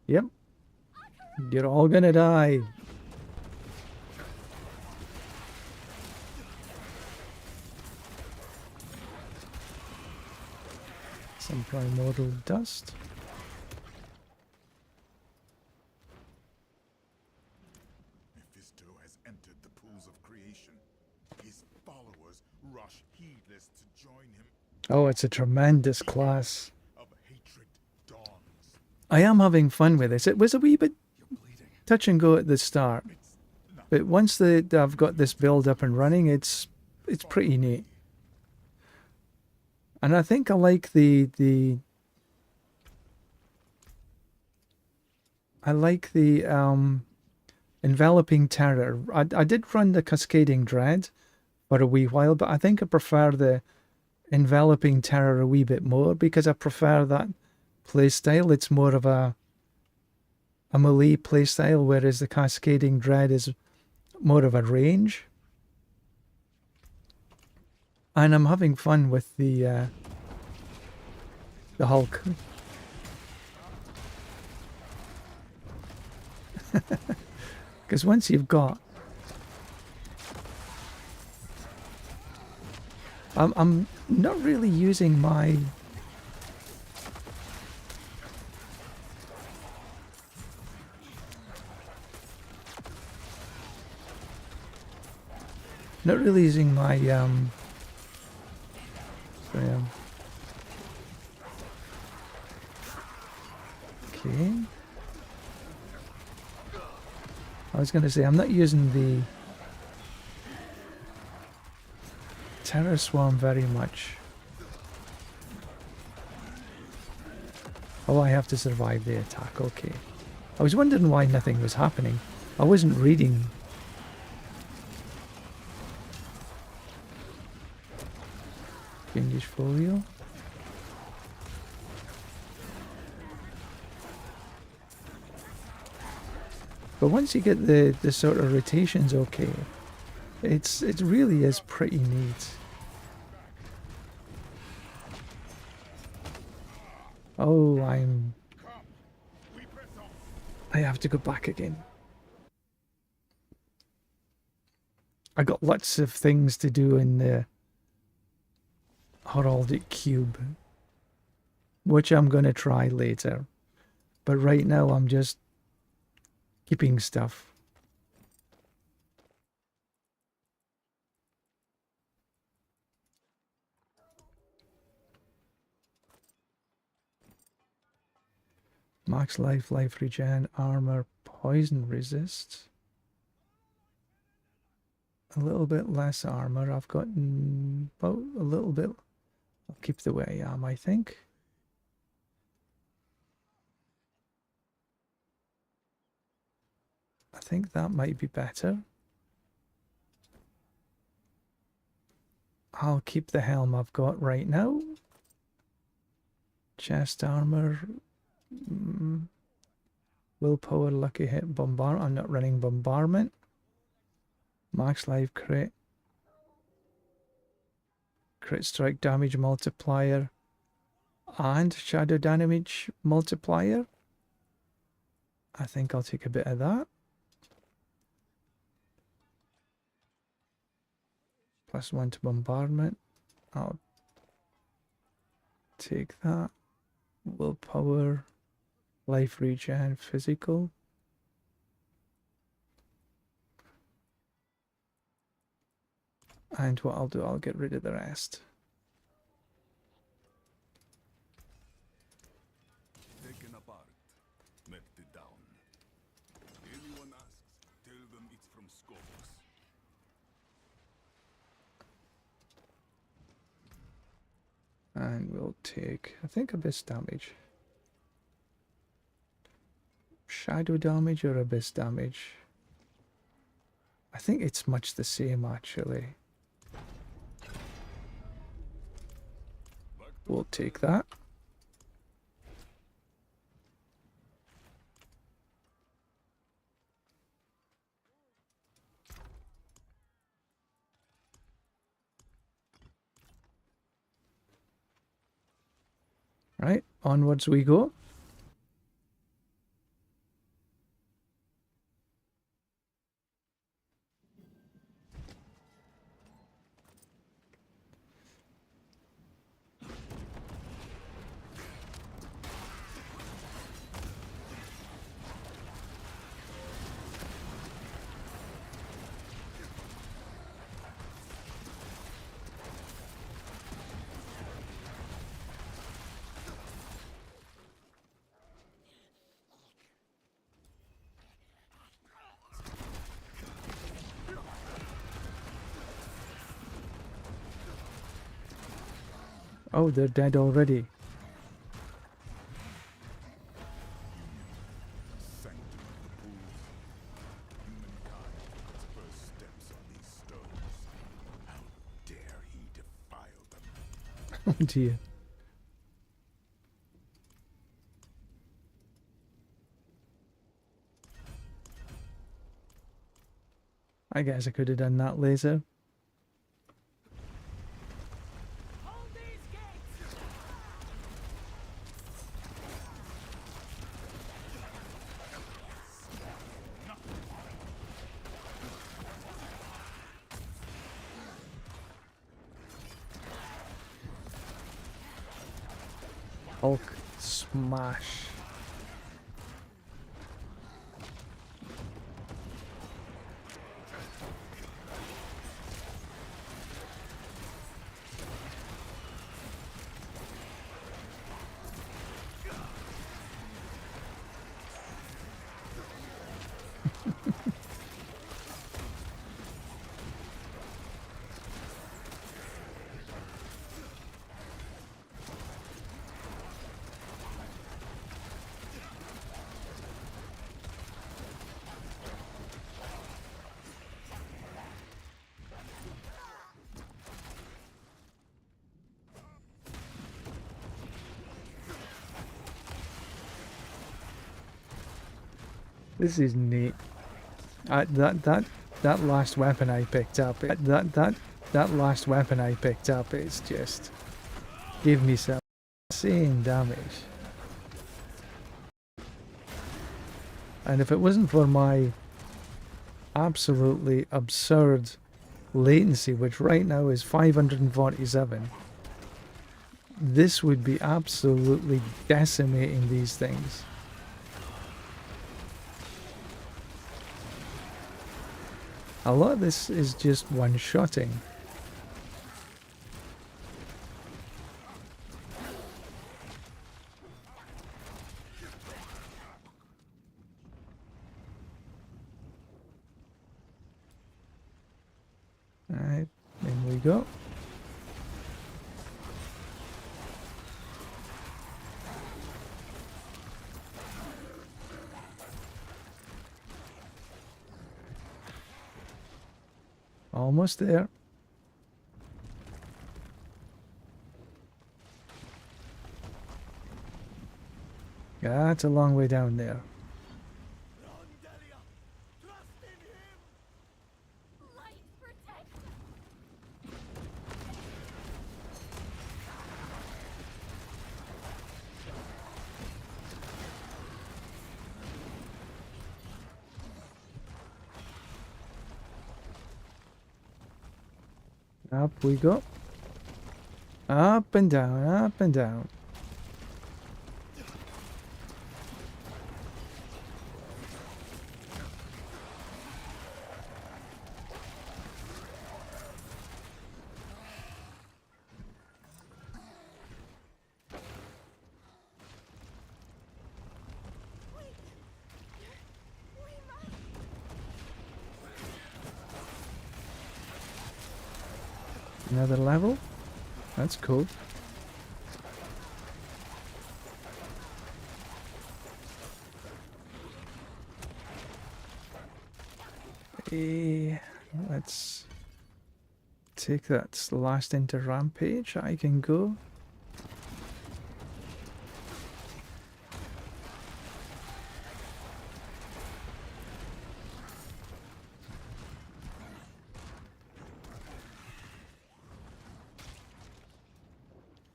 Yep. You're all gonna die. Some primordial dust. Mephisto has entered the pools of creation. His followers rush heedless to join him. Oh, it's a tremendous class. Of hatred dawns. I am having fun with this. It was a wee bit touch and go at the start, but once I've got this build up and running, it's pretty neat. And I think I like the enveloping terror. I did run the cascading dread for a wee while, but I think I prefer the enveloping terror a wee bit more because I prefer that playstyle. It's more of a melee playstyle, whereas the cascading dread is more of a range. And I'm having fun with the Hulk. Because once you've got... I'm not really using my... Not really using my... Okay. I was going to say, I'm not using the Terror Swarm very much. Oh, I have to survive the attack, okay. I was wondering why nothing was happening. I wasn't reading. English folio. But once you get the sort of rotations okay, it really is pretty neat. Oh, I have to go back again. I got lots of things to do in the heraldic cube, which I'm going to try later. But right now I'm just keeping stuff. Max life, life regen, armor, poison resist. A little bit less armor. I've got about a little bit. I'll keep the way I am, I think. I think that might be better. I'll keep the helm I've got right now. Chest armor. Willpower, lucky hit, bombardment. I'm not running bombardment. Max life crit. Crit strike damage multiplier. And shadow damage multiplier. I think I'll take a bit of that. +1 to bombardment. I'll take that. Willpower, life regen, physical. And what I'll do, I'll get rid of the rest. Taken apart, melted down. Anyone asks, tell them it's from Scopus. And we'll take, I think, abyss damage. Shadow damage or abyss damage? I think it's much the same, actually. We'll take that. Right, onwards we go. Oh, they're dead already. Sanctum of the pool. Humankind's first steps on these stones. How dare he defile them? Oh dear. I guess I could have done that later. Hulk smash. This is neat. That last weapon I picked up. That last weapon I picked up is just give me some insane damage. And if it wasn't for my absolutely absurd latency, which right now is 547, this would be absolutely decimating these things. A lot of this is just one-shotting. Alright, in we go. Almost there. Yeah, it's a long way down there. Up we go. Up and down, up and down. Another level? That's cool. Let's take that last into Rampage. I can go.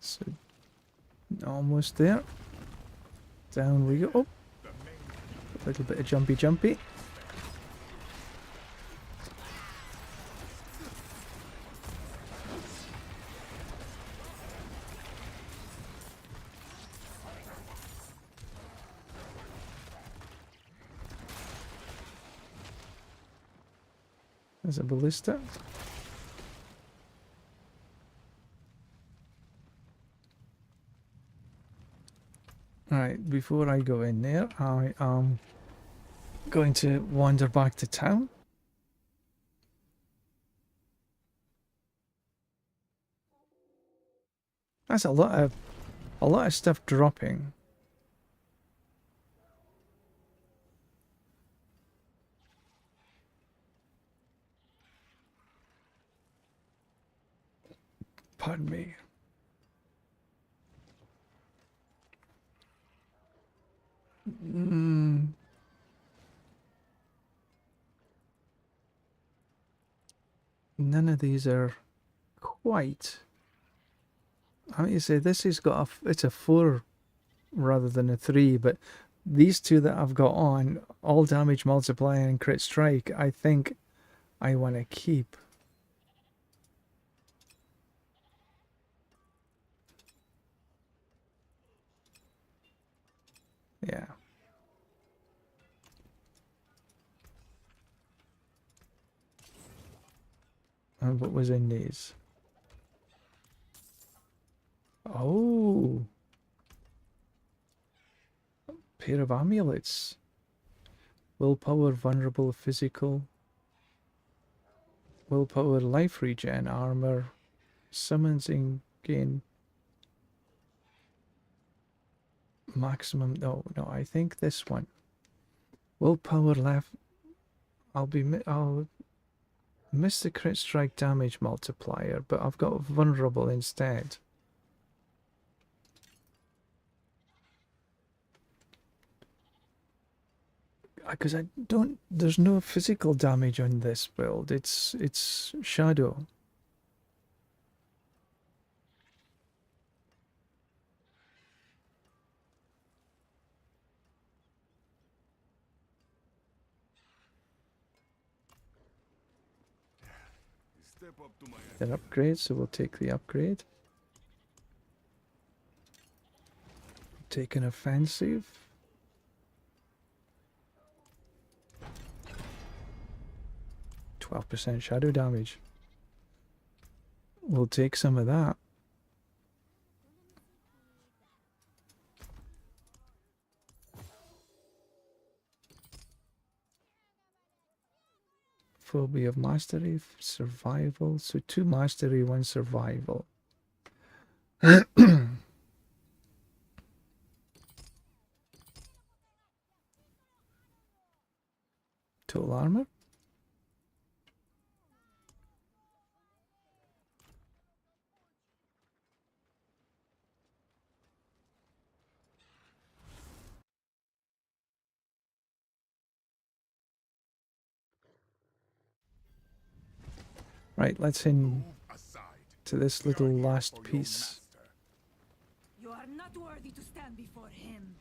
So Almost there. Down we go. Oh, a little bit of jumpy. There's a ballista. Alright, before I go in there, I am going to wander back to town. That's a lot of stuff dropping. Pardon me. None of these are quite. I mean, you say this has got it's a 4 rather than a 3, but these two that I've got on, all damage multiplier and crit strike, I think I want to keep. Yeah. And what was in these? Oh. Pair of amulets. Willpower, vulnerable, physical. Willpower, life regen, armor. Summonsing gain. Maximum. No, I think this one. Willpower left. I'll miss the crit strike damage multiplier, but I've got vulnerable instead. Because I don't. There's no physical damage on this build. It's shadow. An upgrade, so we'll take the upgrade. Take an offensive. %12 shadow damage. We'll take some of that. Phobia of mastery, survival. So 2 mastery, 1 survival. Total armor. Right, let's in to this little last piece. You are not worthy to stand before him.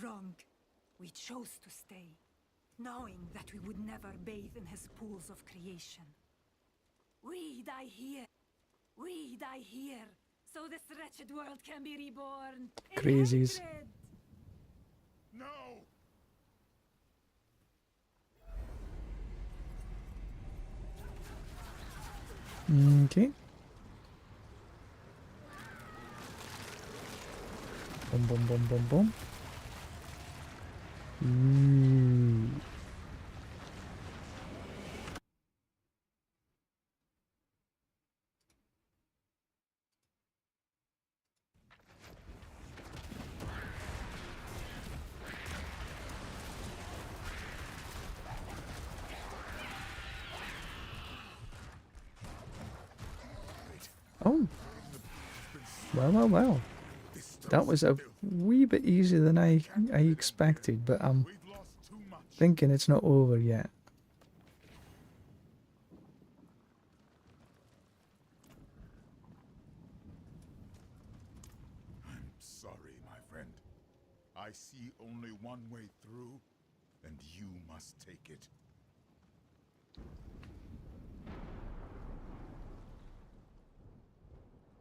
Wrong. We chose to stay, knowing that we would never bathe in his pools of creation. We die here. We die here, so this wretched world can be reborn. Crazies. No! Okay. Boom, boom, boom, boom, boom. Oh. Well. That was a wee bit easier than I expected, but I'm thinking it's not over yet. I see only one way through, and you must take it.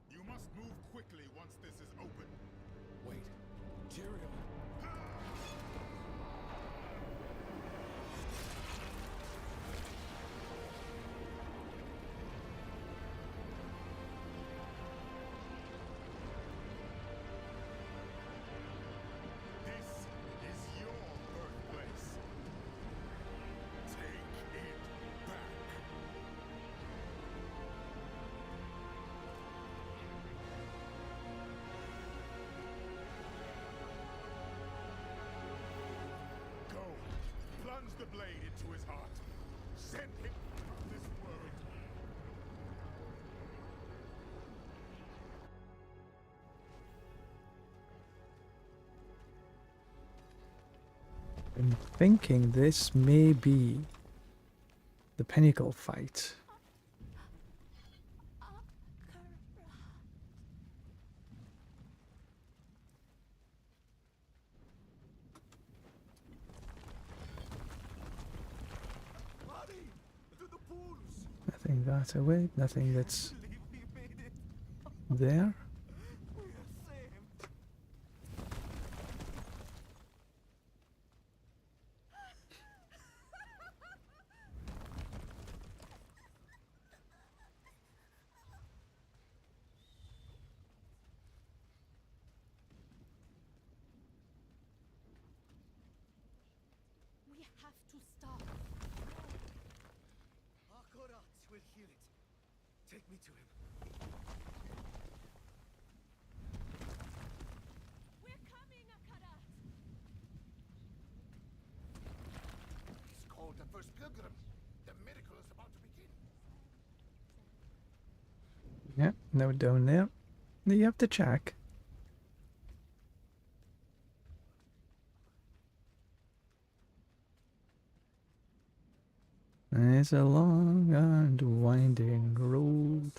You must move quickly once this is open. Wait, Tyrion. This is your birthplace. Take it back. Go. Plunge the blade into his heart. Send him from this world. I'm thinking this may be the pinnacle fight. Nothing that away, nothing that's there. We have to stop. Akkurat will heal it. Take me to him. We're coming, Akarat! He's called the first pilgrim. The miracle is about to begin. Yeah, no down there. You have to check. It's a long and winding road.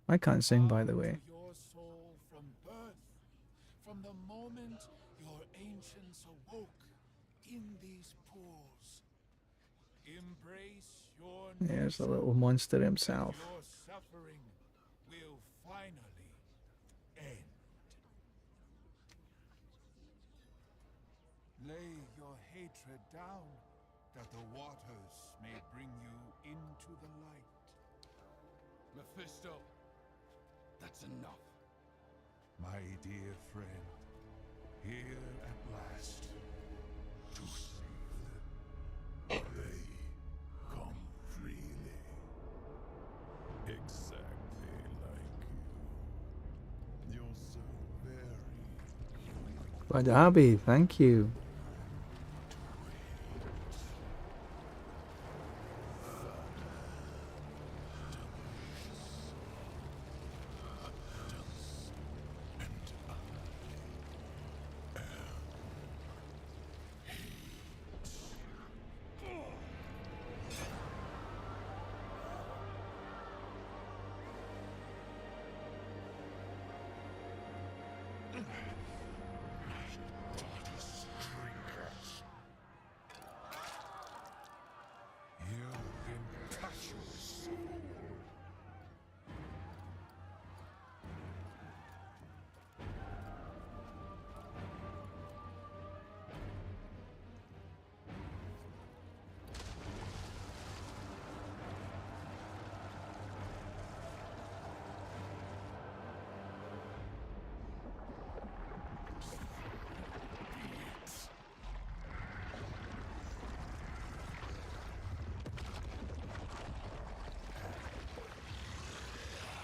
I can't sing, by the way. Your soul from birth, from the moment your ancients awoke in these pools. Embrace your There's the nature, little monster himself. your suffering will finally end. Lay your hatred down, that the waters may bring you into the light. Mephisto, that's enough. My dear friend, here at last, to save them. They come freely. Exactly like you. You're so very But Abby, thank you.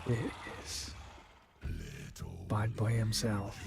There he is. Bad boy himself.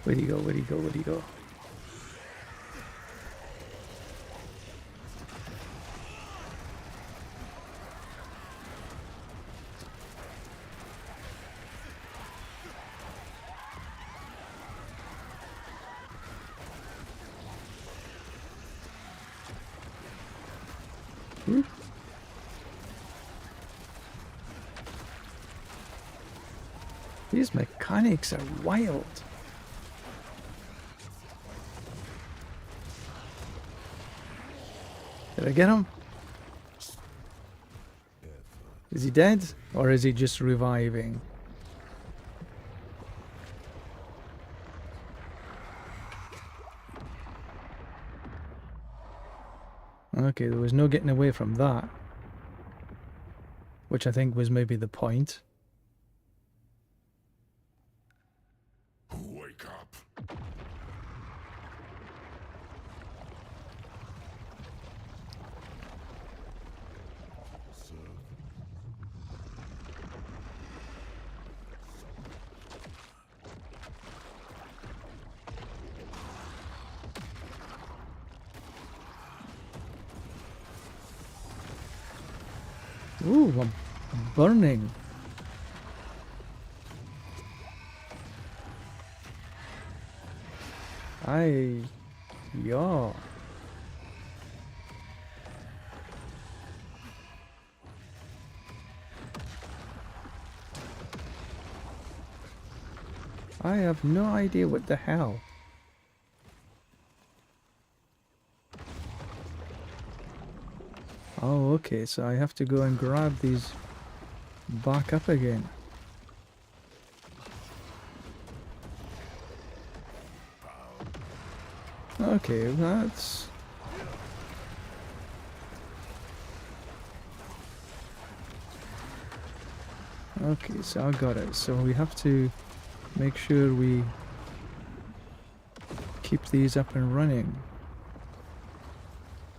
Where'd he go? Where'd he go? Where'd he go? Hmm? These mechanics are wild. Did I get him? Is he dead? Or is he just reviving? Okay, there was no getting away from that. Which I think was maybe the point. Wake up! Ooh, I'm burning. Yeah. I have no idea what the hell. Oh, okay, so I have to go and grab these back up again. Okay, that's... Okay, so I got it. So we have to make sure we keep these up and running.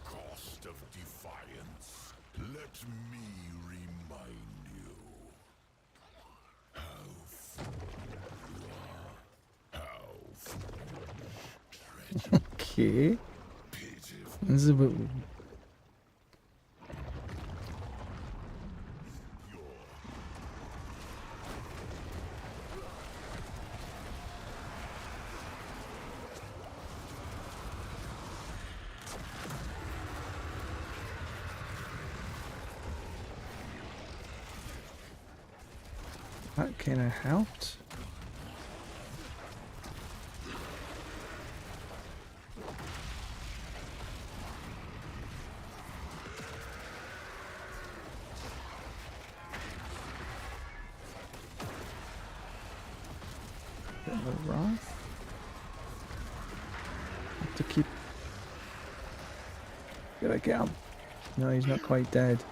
Cost of defiance. Let me remind you how foolish you are. How foolish. Okay. This is a bit... That kind of helped. Bit of a wrath. Have to keep... Gotta get him. No, he's not quite dead.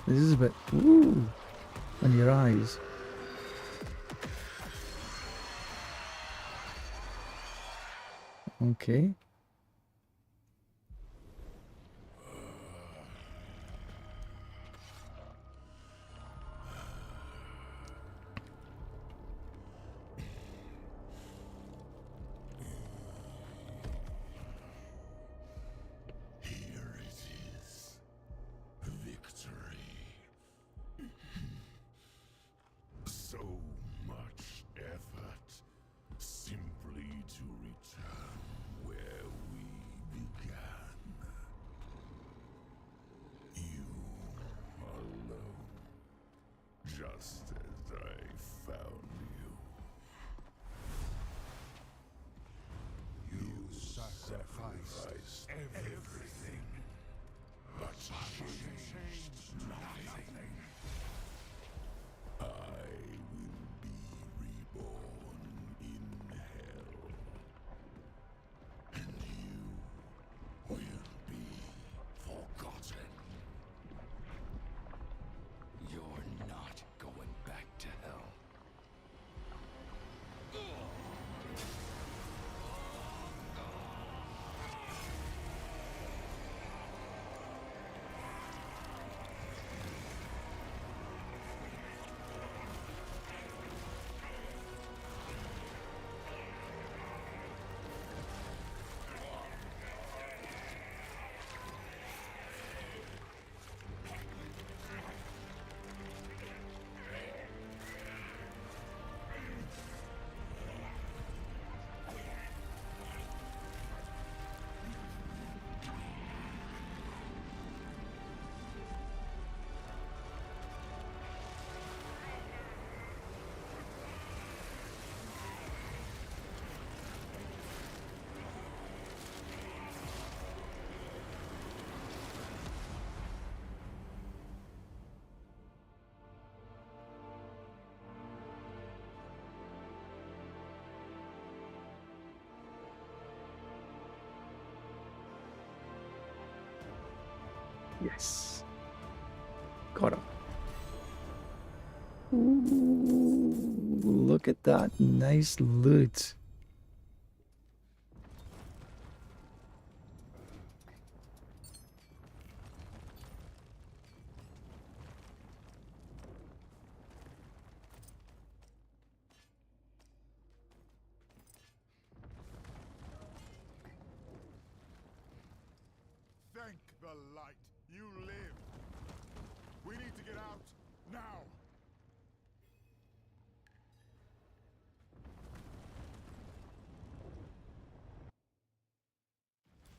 This is a bit... Ooh! On your eyes. Okay. Here it is. Victory. So much effort simply to return where we began. You alone, just as I found you. You sacrificed everything, but changed nothing. I will be reborn in hell, and you will be forgotten. You're not going back. Yes. Got him. Ooh, look at that nice loot. Thank the light. You live. We need to get out now.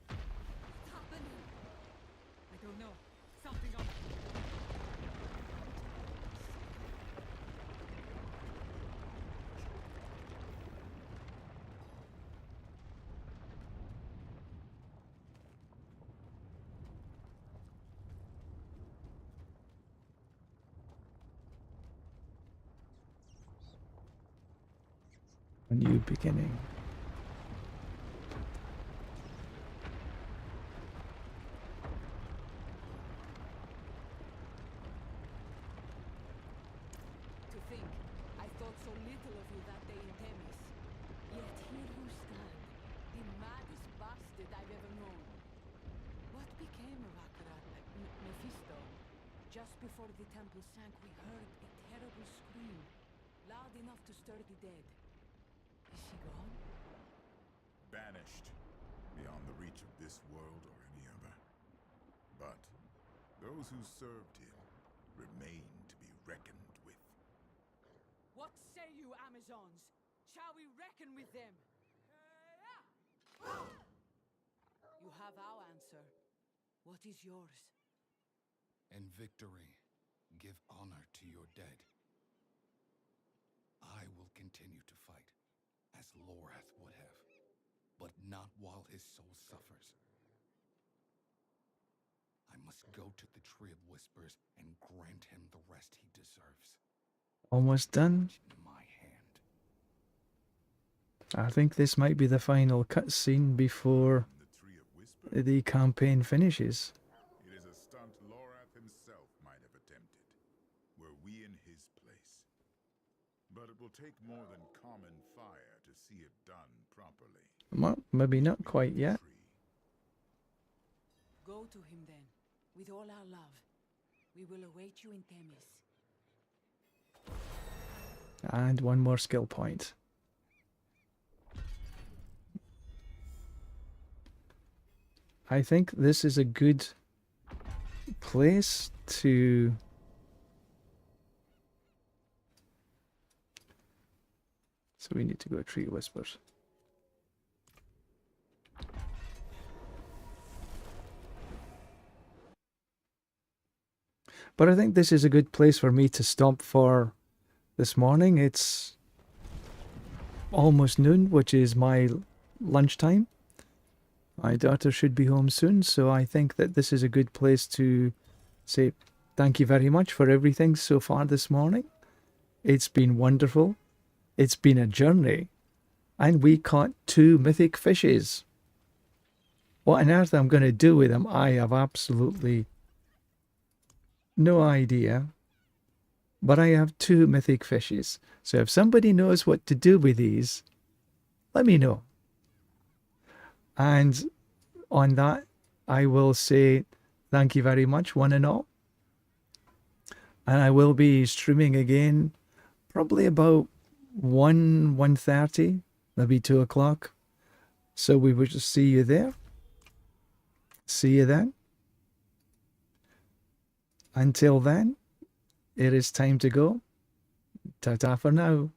What's happening? I don't know. Something up. A new beginning. To think, I thought so little of you that day in Themis. Yet here you stand, the maddest bastard I've ever known. What became of Mephisto? Just before the temple sank, we heard a terrible scream, loud enough to stir the dead. Is he gone? Banished, beyond the reach of this world or any other. But those who served him remain to be reckoned with. What say you, Amazons? Shall we reckon with them? You have our answer. What is yours? In victory, give honor to your dead. I will continue to fight, as Lorath would have, but not while his soul suffers. I must go to the Tree of Whispers and grant him the rest he deserves. Almost done. In my hand. I think this might be the final cutscene before the campaign finishes. It is a stunt Lorath himself might have attempted, were we in his place. But it will take more than common fire to see it done properly. Well, maybe not quite yet. Go to him then, with all our love. We will await you in Themis. And one more skill point. I think this is a good place to so we need to go Tree of Whispers. But I think this is a good place for me to stop for this morning. It's almost noon, which is my lunchtime. My daughter should be home soon, so I think that this is a good place to say thank you very much for everything so far this morning. It's been wonderful. It's been a journey. And we caught 2 mythic fishes. What on earth I'm going to do with them, I have absolutely no idea. But I have 2 mythic fishes. So if somebody knows what to do with these, let me know. And on that, I will say thank you very much, one and all. And I will be streaming again, probably about 1:30, maybe 2 o'clock. So we will just see you there. See you then. Until then, it is time to go. Ta-ta for now.